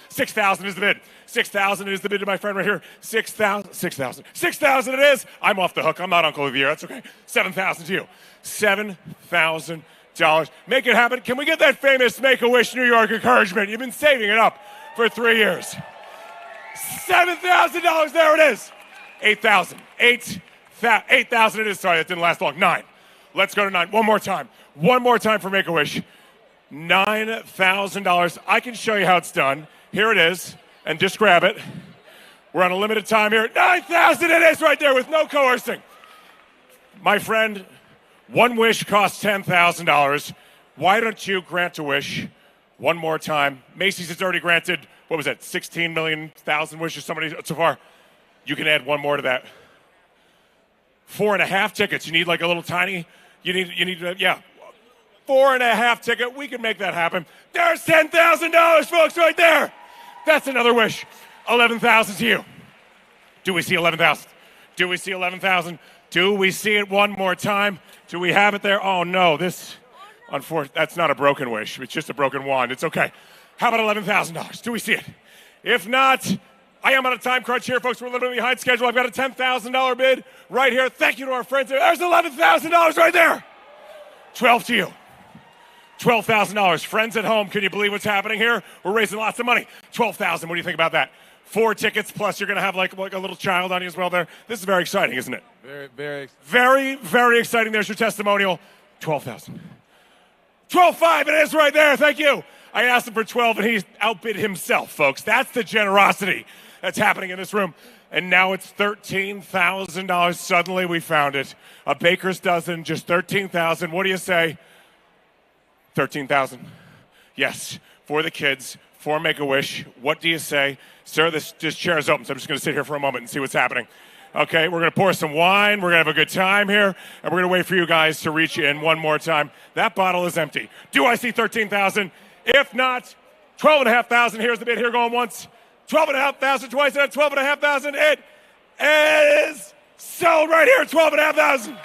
$6,000 is the bid. $6,000 is the bid to my friend right here. $6,000 it is. I'm off the hook. I'm not Uncle of the Year. That's okay. $7,000 to you. $7,000. Make it happen. Can we get that famous Make-A-Wish New York encouragement? You've been saving it up for 3 years. $7,000. There it is. $8,000. $8,000 it is. Sorry, that didn't last long. 9. Let's go to 9. One more time. One more time for Make-A-Wish. $9,000. I can show you how it's done. Here it is. And just grab it. We're on a limited time here. $9,000 it is right there with no coercing. My friend,
One wish costs $10,000. Why don't you grant a wish one more time? Macy's has already granted, what was that, 16 million thousand wishes somebody so far? You can add one more to that. 4.5 tickets. You need like a little tiny, yeah. 4.5 ticket. We can make that happen. There's $10,000, folks, right there. That's another wish. 11,000 to you. Do we see 11,000? Do we see 11,000? Do we see it one more time? Do we have it there? Oh, no. Unfortunately, that's not a broken wish. It's just a broken wand. It's okay. How about $11,000? Do we see it? If not, I am on a time crunch here, folks. We're a little bit behind schedule. I've got a $10,000 bid right here. Thank you to our friends there. There's $11,000 right there. 12 to you. $12,000. Friends at home, can you believe what's happening here? We're raising lots of money. $12,000. What do you think about that? 4 tickets, plus you're going to have like a little child on you as well there. This is very exciting, isn't it?
Very, very exciting.
Very, very exciting. There's your testimonial. 12,000. 12.5. It is right there. Thank you. I asked him for 12, and he outbid himself, folks. That's the generosity that's happening in this room. And now it's $13,000. Suddenly we found it. A baker's dozen, just $13,000. What do you say? 13,000. Yes, for the kids, for Make-A-Wish. What do you say? Sir, this chair is open, so I'm just going to sit here for a moment and see what's happening. Okay, we're going to pour some wine. We're going to have a good time here, and we're going to wait for you guys to reach in one more time. That bottle is empty. Do I see 13,000? If not, 12,500. Here's the bid. Here going once. 12,500 twice. And 12,500. It is sold right here. 12,500.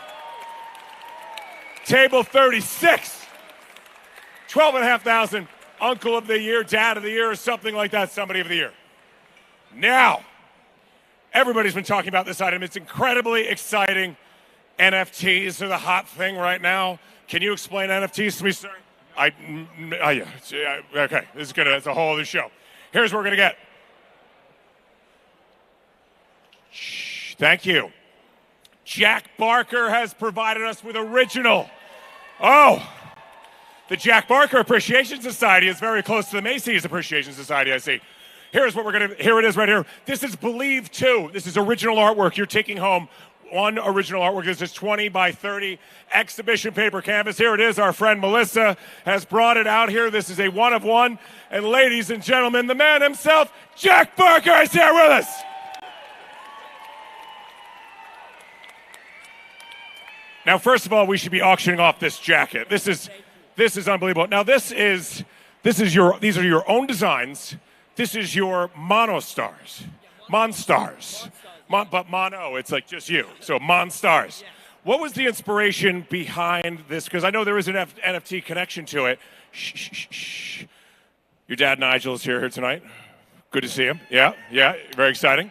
Table 36. 12,500. Uncle of the year, dad of the year, or something like that. Somebody of the year. Now, everybody's been talking about this item. It's incredibly exciting. NFTs are the hot thing right now. Can you explain NFTs to me, sir? Yeah. Okay, it's a whole other show. Here's what we're going to get. Thank you. Jack Barker has provided us with original. Oh, the Jack Barker Appreciation Society is very close to the Macy's Appreciation Society, I see. Here it is right here. This is Believe 2. This is original artwork. You're taking home one original artwork. This is 20 by 30 exhibition paper canvas. Here it is. Our friend Melissa has brought it out here. This is a one of one. And ladies and gentlemen, the man himself, Jack Barker, is here with us. Now, first of all, we should be auctioning off this jacket. This is unbelievable. Now, these are your own designs. This is your monostars. Monstars. But mono, it's like just you. So Monstars. What was the inspiration behind this? Because I know there is an NFT connection to it. Shh. Your dad, Nigel, is here tonight. Good to see him. Yeah, very exciting.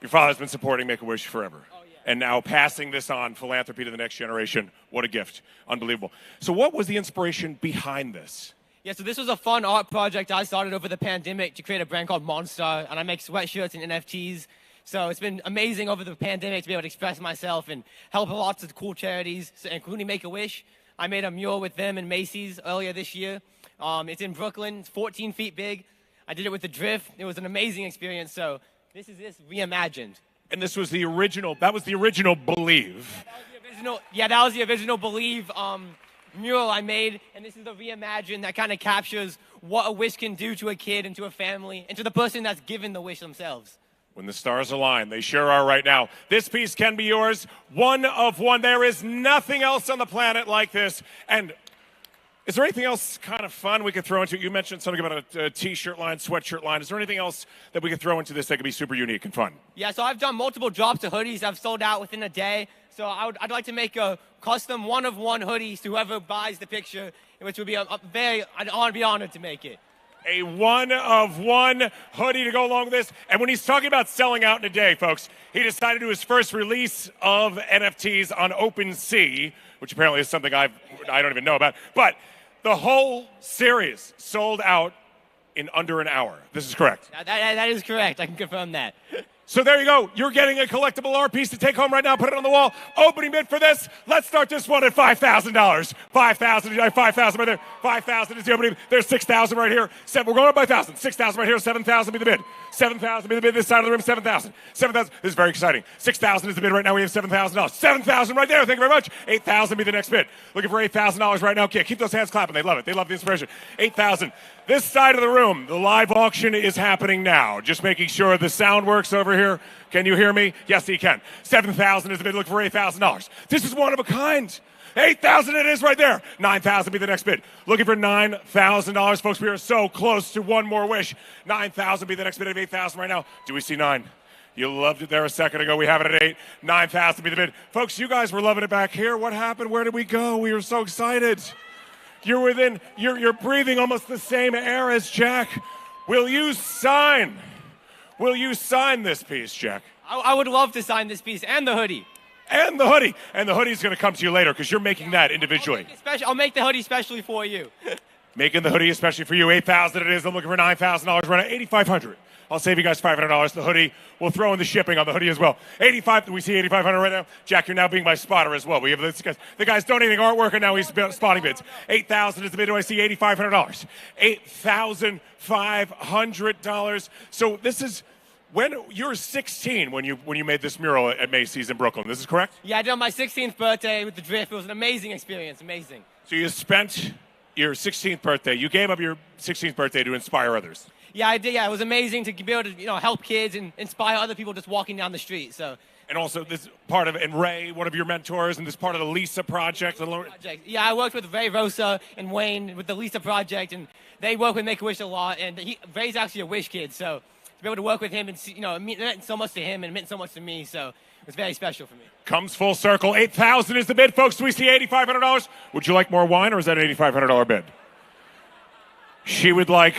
Your father's been supporting Make-A-Wish forever. And now passing this on, philanthropy to the next generation. What a gift. Unbelievable. So what was the inspiration behind this?
Yeah, so this was a fun art project I started over the pandemic to create a brand called Monster, and I make sweatshirts and NFTs. So it's been amazing over the pandemic to be able to express myself and help lots of cool charities, including Make-A-Wish. I made a mural with them in Macy's earlier this year. It's in Brooklyn. It's 14 feet big. I did it with the Drift. It was an amazing experience. So this is reimagined.
And this was the original. That was the original Believe.
That was the original Believe mural I made. And this is the reimagined that kind of captures what a wish can do to a kid and to a family and to the person that's given the wish themselves.
When the stars align, they sure are right now. This piece can be yours. One of one. There is nothing else on the planet like this. And is there anything else kind of fun we could throw into it? You mentioned something about a t-shirt line, sweatshirt line. Is there anything else that we could throw into this that could be super unique and fun?
Yeah, so I've done multiple drops of hoodies I've sold out within a day. So I'd like to make a custom one-of-one hoodies to whoever buys the picture, which would be I'd be honored to make it.
A one-of-one hoodie to go along with this. And when he's talking about selling out in a day, folks, he decided to do his first release of NFTs on OpenSea, which apparently is something I don't even know about. But the whole series sold out in under an hour. This is correct.
That is correct. I can confirm that.
So there you go. You're getting a collectible art piece to take home right now. Put it on the wall. Opening bid for this. Let's start this one at $5,000. $5,000 right there. $5,000 is the opening. There's $6,000 right here. We're going up by $1,000. $6,000 right here. $7,000 be the bid. $7,000 be the bid. This side of the room. $7,000. $7,000. This is very exciting. $6,000 is the bid right now. We have $7,000. $7,000 right there. Thank you very much. $8,000 be the next bid. Looking for $8,000 right now. Okay, keep those hands clapping. They love it. They love the inspiration. $8,000. This side of the room, the live auction is happening now. Just making sure the sound works over here. Can you hear me? Yes, you can. $7,000 is the bid. Looking for $8,000. This is one of a kind. $8,000 it is right there. $9,000 be the next bid. Looking for $9,000. Folks, we are so close to one more wish. $9,000 be the next bid of $8,000 right now. Do we see 9? You loved it there a second ago. We have it at 8. $9,000 be the bid. Folks, you guys were loving it back here. What happened? Where did we go? We were so excited. You're breathing almost the same air as Jack. Will you sign this piece, Jack?
I would love to sign this piece and the hoodie.
And the hoodie. And the hoodie's going to come to you later because you're making that individually.
I'll make the hoodie specially for you.
Making the hoodie especially for you. $8,000 it is. I'm looking for $9,000 right now. $8,500. I'll save you guys $500. The hoodie, we'll throw in the shipping on the hoodie as well. We see $8,500 right now. Jack, you're now being my spotter as well. We have this guy. The guy's donating artwork, and now he's spotting bids. $8,000 is the bid. Do I see $8,500? $8,500. So this is when you're 16 when you made this mural at Macy's in Brooklyn. This is correct?
Yeah, I did on my 16th birthday with the drift. It was an amazing experience. Amazing.
So you spent your 16th birthday. You gave up your 16th birthday to inspire others.
Yeah, I did. Yeah, it was amazing to be able to help kids and inspire other people just walking down the street. So.
And also this part of it, and Ray, one of your mentors, and this part of the Lisa Project.
Yeah, I worked with Ray Rosa and Wayne with the Lisa Project, and they work with Make-A-Wish a lot. And Ray's actually a Wish kid, so to be able to work with him and it meant so much to him and it meant so much to me. So it was very special for me.
Comes full circle. $8,000 is the bid, folks. Do we see $8,500? Would you like more wine, or is that an $8,500 bid? She would like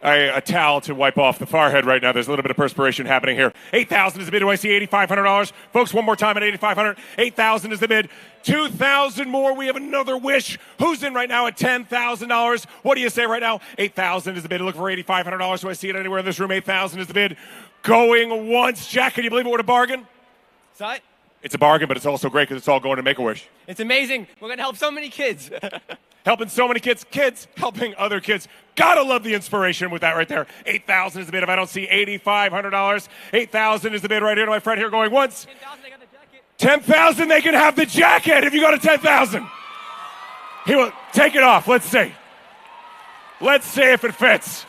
a towel to wipe off the forehead right now. There's a little bit of perspiration happening here. $8,000 is the bid. Do I see $8,500? Folks, one more time at $8,500. $8,000 is the bid. $2,000 more. We have another wish. Who's in right now at $10,000? What do you say right now? $8,000 is the bid. Look for $8,500. Do I see it anywhere in this room? $8,000 is the bid. Going once. Jack, can you believe it? What a bargain?
Sorry?
It's a bargain, but it's also great because it's all going to Make-A-Wish.
It's amazing. We're going to help so many kids.
Helping so many kids. Kids helping other kids. Gotta love the inspiration with that right there. $8,000 is the bid. If I don't see $8,500, $8,000 is the bid right here to my friend here going once. $10,000, they can have the jacket if you go to $10,000. He will take it off. Let's see. Let's see if it fits.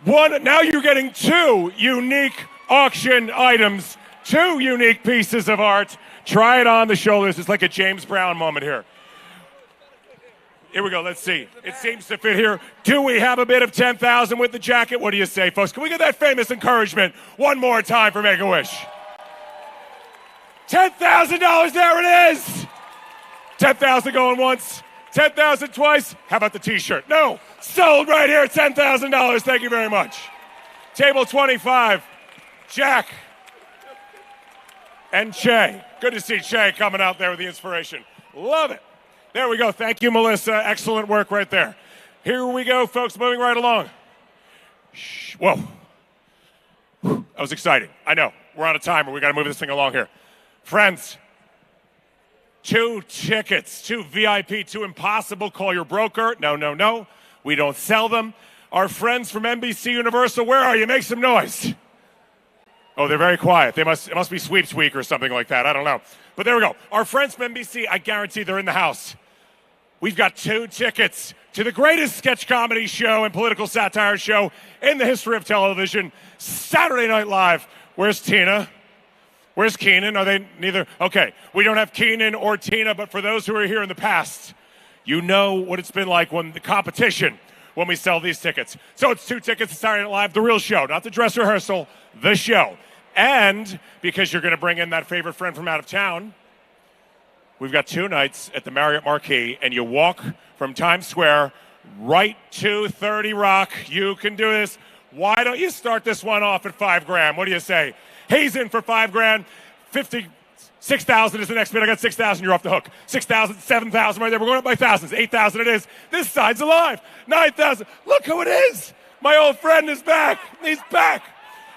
Now you're getting 2 unique auction items, 2 unique pieces of art. Try it on the shoulders. It's like a James Brown moment here. Here we go. Let's see. It seems to fit here. Do we have a bid of $10,000 with the jacket? What do you say, folks? Can we get that famous encouragement one more time for Make-A-Wish? $10,000. There it is. $10,000 going once. $10,000 twice. How about the T-shirt? No. Sold right here. $10,000. Thank you very much. Table 25. Jack and Che. Good to see Che coming out there with the inspiration. Love it. There we go. Thank you, Melissa. Excellent work right there. Here we go, folks. Moving right along. Whoa. That was exciting. I know. We're on a timer. We got to move this thing along here. Friends, 2 tickets, 2 VIP, 2 Impossible. Call your broker. No. We don't sell them. Our friends from NBC Universal, where are you? Make some noise. Oh, they're very quiet. It must be Sweeps Week or something like that. I don't know. But there we go. Our friends from NBC, I guarantee they're in the house. We've got 2 tickets to the greatest sketch comedy show and political satire show in the history of television, Saturday Night Live. Where's Tina? Where's Keenan? Are they neither? Okay, we don't have Keenan or Tina, but for those who are here in the past, you know what it's been like when the competition, when we sell these tickets. So it's 2 tickets to Saturday Night Live, the real show, not the dress rehearsal, the show. And because you're going to bring in that favorite friend from out of town, we've got 2 nights at the Marriott Marquis, and you walk from Times Square right to 30 Rock. You can do this. Why don't you start this one off at $5,000? What do you say? He's in for $5,000. 6,000 is the next bid. I got 6,000. You're off the hook. 6,000, 7,000 right there. We're going up by thousands. 8,000 it is. This side's alive. 9,000. Look who it is. My old friend is back. He's back.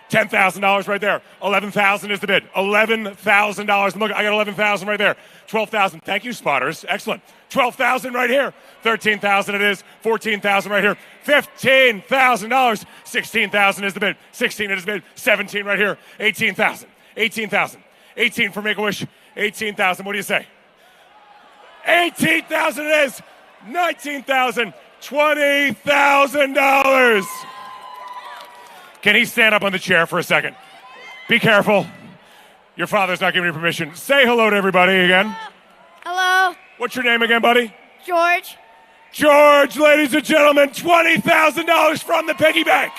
$10,000 right there. $11,000 is the bid. $11,000. Look, I got $11,000 right there. $12,000. Thank you, spotters. Excellent. $12,000 right here. $13,000 it is. $14,000 right here. $15,000. $16,000 is the bid. $16 is the bid. $17 right here. $18,000. $18,000. $18 for Make-A-Wish. $18,000. What do you say? $18,000 it is. $19,000. $20,000. Can he stand up on the chair for a second? Be careful. Your father's not giving you permission. Say hello to everybody again.
Hello.
What's your name again, buddy?
George.
George, ladies and gentlemen, $20,000 from the piggy bank.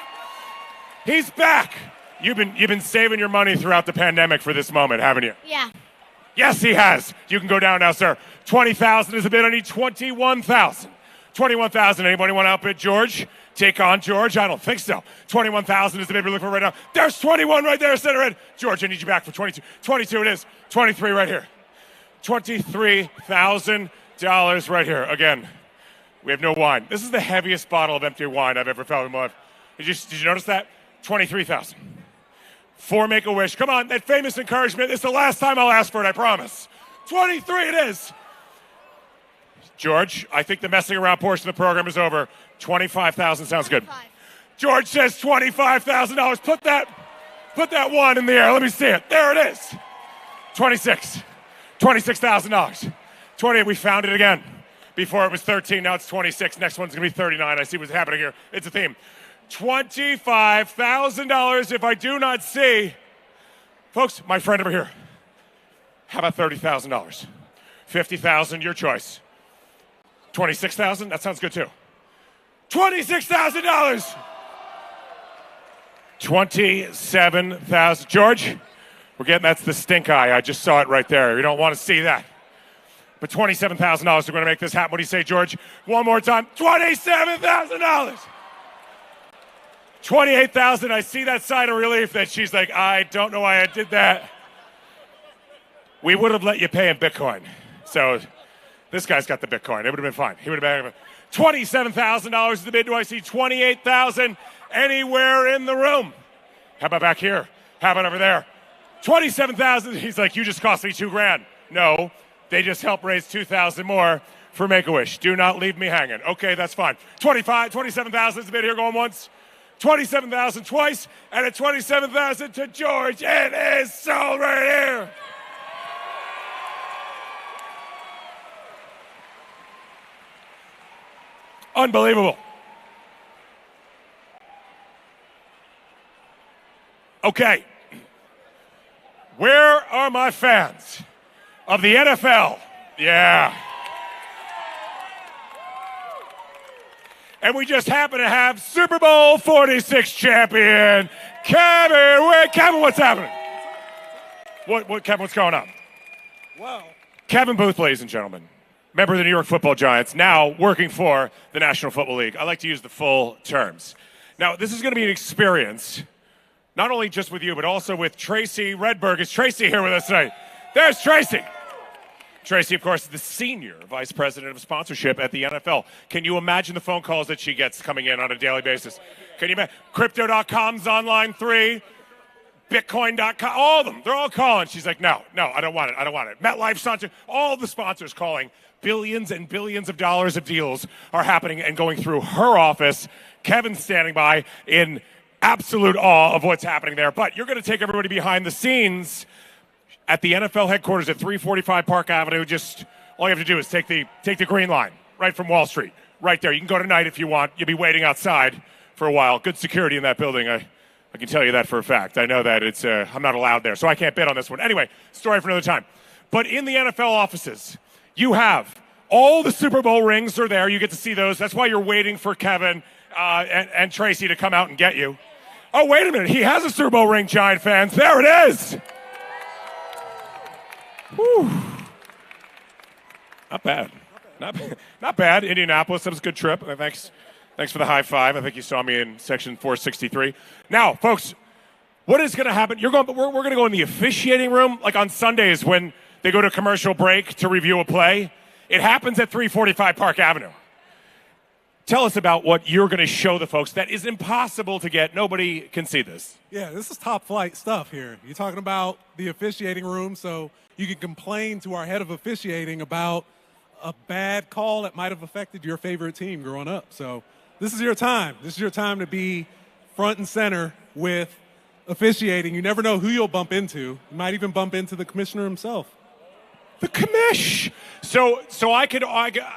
He's back. You've been saving your money throughout the pandemic for this moment, haven't you?
Yeah.
Yes, he has. You can go down now, sir. $20,000 is a bid. I need $21,000. $21,000. Anybody want to outbid George? Take on George? I don't think so. $21,000 is the bid we're looking for right now. There's 21 right there, center red. George, I need you back for 22. 22 it is. 23 right here. $23,000 right here. Again, we have no wine. This is the heaviest bottle of empty wine I've ever felt in my life. Did you notice that? $23,000. For Make-A-Wish. Come on, that famous encouragement. It's the last time I'll ask for it, I promise. 23 it is. George, I think the messing around portion of the program is over. $25,000 sounds good. George says $25,000. Put that one in the air. Let me see it. There it is. $26,000. 20. We found it again. Before it was 13. Now it's 26. Next one's gonna be 39. I see what's happening here. It's a theme. $25,000. If I do not see, folks, my friend over here. How about $30,000? $50,000. Your choice. $26,000. That sounds good too. $26,000. $27,000. George, that's the stink eye. I just saw it right there. You don't want to see that. But $27,000, we're going to make this happen. What do you say, George? One more time. $27,000. $28,000. I see that sigh of relief that she's like, I don't know why I did that. We would have let you pay in Bitcoin. So this guy's got the Bitcoin. It would have been fine. He would have been $27,000 is the bid. Do I see $28,000 anywhere in the room? How about back here? How about over there? $27,000. He's like, you just cost me $2,000. No, they just helped raise $2,000 more for Make-A-Wish. Do not leave me hanging. Okay, that's fine. $27,000 is the bid here going once. $27,000 twice, and a $27,000 to George. It is sold right here. Unbelievable. Okay. Where are my fans of the NFL? Yeah. And we just happen to have Super Bowl 46 champion Kevin. Kevin, what's happening? Kevin, what's going on?
Well,
Kevin Booth, ladies and gentlemen. Member of the New York Football Giants, now working for the National Football League. I like to use the full terms. Now, this is going to be an experience, not only just with you, but also with Tracy Redberg. Is Tracy here with us tonight? There's Tracy. Tracy, of course, is the senior vice president of sponsorship at the NFL. Can you imagine the phone calls that she gets coming in on a daily basis? Can you imagine? Crypto.com's on line 3. Bitcoin.com, all of them. They're all calling. She's like, no, I don't want it. MetLife sponsor, all the sponsors calling. Billions and billions of dollars of deals are happening and going through her office. Kevin's standing by in absolute awe of what's happening there. But you're going to take everybody behind the scenes at the NFL headquarters at 345 Park Avenue. Just all you have to do is take the green line right from Wall Street, right there. You can go tonight if you want. You'll be waiting outside for a while. Good security in that building. I can tell you that for a fact. I know that it's I'm not allowed there, so I can't bid on this one. Anyway, story for another time. But in the NFL offices, you have all the Super Bowl rings are there. You get to see those. That's why you're waiting for Kevin and Tracy to come out and get you. Oh, wait a minute. He has a Super Bowl ring, Giant fans. There it is. Whew. Not bad. Not bad. Indianapolis, that was a good trip. Thanks for the high five. I think you saw me in section 463. Now, folks, what is going to happen? We're going to go in the officiating room, like on Sundays when they go to commercial break to review a play. It happens at 345 Park Avenue. tell us about what you're going to show the folks that is impossible to get. Nobody can see this.
Yeah, this is top flight stuff here. You're talking about the officiating room, so you can complain to our head of officiating about a bad call that might have affected your favorite team growing up. So this is your time. This is your time to be front and center with officiating. You never know who you'll bump into. You might even bump into the commissioner himself.
The commish. So I could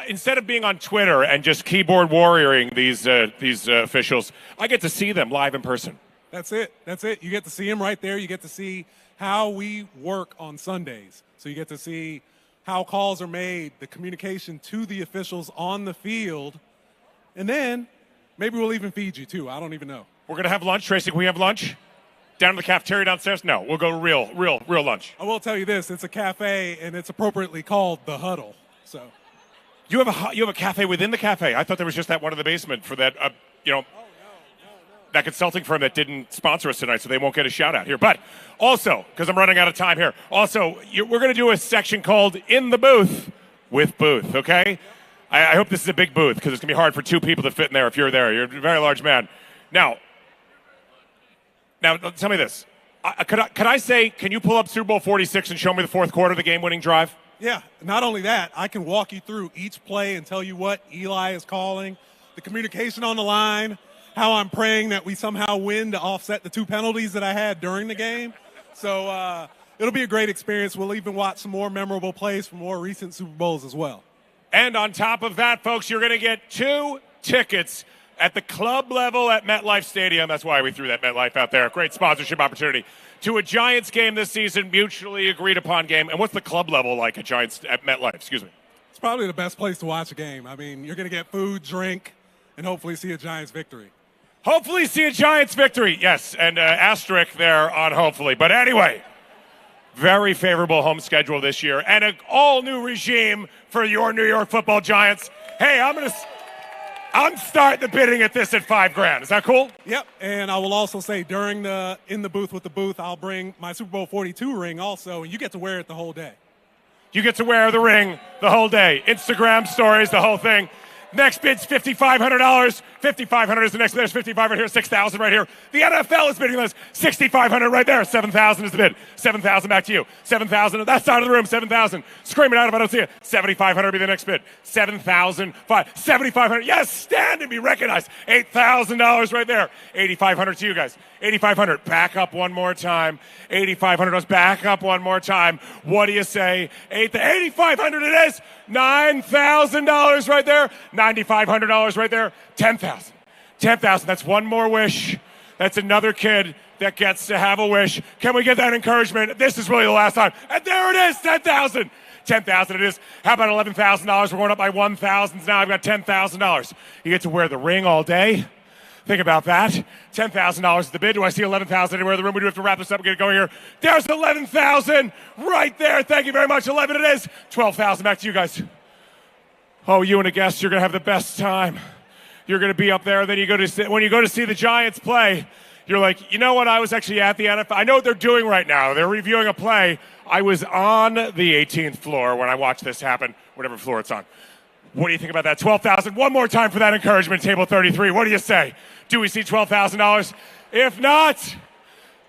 instead of being on Twitter and just keyboard warrioring these officials, I get to see them live in person.
That's it. You get to see them right there. You get to see how we work on Sundays. So you get to see how calls are made, the communication to the officials on the field, and then maybe we'll even feed you too. I don't even know.
We're gonna have lunch, Tracy. Can we have lunch? Down in the cafeteria downstairs? No, we'll go real lunch.
I will tell you this: it's a cafe, and it's appropriately called the Huddle. So,
you have a cafe within the cafe. I thought there was just that one in the basement for that, that consulting firm that didn't sponsor us tonight, so they won't get a shout out here. But also, because I'm running out of time here, we're going to do a section called "In the Booth" with Booth. Okay, I hope this is a big booth because it's going to be hard for two people to fit in there. If you're there, you're a very large man. Now, tell me this. Could I say, can you pull up Super Bowl 46 and show me the fourth quarter, the game-winning drive?
Yeah, not only that, I can walk you through each play and tell you what Eli is calling, the communication on the line, how I'm praying that we somehow win to offset the 2 penalties that I had during the game. So it'll be a great experience. We'll even watch some more memorable plays from more recent Super Bowls as well.
And on top of that, folks, you're going to get 2 tickets at the club level at MetLife Stadium. That's why we threw that MetLife out there. Great sponsorship opportunity. To a Giants game this season, mutually agreed upon game. And what's the club level like at MetLife? Excuse me.
It's probably the best place to watch a game. I mean, you're going to get food, drink, and hopefully see a Giants victory.
Hopefully see a Giants victory. Yes, and asterisk there on hopefully. But anyway, very favorable home schedule this year and an all-new regime for your New York Football Giants. Hey, I'm starting the bidding at this at $5,000. Is that cool?
Yep. And I will also say during the In the Booth with the Booth, I'll bring my Super Bowl 42 ring also, and you get to wear it the whole day.
You get to wear the ring the whole day. Instagram stories, the whole thing. Next bid's $5,500. $5,500 is the next bid. There's $5,500 here, $6,000 right here. The NFL is bidding this. $6,500 right there. $7,000 is the bid. $7,000 back to you. $7,000 that side of the room. $7,000. Scream it out if I don't see it. $7,500 be the next bid. $7,500. Yes, stand and be recognized. $8,000 right there. $8,500 to you guys. $8,500. Back up one more time. $8,500. Back up one more time. What do you say? $8,500 it is. $9,000 right there. $9,500 right there. $10,000. $10,000. That's one more wish. That's another kid that gets to have a wish. Can we get that encouragement? This is really the last time. And there it is. $10,000. $10,000 it is. How about $11,000? We're going up by $1,000 now. I've got $10,000. You get to wear the ring all day. Think about that. $10,000 is the bid. Do I see $11,000 anywhere in the room? We do have to wrap this up and get it going here. There's $11,000 right there. Thank you very much. 11 it is. $12,000 back to you guys. Oh, you and a guest, you're going to have the best time. You're going to be up there. Then when you go to see the Giants play, you're like, you know what? I was actually at the NFL. I know what they're doing right now. They're reviewing a play. I was on the 18th floor when I watched this happen, whatever floor it's on. What do you think about that? $12,000. One more time for that encouragement, table 33. What do you say? Do we see $12,000? If not,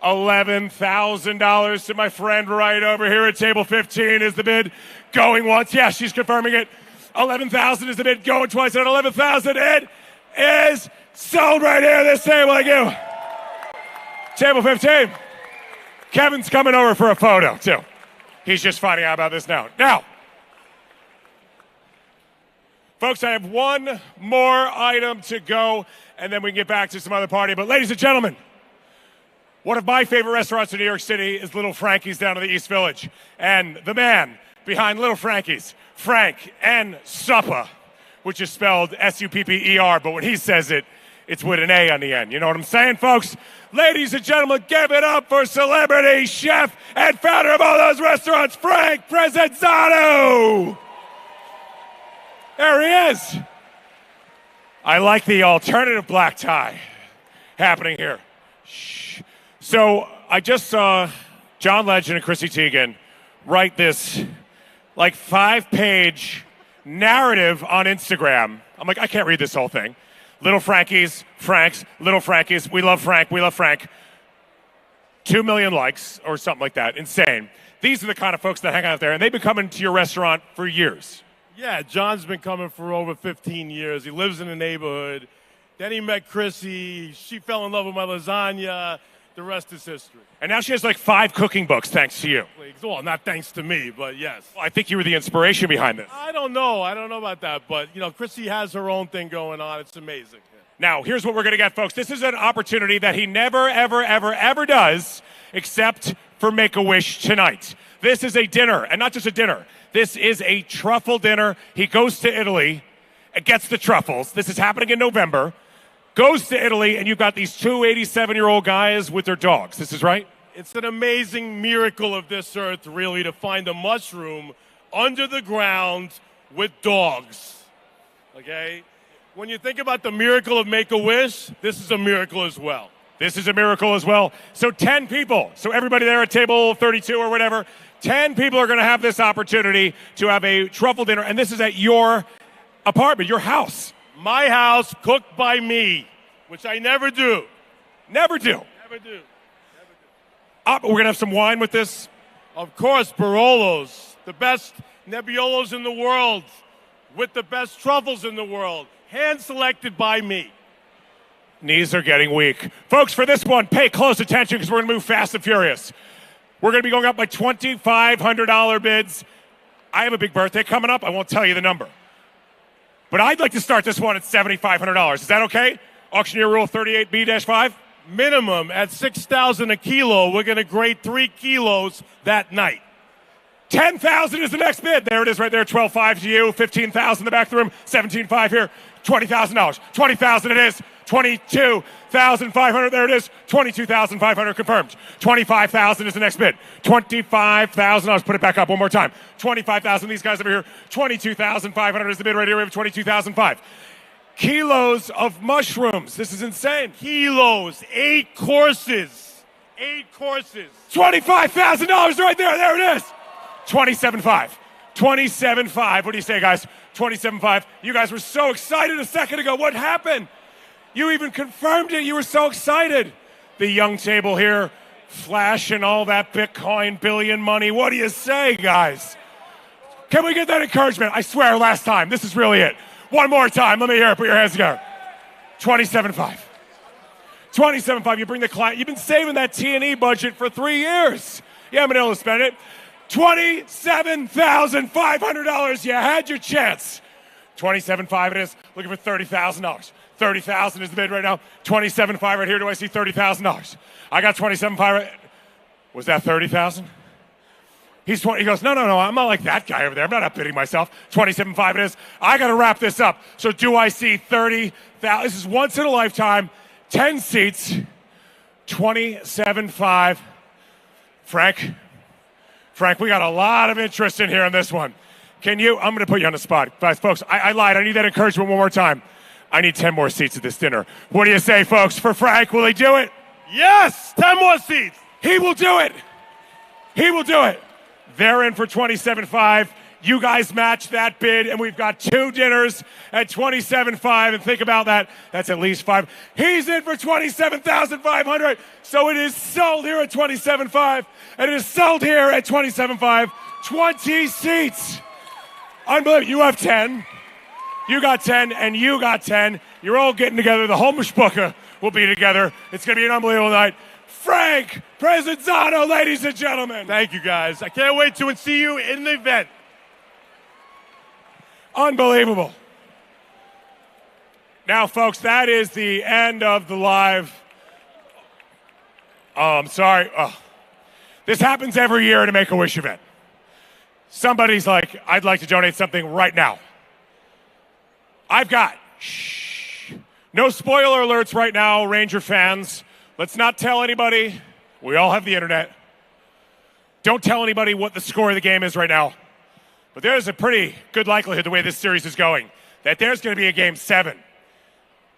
$11,000 to my friend right over here at table 15 is the bid. Going once. Yeah, she's confirming it. $11,000 is the bid. Going twice at $11,000. It is sold right here. This table, thank you. Table 15. Kevin's coming over for a photo, too. He's just finding out about this now. Now, folks, I have one more item to go, and then we can get back to some other party. But ladies and gentlemen, one of my favorite restaurants in New York City is Little Frankie's down in the East Village. And the man behind Little Frankie's, Frank N. Suppa, which is spelled S-U-P-P-E-R, but when he says it, it's with an A on the end. You know what I'm saying, folks? Ladies and gentlemen, give it up for celebrity chef and founder of all those restaurants, Frank Presenzano. There he is. I like the alternative black tie happening here. Shh. So I just saw John Legend and Chrissy Teigen write this like 5-page narrative on Instagram I'm like, I can't read this whole thing. Little Frankies, Franks, Little Frankies. We love Frank. We love Frank. 2 million likes or something like that. Insane. These are the kind of folks that hang out there, and they've been coming to your restaurant for years.
Yeah, John's been coming for over 15 years. He lives in the neighborhood. Then he met Chrissy. She fell in love with my lasagna. The rest is history.
And now she has like 5 cooking books thanks to you.
Well, not thanks to me, but yes.
Well, I think you were the inspiration behind this.
I don't know about that, but, Chrissy has her own thing going on. It's amazing.
Now, here's what we're going to get, folks. This is an opportunity that he never, ever, ever, ever does except for Make-A-Wish tonight. This is a dinner, and not just a dinner. This is a truffle dinner. He goes to Italy, gets the truffles. This is happening in November. Goes to Italy, and you've got these 2 87-year-old guys with their dogs. This is right?
It's an amazing miracle of this earth, really, to find a mushroom under the ground with dogs. Okay? When you think about the miracle of Make-A-Wish, this is a miracle as well.
This is a miracle as well. So 10 people, so everybody there at table 32 or whatever, 10 people are going to have this opportunity to have a truffle dinner, and this is at your apartment, your house.
My house, cooked by me, which I never do.
Never do.
Never do.
We're going to have some wine with this.
Of course, Barolos, the best Nebbiolos in the world, with the best truffles in the world, hand-selected by me.
Knees are getting weak. Folks, for this one, pay close attention because we're going to move fast and furious. We're going to be going up by $2,500 bids. I have a big birthday coming up. I won't tell you the number. But I'd like to start this one at $7,500. Is that okay? Auctioneer rule 38B-5?
Minimum at $6,000 a kilo. We're going to grade 3 kilos that night.
$10,000 is the next bid. There it is right there. $12,500 to you. $15,000 in the back of the room. $17,500 here. $20,000. $20,000 it is. $22,500. There it is. $22,500 confirmed. $25,000 is the next bid. $25,000. Put it back up one more time. $25,000. These guys over here. $22,500 is the bid right here. We have $22,500. Kilos of mushrooms. This is insane.
Kilos. 8 courses. 8 courses.
$25,000 right there. There it is. $27,500. $27,500. What do you say, guys? $27,500. You guys were so excited a second ago. What happened? You even confirmed it. You were so excited. The young table here flashing all that Bitcoin billion money. What do you say, guys? Can we get that encouragement? I swear, last time. This is really it. One more time. Let me hear it. Put your hands together. $27,500. $27,500. You bring the client. You've been saving that T&E budget for 3 years. You haven't been able to spend it. $27,500. You had your chance. $27,500 it is. Looking for $30,000. $30,000 is the bid right now. $27,500 right here. Do I see $30,000? I got $27,500. Was that $30,000? He goes, no, I'm not like that guy over there. I'm not outbidding myself. $27,500 it is. I got to wrap this up. So do I see $30,000? This is once in a lifetime. 10 seats. $27,500. Frank, we got a lot of interest in here on this one. I'm going to put you on the spot. Guys, folks, I lied. I need that encouragement one more time. I need 10 more seats at this dinner. What do you say, folks? For Frank, will he do it?
Yes, 10 more seats.
He will do it. He will do it. They're in for $27,500. You guys match that bid, and we've got 2 dinners at $27,500. And think about that. That's at least 5. He's in for $27,500. So it is sold here at $27,500, and it is sold here at $27,500. 20 seats. Unbelievable. You have 10. You got 10, and you got 10. You're all getting together. The whole mishpucha will be together. It's going to be an unbelievable night. Frank Presenzano, ladies and gentlemen.
Thank you, guys. I can't wait to see you in the event.
Unbelievable. Now, folks, that is the end of the live. Oh, I'm sorry. Oh. This happens every year at a Make-A-Wish event. Somebody's like, I'd like to donate something right now. I've got, no spoiler alerts right now, Ranger fans. Let's not tell anybody. We all have the internet. Don't tell anybody what the score of the game is right now. But there's a pretty good likelihood, the way this series is going, that there's going to be a Game 7.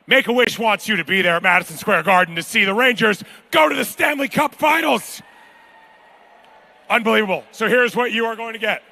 Make-A-Wish wants you to be there at Madison Square Garden to see the Rangers go to the Stanley Cup Finals. Unbelievable. So here's what you are going to get.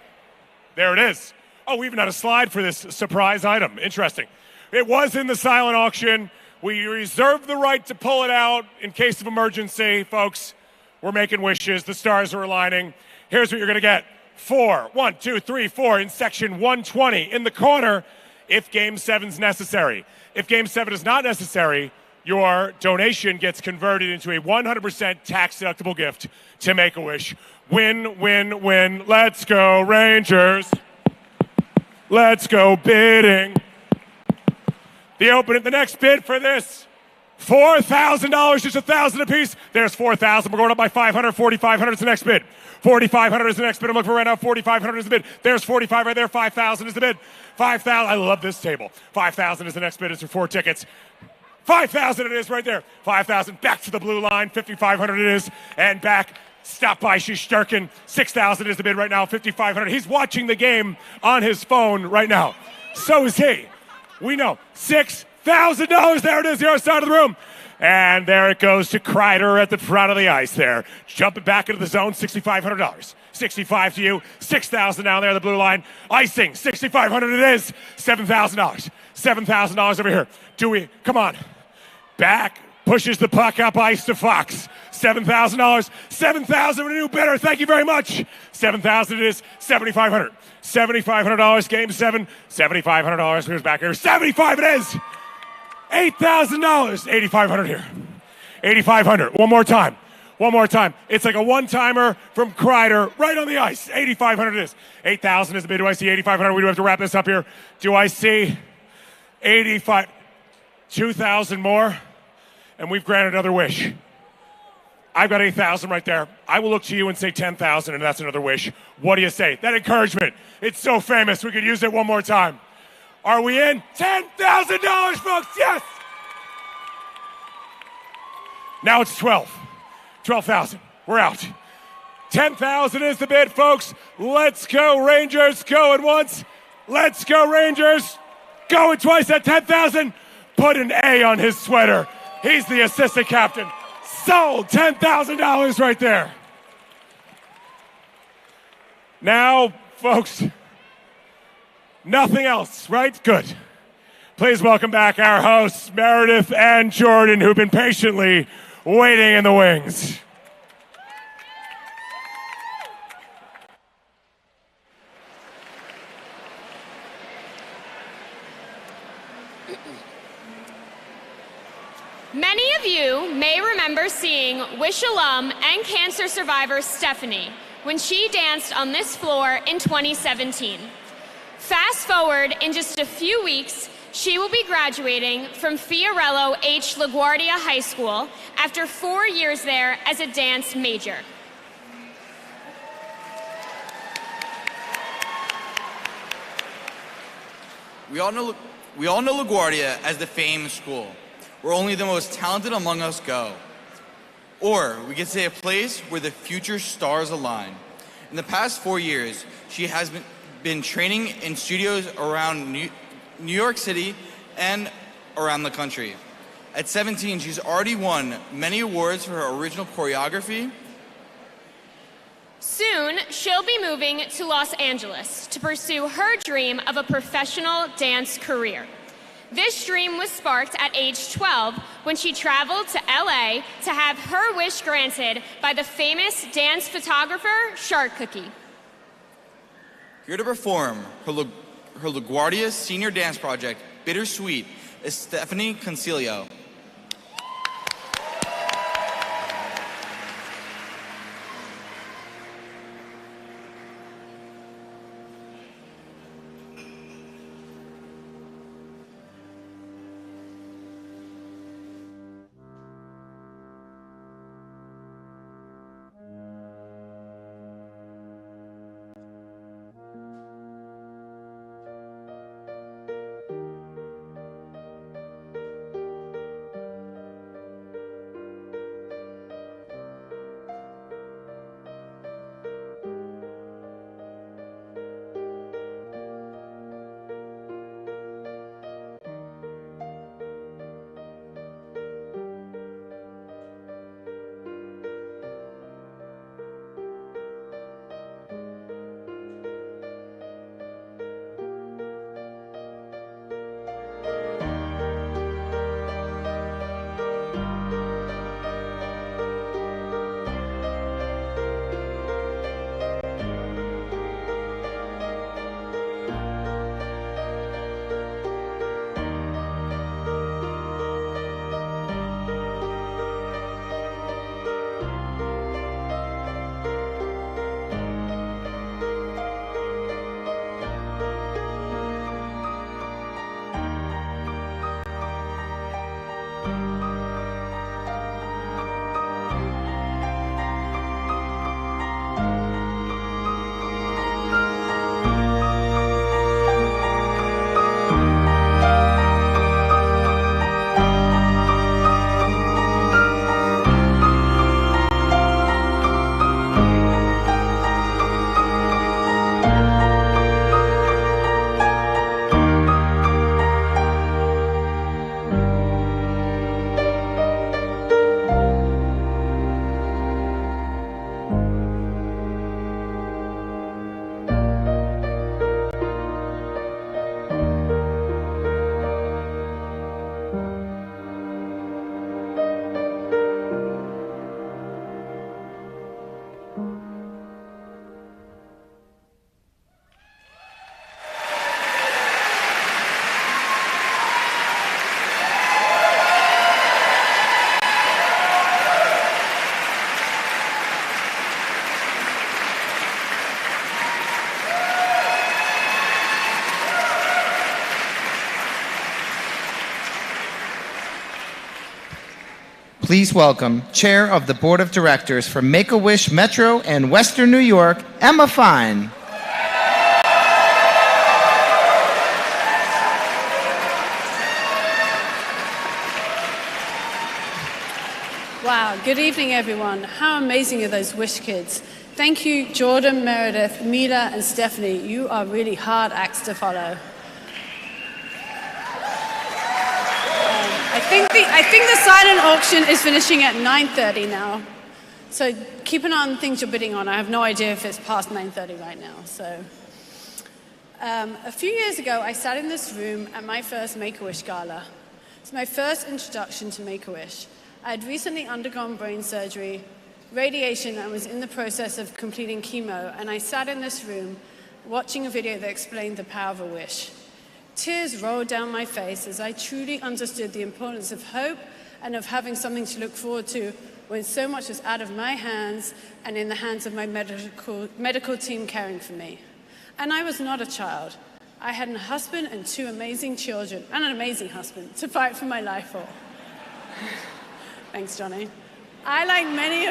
There it is. Oh, we even had a slide for this surprise item. Interesting. It was in the silent auction. We reserve the right to pull it out in case of emergency, folks. We're making wishes. The stars are aligning. Here's what you're going to get. 4, 1, 2, 3, 4 in section 120 in the corner if Game 7's necessary. If Game 7 is not necessary, your donation gets converted into a 100% tax-deductible gift to Make-A-Wish. Win, win, win. Let's go, Rangers. Let's go bidding. The next bid for this, $4,000, just $1,000 apiece. There's $4,000. We're going up by $500. $4,500 is the next bid. $4,500 is the next bid. I'm looking for right now. $4,500 is the bid. There's $45 right there. $5,000 is the bid. $5,000. I love this table. $5,000 is the next bid. It's for 4 tickets. $5,000 it is right there. $5,000 back to the blue line. $5,500 it is. And back. Stop by Shishturkin. $6,000 is the bid right now. $5,500. He's watching the game on his phone right now. So is he. We know. $6,000. There it is, the other side of the room. And there it goes to Kreider at the front of the ice there. Jumping back into the zone, $6,500. 65 to you. 6,000 down there, the blue line. Icing, 6,500 it is. $7,000. $7,000 over here. Come on. Back, pushes the puck up ice to Fox. $7,000. 7,000 with a new bidder. Thank you very much. 7,000 it is. 7,500. $7,500, Game 7. $7,500. Here's back here. 75 it is. $8,000. 8,500 here. 8,500. One more time. One more time. It's like a one-timer from Kreider right on the ice. 8,500 it is. 8,000 is the bid. Do I see 8,500? We do have to wrap this up here. Do I see 85? 2,000 more, and we've granted another wish. I've got 8,000 right there. I will look to you and say 10,000, and that's another wish. What do you say? That encouragement. It's so famous. We could use it one more time. Are we in? $10,000, folks. Yes. Now it's 12,000. We're out. 10,000 is the bid, folks. Let's go, Rangers. Going once. Let's go, Rangers. Going twice at 10,000. Put an A on his sweater. He's the assistant captain. Sold. $10,000 right there. Now, folks, nothing else, right? Good. Please welcome back our hosts, Meredith and Jordan, who've been patiently waiting in the wings.
Many of you may remember seeing Wish alum and cancer survivor Stephanie when she danced on this floor in 2017. Fast forward in just a few weeks, she will be graduating from Fiorello H. LaGuardia High School after 4 years there as a dance major.
We all know LaGuardia as the famed school, where only the most talented among us go. Or we could say a place where the future stars align. In the past 4 years, she has been training in studios around New York City and around the country. At 17, she's already won many awards for her original choreography.
Soon, she'll be moving to Los Angeles to pursue her dream of a professional dance career. This dream was sparked at age 12 when she traveled to LA to have her wish granted by the famous dance photographer, Shark Cookie.
Here to perform her LaGuardia senior dance project, Bittersweet, is Stephanie Concilio.
Please welcome Chair of the Board of Directors for Make-A-Wish Metro and Western New York, Emma Fine.
Wow, good evening, everyone. How amazing are those Wish kids? Thank you, Jordan, Meredith, Mila, and Stephanie. You are really hard acts to follow. I think the silent auction is finishing at 9:30 now. So keep an eye on the things you're bidding on. I have no idea if it's past 9:30 right now. So a few years ago, I sat in this room at my first Make-A-Wish Gala. It's my first introduction to Make-A-Wish. I had recently undergone brain surgery, radiation, and was in the process of completing chemo, and I sat in this room watching a video that explained the power of a wish. Tears rolled down my face as I truly understood the importance of hope and of having something to look forward to when so much was out of my hands and in the hands of my medical team caring for me. And I was not a child. I had a husband and 2 amazing children, and an amazing husband, to fight for my life for. Thanks, Johnny. I, like many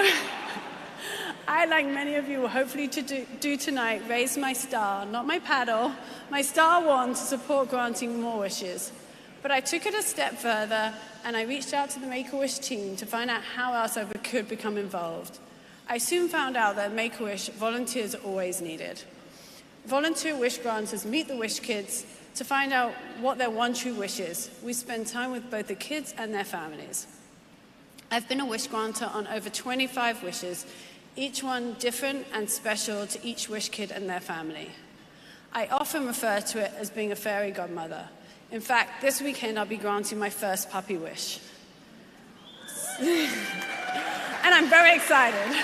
of you, will hopefully do tonight, raise my star, not my paddle, my star wand to support granting more wishes. But I took it a step further, and I reached out to the Make-A-Wish team to find out how else I could become involved. I soon found out that Make-A-Wish volunteers are always needed. Volunteer wish granters meet the wish kids to find out what their one true wish is. We spend time with both the kids and their families. I've been a wish granter on over 25 wishes, each one different and special to each wish kid and their family. I often refer to it as being a fairy godmother. In fact, this weekend I'll be granting my first puppy wish. And I'm very excited.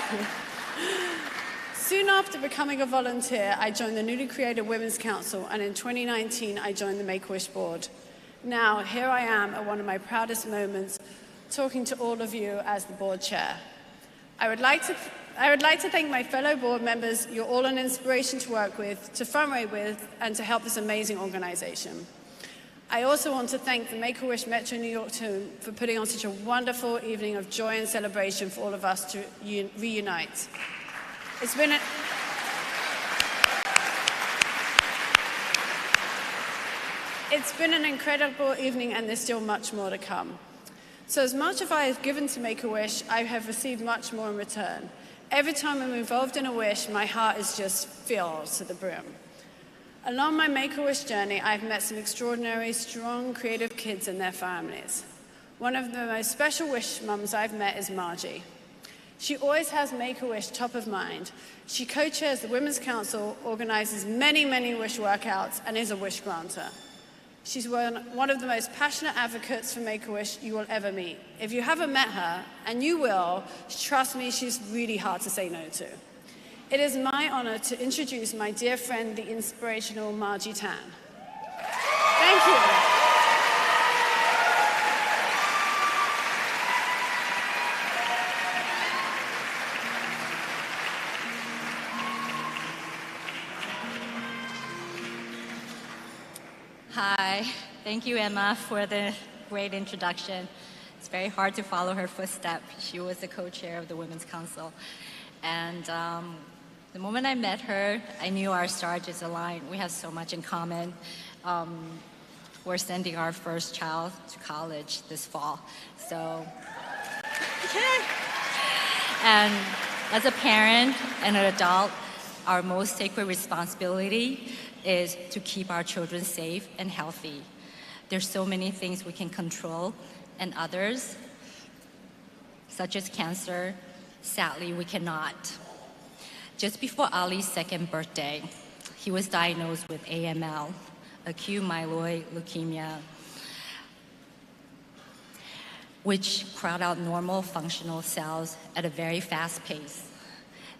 Soon after becoming a volunteer, I joined the newly created Women's Council, and in 2019 I joined the Make-A-Wish Board. Now, here I am at one of my proudest moments, talking to all of you as the board chair. I would like to thank my fellow board members. You're all an inspiration to work with, to fundraise with, and to help this amazing organization. I also want to thank the Make-A-Wish Metro New York team for putting on such a wonderful evening of joy and celebration for all of us to reunite. It's been an incredible evening, and there's still much more to come. So as much as I have given to Make-A-Wish, I have received much more in return. Every time I'm involved in a wish, my heart is just filled to the brim. Along my Make-A-Wish journey, I've met some extraordinary, strong, creative kids and their families. One of the most special wish mums I've met is Margie. She always has Make-A-Wish top of mind. She co-chairs the Women's Council, organizes many, many wish workouts, and is a wish granter. She's one of the most passionate advocates for Make-A-Wish you will ever meet. If you haven't met her, and you will, trust me, she's really hard to say no to. It is my honor to introduce my dear friend, the inspirational Margie Tan. Thank you.
Hi, thank you, Emma, for the great introduction. It's very hard to follow her footsteps. She was the co-chair of the Women's Council. And the moment I met her, I knew our stars just aligned. We have so much in common. We're sending our first child to college this fall. So, and as a parent and an adult, our most sacred responsibility is to keep our children safe and healthy. There's so many things we can control, and others, such as cancer, sadly, we cannot. Just before Ali's 2nd birthday, he was diagnosed with AML, acute myeloid leukemia, which crowd out normal functional cells at a very fast pace.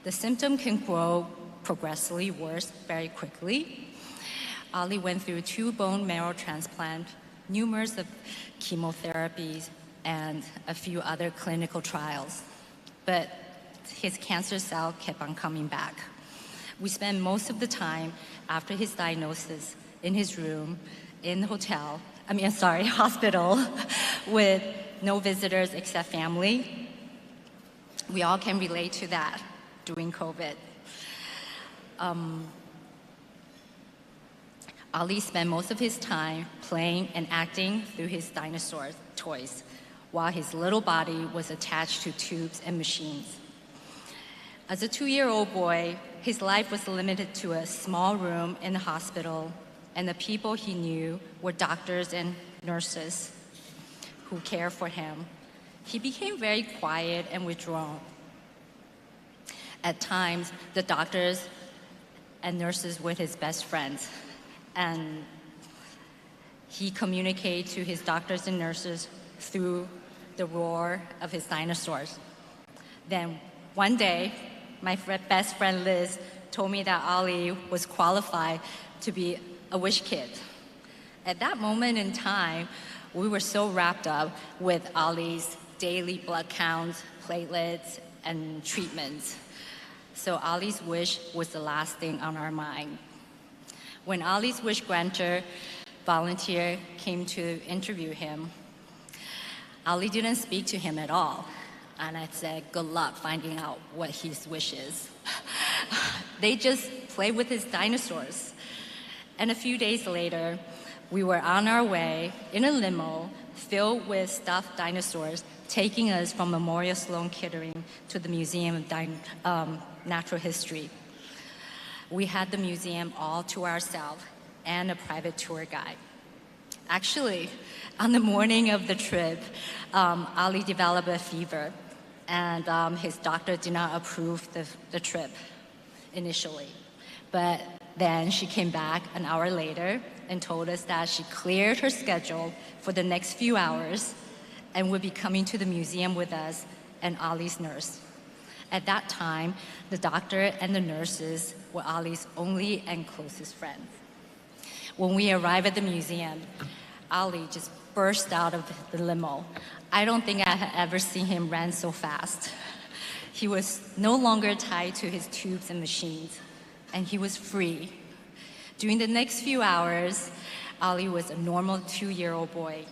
The symptom can grow progressively worse very quickly. Ali went through 2 bone marrow transplants, numerous of chemotherapies, and a few other clinical trials. But his cancer cell kept on coming back. We spent most of the time after his diagnosis in his room, in the hospital, with no visitors except family. We all can relate to that during COVID. Ali spent most of his time playing and acting through his dinosaur toys, while his little body was attached to tubes and machines. As a 2-year-old boy, his life was limited to a small room in the hospital, and the people he knew were doctors and nurses who cared for him. He became very quiet and withdrawn. At times, the doctors and nurses were his best friends, and he communicated to his doctors and nurses through the roar of his dinosaurs. Then one day, my best friend Liz told me that Ali was qualified to be a wish kid. At that moment in time, we were so wrapped up with Ali's daily blood counts, platelets, and treatments. So Ali's wish was the last thing on our mind. When Ali's wish granter volunteer came to interview him, Ali didn't speak to him at all. And I said, good luck finding out what his wish is. They just played with his dinosaurs. And a few days later, we were on our way in a limo filled with stuffed dinosaurs, taking us from Memorial Sloan Kettering to the Museum of Natural History. We had the museum all to ourselves and a private tour guide. Actually, on the morning of the trip, Ali developed a fever, and his doctor did not approve the trip initially. But then she came back an hour later and told us that she cleared her schedule for the next few hours and would be coming to the museum with us and Ali's nurse. At that time, the doctor and the nurses were Ali's only and closest friends. When we arrived at the museum, Ali just burst out of the limo. I don't think I had ever seen him run so fast. He was no longer tied to his tubes and machines, and he was free. During the next few hours, Ali was a normal 2-year-old boy,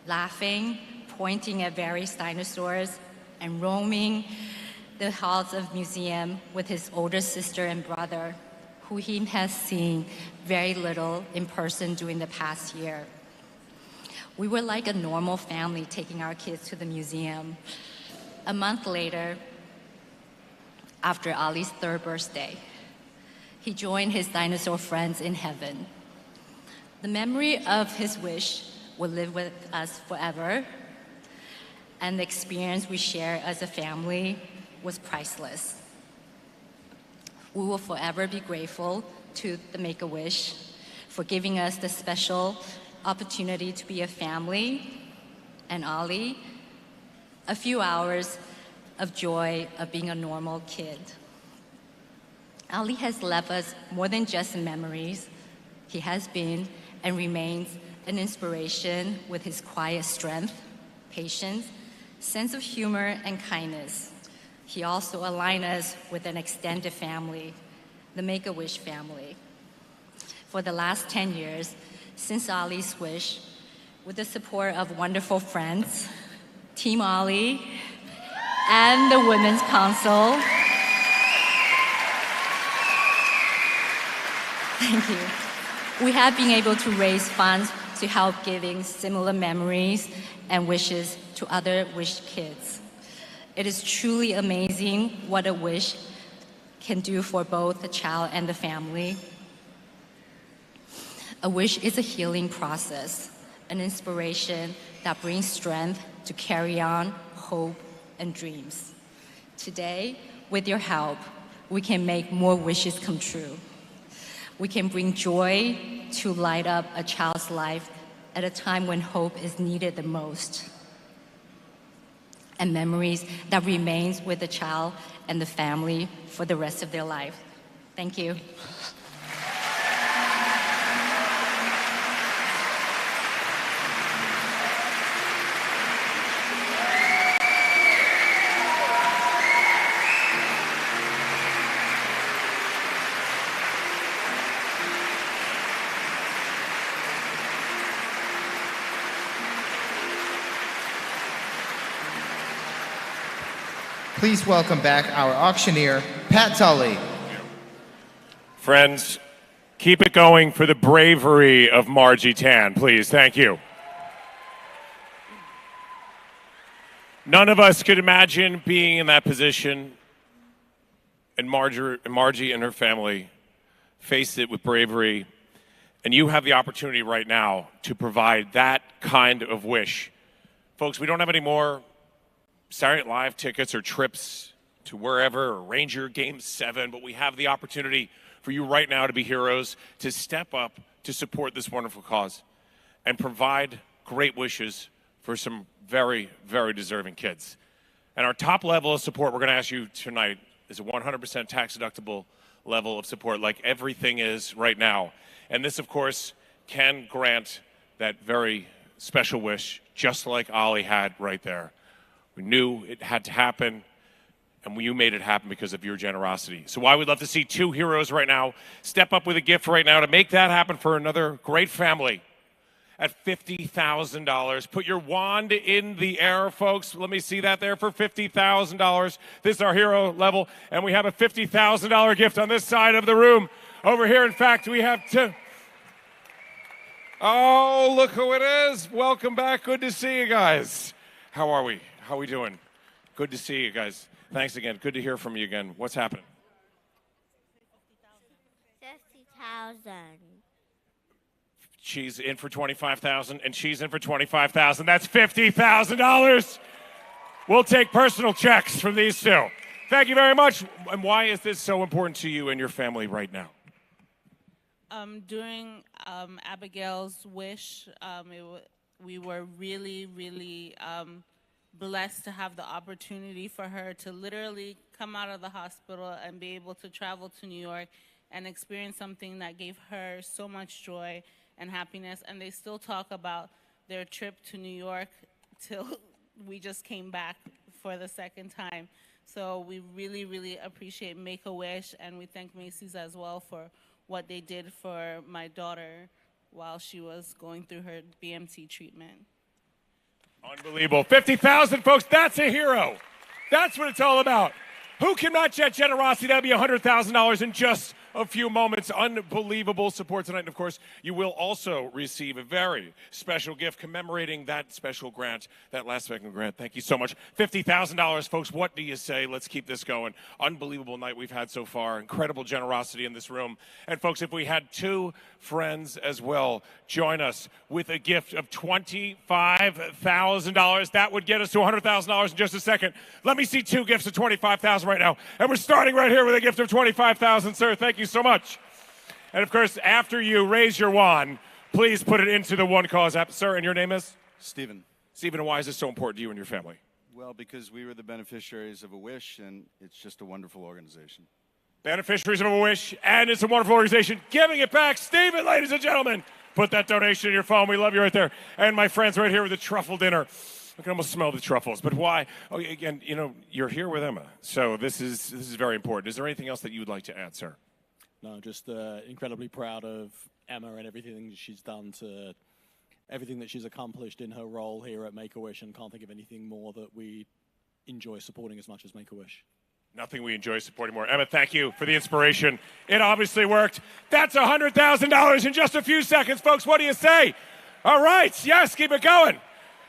laughing, pointing at various dinosaurs, and roaming the halls of museum with his older sister and brother, who he has seen very little in person during the past year. We were like a normal family taking our kids to the museum. A month later, after Ali's 3rd birthday, he joined his dinosaur friends in heaven. The memory of his wish will live with us forever, and the experience we share as a family was priceless. We will forever be grateful to the Make-A-Wish for giving us the special opportunity to be a family, and Ali, a few hours of joy of being a normal kid. Ali has left us more than just memories. He has been and remains an inspiration with his quiet strength, patience, sense of humor, and kindness. He also aligned us with an extended family, the Make-A-Wish family. For the last 10 years, since Ali's wish, with the support of wonderful friends, Team Ali, and the Women's Council, thank you. We have been able to raise funds to help giving similar memories and wishes to other wish kids. It is truly amazing what a wish can do for both the child and the family. A wish is a healing process, an inspiration that brings strength to carry on hope and dreams. Today, with your help, we can make more wishes come true. We can bring joy to light up a child's life at a time when hope is needed the most, and memories that remains with the child and the family for the rest of their life. Thank you.
Please welcome back our auctioneer, Pat Tully.
Friends, keep it going for the bravery of Margie Tan, please. Thank you. None of us could imagine being in that position, and Margie and her family faced it with bravery, and you have the opportunity right now to provide that kind of wish. Folks, we don't have any more Saturday Night Live tickets or trips to wherever, or Ranger Game 7, but we have the opportunity for you right now to be heroes, to step up to support this wonderful cause and provide great wishes for some very, very deserving kids. And our top level of support we're going to ask you tonight is a 100% tax-deductible level of support, like everything is right now. And this, of course, can grant that very special wish, just like Ollie had right there. We knew it had to happen, and you made it happen because of your generosity. So I would love to see two heroes right now step up with a gift right now to make that happen for another great family at $50,000. Put your wand in the air, folks. Let me see that there for $50,000. This is our hero level, and we have a $50,000 gift on this side of the room. Over here, in fact, we have two. Oh, look who it is. Welcome back. Good to see you guys. How are we? How are we doing? Good to see you guys. Thanks again. Good to hear from you again. What's happening?
50,000.
She's in for 25,000, and she's in for 25,000. That's $50,000. We'll take personal checks from these two. Thank you very much. And why is this so important to you and your family right now?
During Abigail's wish, we were really, really blessed to have the opportunity for her to literally come out of the hospital and be able to travel to New York and experience something that gave her so much joy and happiness. And they still talk about their trip to New York till we just came back for the second time. So we really, really appreciate Make-A-Wish, and we thank Macy's as well for what they did for my daughter while she was going through her BMT treatment.
Unbelievable. 50,000, folks, that's a hero. That's what it's all about. Who can match that generosity? That'll be $100,000 in just a few moments. Unbelievable support tonight. And, of course, you will also receive a very special gift commemorating that special grant, that last second grant. Thank you so much. $50,000, folks. What do you say? Let's keep this going. Unbelievable night we've had so far. Incredible generosity in this room. And, folks, if we had two friends as well join us with a gift of $25,000, that would get us to $100,000 in just a second. Let me see two gifts of $25,000 right now. And we're starting right here with a gift of $25,000, sir. Thank you so much. And, of course, after you raise your wand, please put it into the One Cause app. Sir, and your name is?
Stephen.
Stephen, why is this so important to you and your family?
Well, because we were the beneficiaries of a wish, and it's just a wonderful organization.
Beneficiaries of a wish, and it's a wonderful organization. Giving it back. Stephen, ladies and gentlemen, put that donation in your phone. We love you right there. And my friends right here with the truffle dinner. I can almost smell the truffles, but why? Oh, again, you know, you're here with Emma, so this is very important. Is there anything else that you would like to add, sir?
No, just incredibly proud of Emma and everything she's done to everything that she's accomplished in her role here at Make-A-Wish, and can't think of anything more that we enjoy supporting as much as Make-A-Wish.
Nothing we enjoy supporting more. Emma, thank you for the inspiration. It obviously worked. That's $100,000 in just a few seconds, folks. What do you say? All right. Yes, keep it going.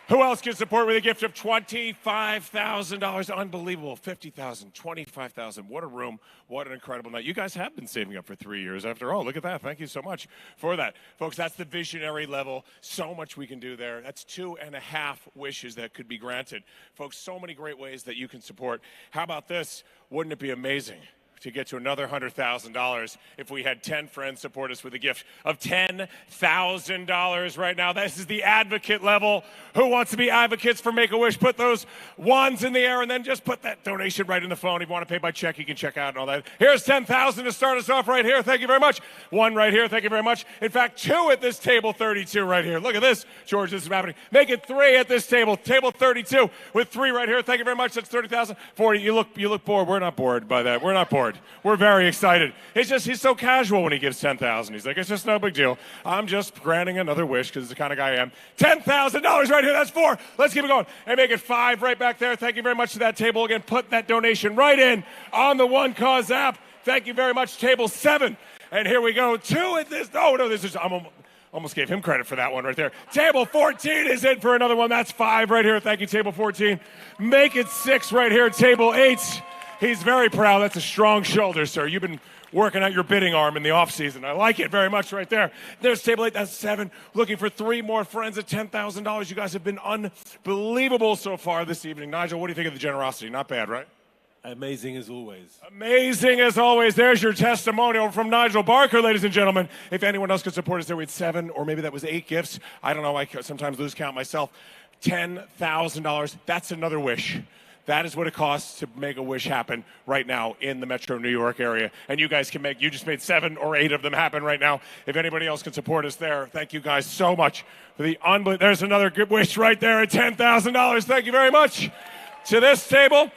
Who else can support with a gift of $25,000? Unbelievable. $50,000, $25,000. What a room. What an incredible night. You guys have been saving up for 3 years after all. Look at that. Thank you so much for that. Folks, that's the visionary level. So much we can do there. That's 2.5 wishes that could be granted. Folks, so many great ways that you can support. How about this? Wouldn't it be amazing to get to another $100,000 if we had 10 friends support us with a gift of $10,000 right now? This is the advocate level. Who wants to be advocates for Make-A-Wish? Put those wands in the air and then just put that donation right in the phone. If you want to pay by check, you can check out and all that. Here's $10,000 to start us off right here. Thank you very much. One right here. Thank you very much. In fact, two at this table 32 right here. Look at this, George. This is happening. Make it three at this table 32 with three right here. Thank you very much. That's $30,000. 40. You look bored. We're not bored by that. We're not bored. Billboard. We're very excited. It's just, he's so casual when he gives 10,000. He's like, it's just no big deal. I'm just granting another wish because it's the kind of guy I am. $10,000 right here. That's 4. Let's keep it going. And make it 5 right back there. Thank you very much to that table. Again, put that donation right in on the One Cause app. Thank you very much, table 7. And here we go. 2 at this. Oh, no, this is, almost gave him credit for that one right there. Table 14 is in for another one. That's 5 right here. Thank you, table 14. Make it 6 right here. Table 8. He's very proud. That's a strong shoulder, sir. You've been working out your bidding arm in the offseason. I like it very much right there. There's table 8. That's 7. Looking for 3 more friends at $10,000. You guys have been unbelievable so far this evening. Nigel, what do you think of the generosity? Not bad, right?
Amazing as always.
Amazing as always. There's your testimonial from Nigel Barker, ladies and gentlemen. If anyone else could support us there, we had 7 or maybe that was 8 gifts. I don't know. I sometimes lose count myself. $10,000. That's another wish. That is what it costs to make a wish happen right now in the Metro New York area. And you guys can make, you just made 7 or 8 of them happen right now. If anybody else can support us there, thank you guys so much for the unbelievable. There's another good wish right there at $10,000. Thank you very much. To this table,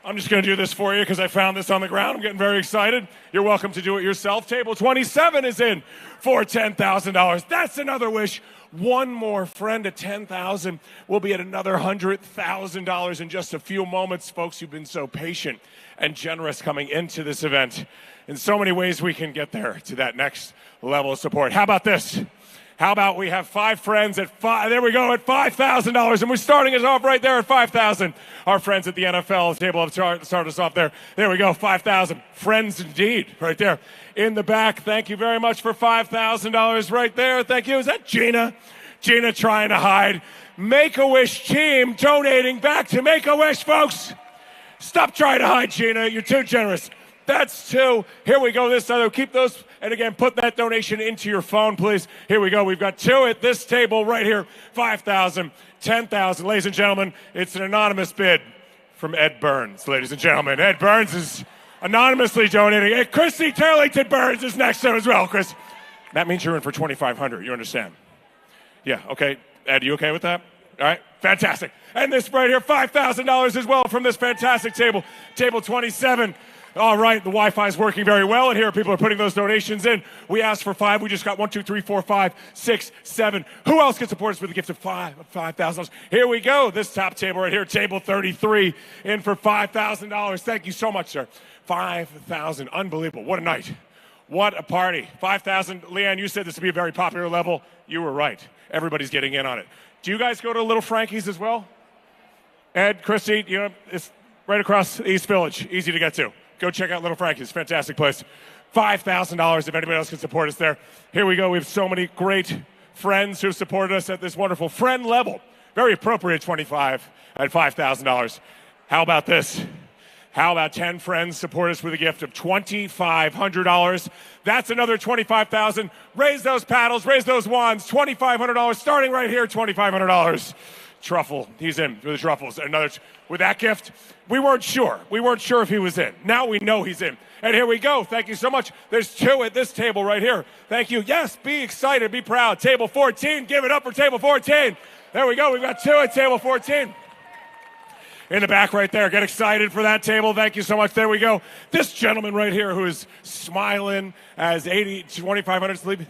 I'm just going to do this for you because I found this on the ground. I'm getting very excited. You're welcome to do it yourself. Table 27 is in for $10,000. That's another wish. 1 more friend at $10,000. We'll be at another $100,000 in just a few moments. Folks, you've been so patient and generous coming into this event. In so many ways we can get there to that next level of support. How about this? How about we have 5 friends at 5? There we go, at $5,000, and we're starting us off right there at $5,000. Our friends at the NFL table have started us off there. There we go, $5,000. Friends indeed, right there in the back. Thank you very much for $5,000 right there. Thank you. Is that Gina? Gina trying to hide. Make-A-Wish team donating back to Make-A-Wish, folks. Stop trying to hide, Gina. You're too generous. That's 2. Here we go. This other. Keep those. And again, put that donation into your phone, please. Here we go. We've got 2 at this table right here. 5,000, 10,000. Ladies and gentlemen, it's an anonymous bid from Ed Burns, ladies and gentlemen. Ed Burns is anonymously donating. Hey, Chrissy Turlington Burns is next to him as well, Chris. That means you're in for $2,500. You understand? Yeah, okay. Ed, you okay with that? All right, fantastic. And this right here, $5,000 as well from this fantastic table, table 27. All right, the Wi-Fi is working very well, and here people are putting those donations in. We asked for 5. We just got 1, 2, 3, 4, 5, 6, 7. Who else can support us with a gift of $5,000? Here we go. This top table right here, table 33, in for $5,000. Thank you so much, sir. 5,000. Unbelievable. What a night. What a party. 5,000. Leanne, you said this would be a very popular level. You were right. Everybody's getting in on it. Do you guys go to Little Frankie's as well? Ed, Chrissy, you know, it's right across East Village. Easy to get to. Go check out Little Frankie's. Fantastic place. $5,000 if anybody else can support us there. Here we go. We have so many great friends who have supported us at this wonderful friend level. Very appropriate 25 at $5,000. How about this? How about 10 friends support us with a gift of $2,500? That's another $25,000. Raise those paddles, raise those wands. $2,500 starting right here, $2,500. Truffle, he's in with the truffles. Another with that gift. We weren't sure. We weren't sure if he was in. Now we know he's in. And here we go. Thank you so much. There's 2 at this table right here. Thank you. Yes, be excited, be proud. Table 14. Give it up for table 14. There we go. We've got 2 at table 14. In the back right there. Get excited for that table. Thank you so much. There we go. This gentleman right here who is smiling as $2,500 sleep.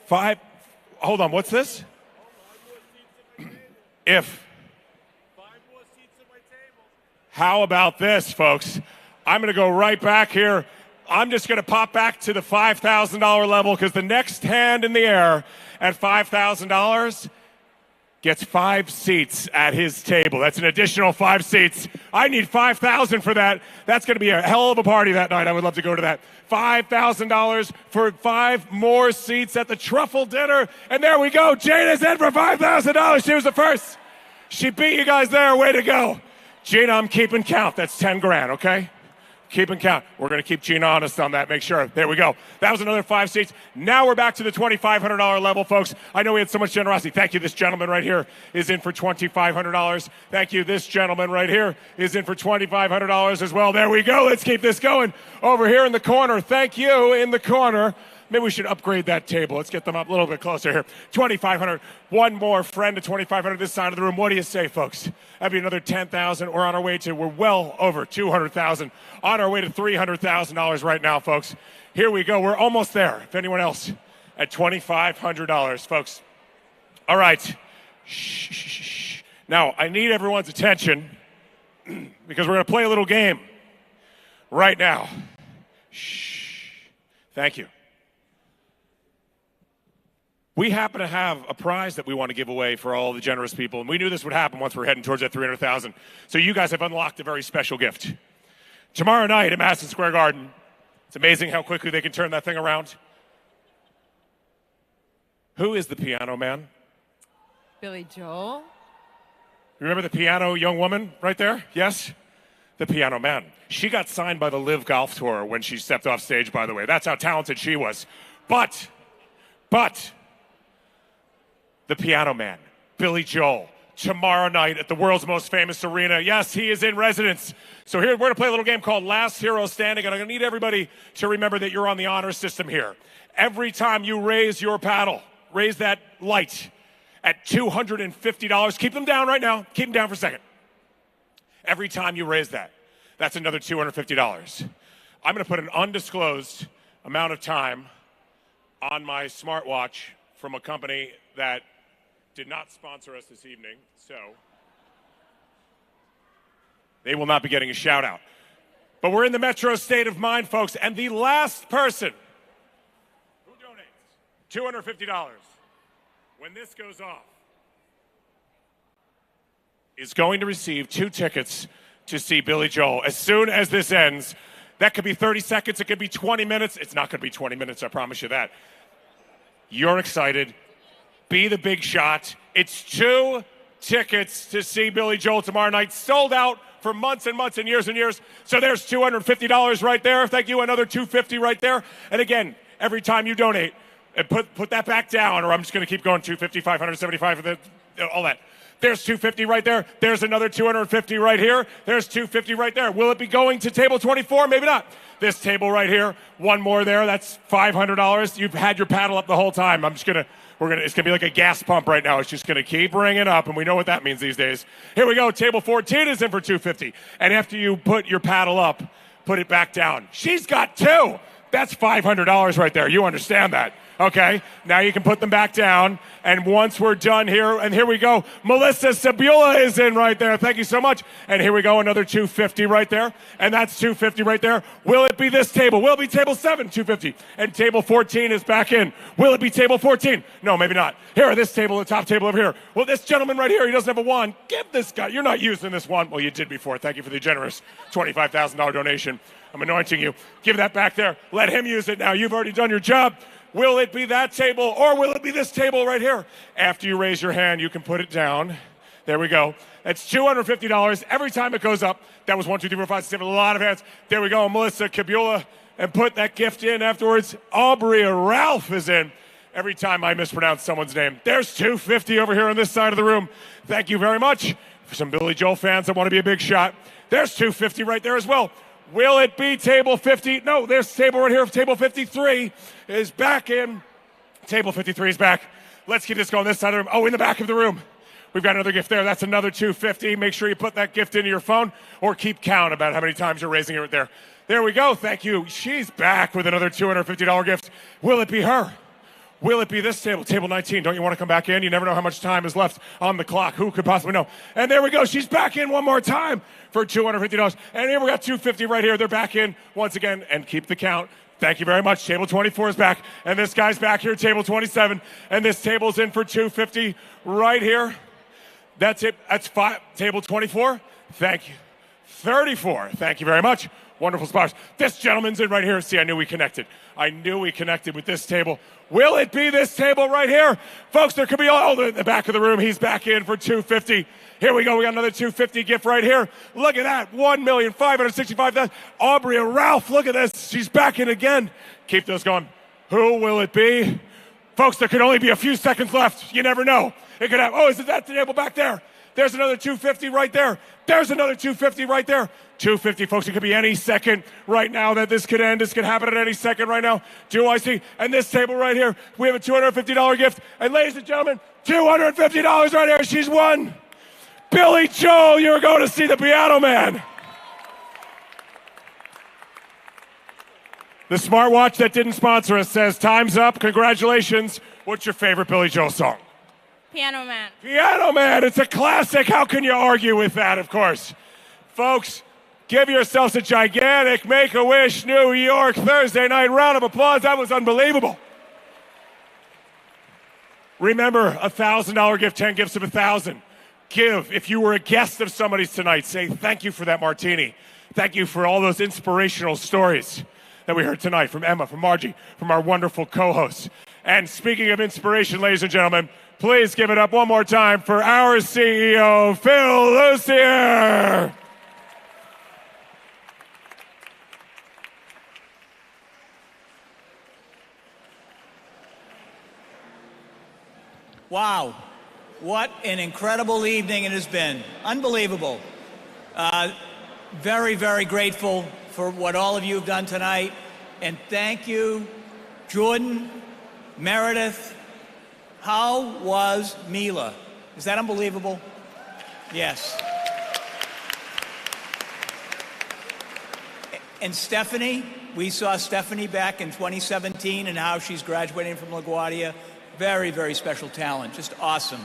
5. Hold on, what's this? How about this, folks? I'm going to go right back here. I'm just going to pop back to the $5,000 level because the next hand in the air at $5,000 gets 5 seats at his table. That's an additional 5 seats. I need $5,000 for that. That's going to be a hell of a party that night. I would love to go to that. $5,000 for 5 more seats at the truffle dinner. And there we go. Gina's in for $5,000. She was the first. She beat you guys there. Way to go. Gina, I'm keeping count. That's 10 grand, okay? Keeping count. We're going to keep Gina honest on that. Make sure. There we go. That was another 5 seats. Now we're back to the $2,500 level, folks. I know we had so much generosity. Thank you. This gentleman right here is in for $2,500. Thank you. This gentleman right here is in for $2,500 as well. There we go. Let's keep this going. Over here in the corner. Thank you in the corner. Maybe we should upgrade that table. Let's get them up a little bit closer here. 2,500. One more friend to 2,500 this side of the room. What do you say, folks? That'd be another 10,000. We're on our way to, we're well over 200,000. On our way to $300,000 right now, folks. Here we go. We're almost there. If anyone else at $2,500, folks. All right. Shh. Now, I need everyone's attention because we're going to play a little game right now. Shh. Thank you. We happen to have a prize that we want to give away for all the generous people, and we knew this would happen once we're heading towards that 300,000. So you guys have unlocked a very special gift. Tomorrow night at Madison Square Garden, it's amazing how quickly they can turn that thing around. Who is the piano man?
Billy Joel.
Remember the piano young woman right there? Yes? The piano man. She got signed by the Live Golf Tour when she stepped off stage, by the way. That's how talented she was. But, the piano man, Billy Joel, tomorrow night at the world's most famous arena. Yes, he is in residence. So here, we're going to play a little game called Last Hero Standing, and I'm going to need everybody to remember that you're on the honor system here. Every time you raise your paddle, raise that light at $250. Keep them down right now. Keep them down for a second. Every time you raise that, that's another $250. I'm going to put an undisclosed amount of time on my smartwatch from a company that did not sponsor us this evening, so they will not be getting a shout out. But we're in the metro state of mind, folks, and the last person who donates $250 when this goes off is going to receive 2 tickets to see Billy Joel. As soon as this ends, that could be 30 seconds, it could be 20 minutes. It's not going to be 20 minutes, I promise you that. You're excited. Be the big shot. It's 2 tickets to see Billy Joel tomorrow night. Sold out for months and months and years and years. So there's $250 right there. Thank you. Another $250 right there. And again, every time you donate, and put that back down, or I'm just going to keep going. $250, $575 for the all that. There's $250 right there. There's another $250 right here. There's $250 right there. Will it be going to table 24? Maybe not. This table right here. One more there. That's $500. You've had your paddle up the whole time. It's gonna be like a gas pump right now. It's just gonna keep ringing up, and we know what that means these days. Here we go. Table 14 is in for $250. And after you put your paddle up, put it back down. She's got 2. That's $500 right there. You understand that. Okay, now you can put them back down. And once we're done here, and here we go. Melissa Sabula is in right there. Thank you so much. And here we go, another $250 right there. And that's $250 right there. Will it be this table? Will it be table 7, $250? And table 14 is back in. Will it be table 14? No, maybe not. Here, this table, the top table over here. Well, this gentleman right here, he doesn't have a wand. Give this guy, you're not using this wand. Well, you did before. Thank you for the generous $25,000 donation. I'm anointing you. Give that back there. Let him use it now. You've already done your job. Will it be that table, or will it be this table right here? After you raise your hand, you can put it down. There we go. That's $250 every time it goes up. That was 1, 2, 3, 4, 5, 6, 7, a lot of hands. There we go. Melissa Cabula, and put that gift in afterwards. Aubrey Ralph is in. Every time I mispronounce someone's name. There's $250 over here on this side of the room. Thank you very much. For some Billy Joel fans that want to be a big shot, there's $250 right there as well. Will it be table 50? No, there's table right here. Table 53 is back in. Table 53 is back. Let's keep this going this side of the room. Oh, in the back of the room. We've got another gift there. That's another $250. Make sure you put that gift into your phone or keep count about how many times you're raising it there. There we go. Thank you. She's back with another $250 gift. Will it be her? Will it be this table? Table 19. Don't you want to come back in? You never know how much time is left on the clock. Who could possibly know? And there we go. She's back in one more time for $250. And here we got $250 right here. They're back in once again. And keep the count. Thank you very much. Table 24 is back. And this guy's back here, table 27. And this table's in for $250 right here. That's it. That's table 24. Thank you. 34. Thank you very much. Wonderful spots. This gentleman's in right here. See, I knew we connected. I knew we connected with this table. Will it be this table right here? Folks, there could be all in the back of the room. He's back in for $250. Here we go. We got another $250 gift right here. Look at that. $1,565,000. Aubrey and Ralph, look at this. She's back in again. Keep those going. Who will it be? Folks, there could only be a few seconds left. You never know. It could have, oh, is it that table back there? There's another 250 right there. There's another 250 right there. 250, folks. It could be any second right now that this could end. This could happen at any second right now. Do I see? And this table right here, we have a $250 gift. And ladies and gentlemen, $250 right here. She's won. Billy Joel, you're going to see the Piano Man. The smartwatch that didn't sponsor us says, time's up. Congratulations. What's your favorite Billy Joel song?
Piano Man.
Piano Man. It's a classic. How can you argue with that, of course? Folks, give yourselves a gigantic Make-A-Wish New York Thursday night round of applause. That was unbelievable. Remember, $1,000 gift, 10 gifts of 1,000. Give. If you were a guest of somebody's tonight, say thank you for that martini. Thank you for all those inspirational stories that we heard tonight from Emma, from Margie, from our wonderful co-hosts. And speaking of inspiration, ladies and gentlemen, please give it up one more time for our CEO, Phil Lucier.
Wow, what an incredible evening it has been. Unbelievable. Very, very grateful for what all of you have done tonight. And thank you, Jordan, Meredith. How was Mila? Is that unbelievable? Yes. And Stephanie, we saw Stephanie back in 2017 and how she's graduating from LaGuardia. Very, very special talent, just awesome.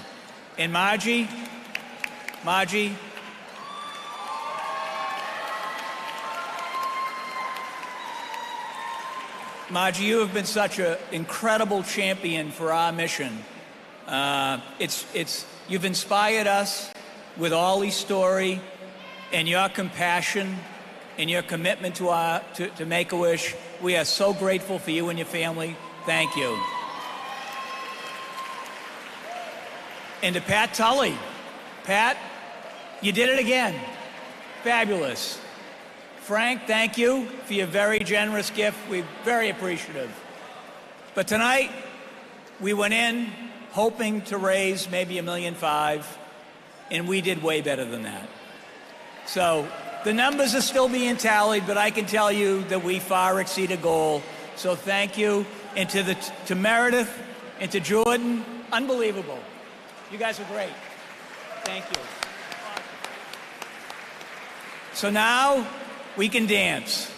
And Margie, you have been such an incredible champion for our mission. You've inspired us with Ollie's story and your compassion and your commitment to Make-A-Wish. We are so grateful for you and your family. Thank you. And to Pat Tully. Pat, you did it again. Fabulous. Frank, thank you for your very generous gift. We're very appreciative. But tonight, we went in hoping to raise maybe $1.5 million, and we did way better than that. So the numbers are still being tallied, but I can tell you that we far exceeded goal. So thank you. And to Meredith and to Jordan, unbelievable. You guys are great. Thank you. So now we can dance.